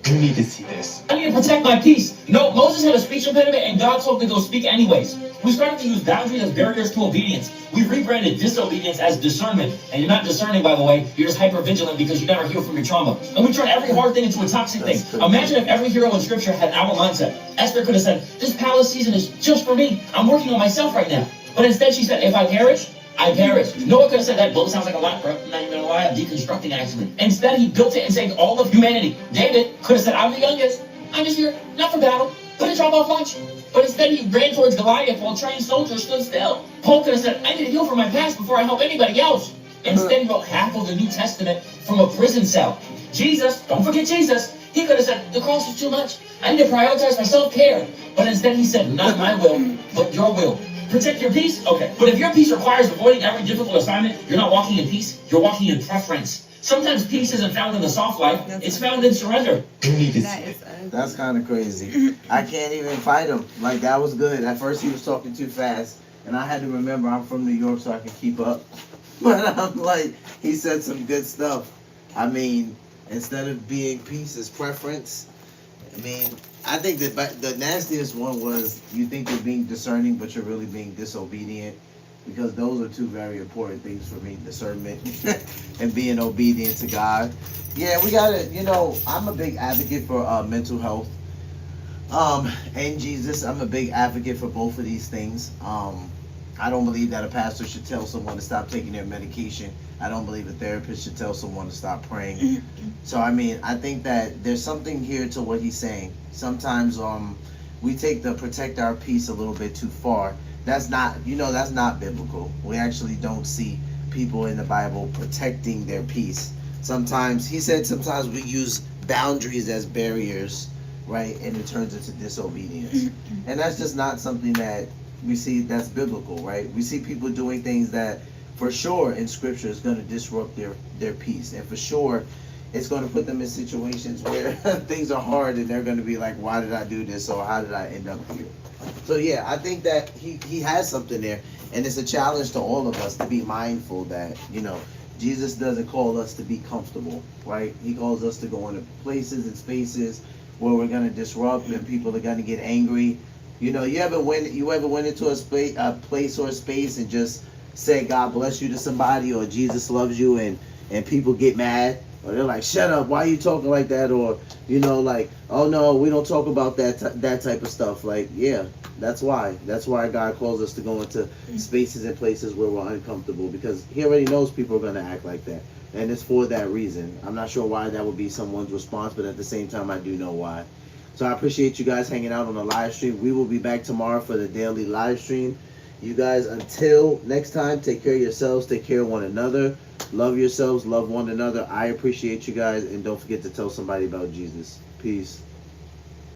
L: You need to see this. I need to protect my peace. You know, Moses had a speech impediment and God told him to go speak anyways. We started to use boundaries as barriers to obedience. We rebranded disobedience as discernment. And you're not discerning, by the way. You're just hyper-vigilant because you never heal from your trauma. And we turn every hard thing into a toxic thing. Imagine if every hero in Scripture had our mindset. Esther could have said, this palace season is just for me. I'm working on myself right now. But instead she said, if I perish, I perish. Noah could have said that boat sounds like a lot, bro. I'm not even gonna lie, I'm deconstructing actually. Instead he built it and saved all of humanity. David could have said, I'm the youngest. I'm just here, not for battle, but to drop off lunch. But instead he ran towards Goliath while trained soldiers stood still. Paul could have said, I need to heal from my past before I help anybody else. Instead he wrote half of the New Testament from a prison cell. Jesus, don't forget Jesus. He could have said, the cross is too much. I need to prioritize my self-care. But instead he said, not my will, but your will. Protect your peace? Okay. But if your peace requires avoiding every difficult assignment, you're not walking in peace, you're walking in preference. Sometimes peace isn't found in the soft life, it's found in surrender.
E: That's kind of crazy. I can't even fight him. Like, that was good. At first he was talking too fast, and I had to remember I'm from New York so I can keep up. But I'm like, he said some good stuff. I mean, instead of being peace is preference, I mean, I think that the nastiest one was you think you're being discerning, but you're really being disobedient. Because those are two very important things for me, discernment and being obedient to God. Yeah, we gotta, I'm a big advocate for mental health. And Jesus, I'm a big advocate for both of these things. I don't believe that a pastor should tell someone to stop taking their medication. I don't believe a therapist should tell someone to stop praying. So, I mean, I think that there's something here to what he's saying. Sometimes we take the protect our peace a little bit too far. That's not biblical. We actually don't see people in the Bible protecting their peace. Sometimes, he said sometimes we use boundaries as barriers, right? And it turns into disobedience. And that's just not something that we see that's biblical, right? We see people doing things that for sure in scripture is going to disrupt their peace. And for sure it's going to put them in situations where things are hard and they're going to be like, why did I do this? Or how did I end up here? So yeah, I think that he has something there. And it's a challenge to all of us to be mindful that, Jesus doesn't call us to be comfortable, right? He calls us to go into places and spaces where we're going to disrupt and people are going to get angry. You ever went into a place or a space and just say God bless you to somebody or Jesus loves you and people get mad? Or they're like, shut up, why are you talking like that? Or, like, oh no, we don't talk about that type of stuff. Like, yeah, that's why. That's why God calls us to go into spaces and places where we're uncomfortable. Because he already knows people are going to act like that. And it's for that reason. I'm not sure why that would be someone's response, but at the same time, I do know why. So I appreciate you guys hanging out on the live stream. We will be back tomorrow for the daily live stream. You guys, until next time, take care of yourselves, take care of one another. Love yourselves, love one another. I appreciate you guys, and don't forget to tell somebody about Jesus. Peace.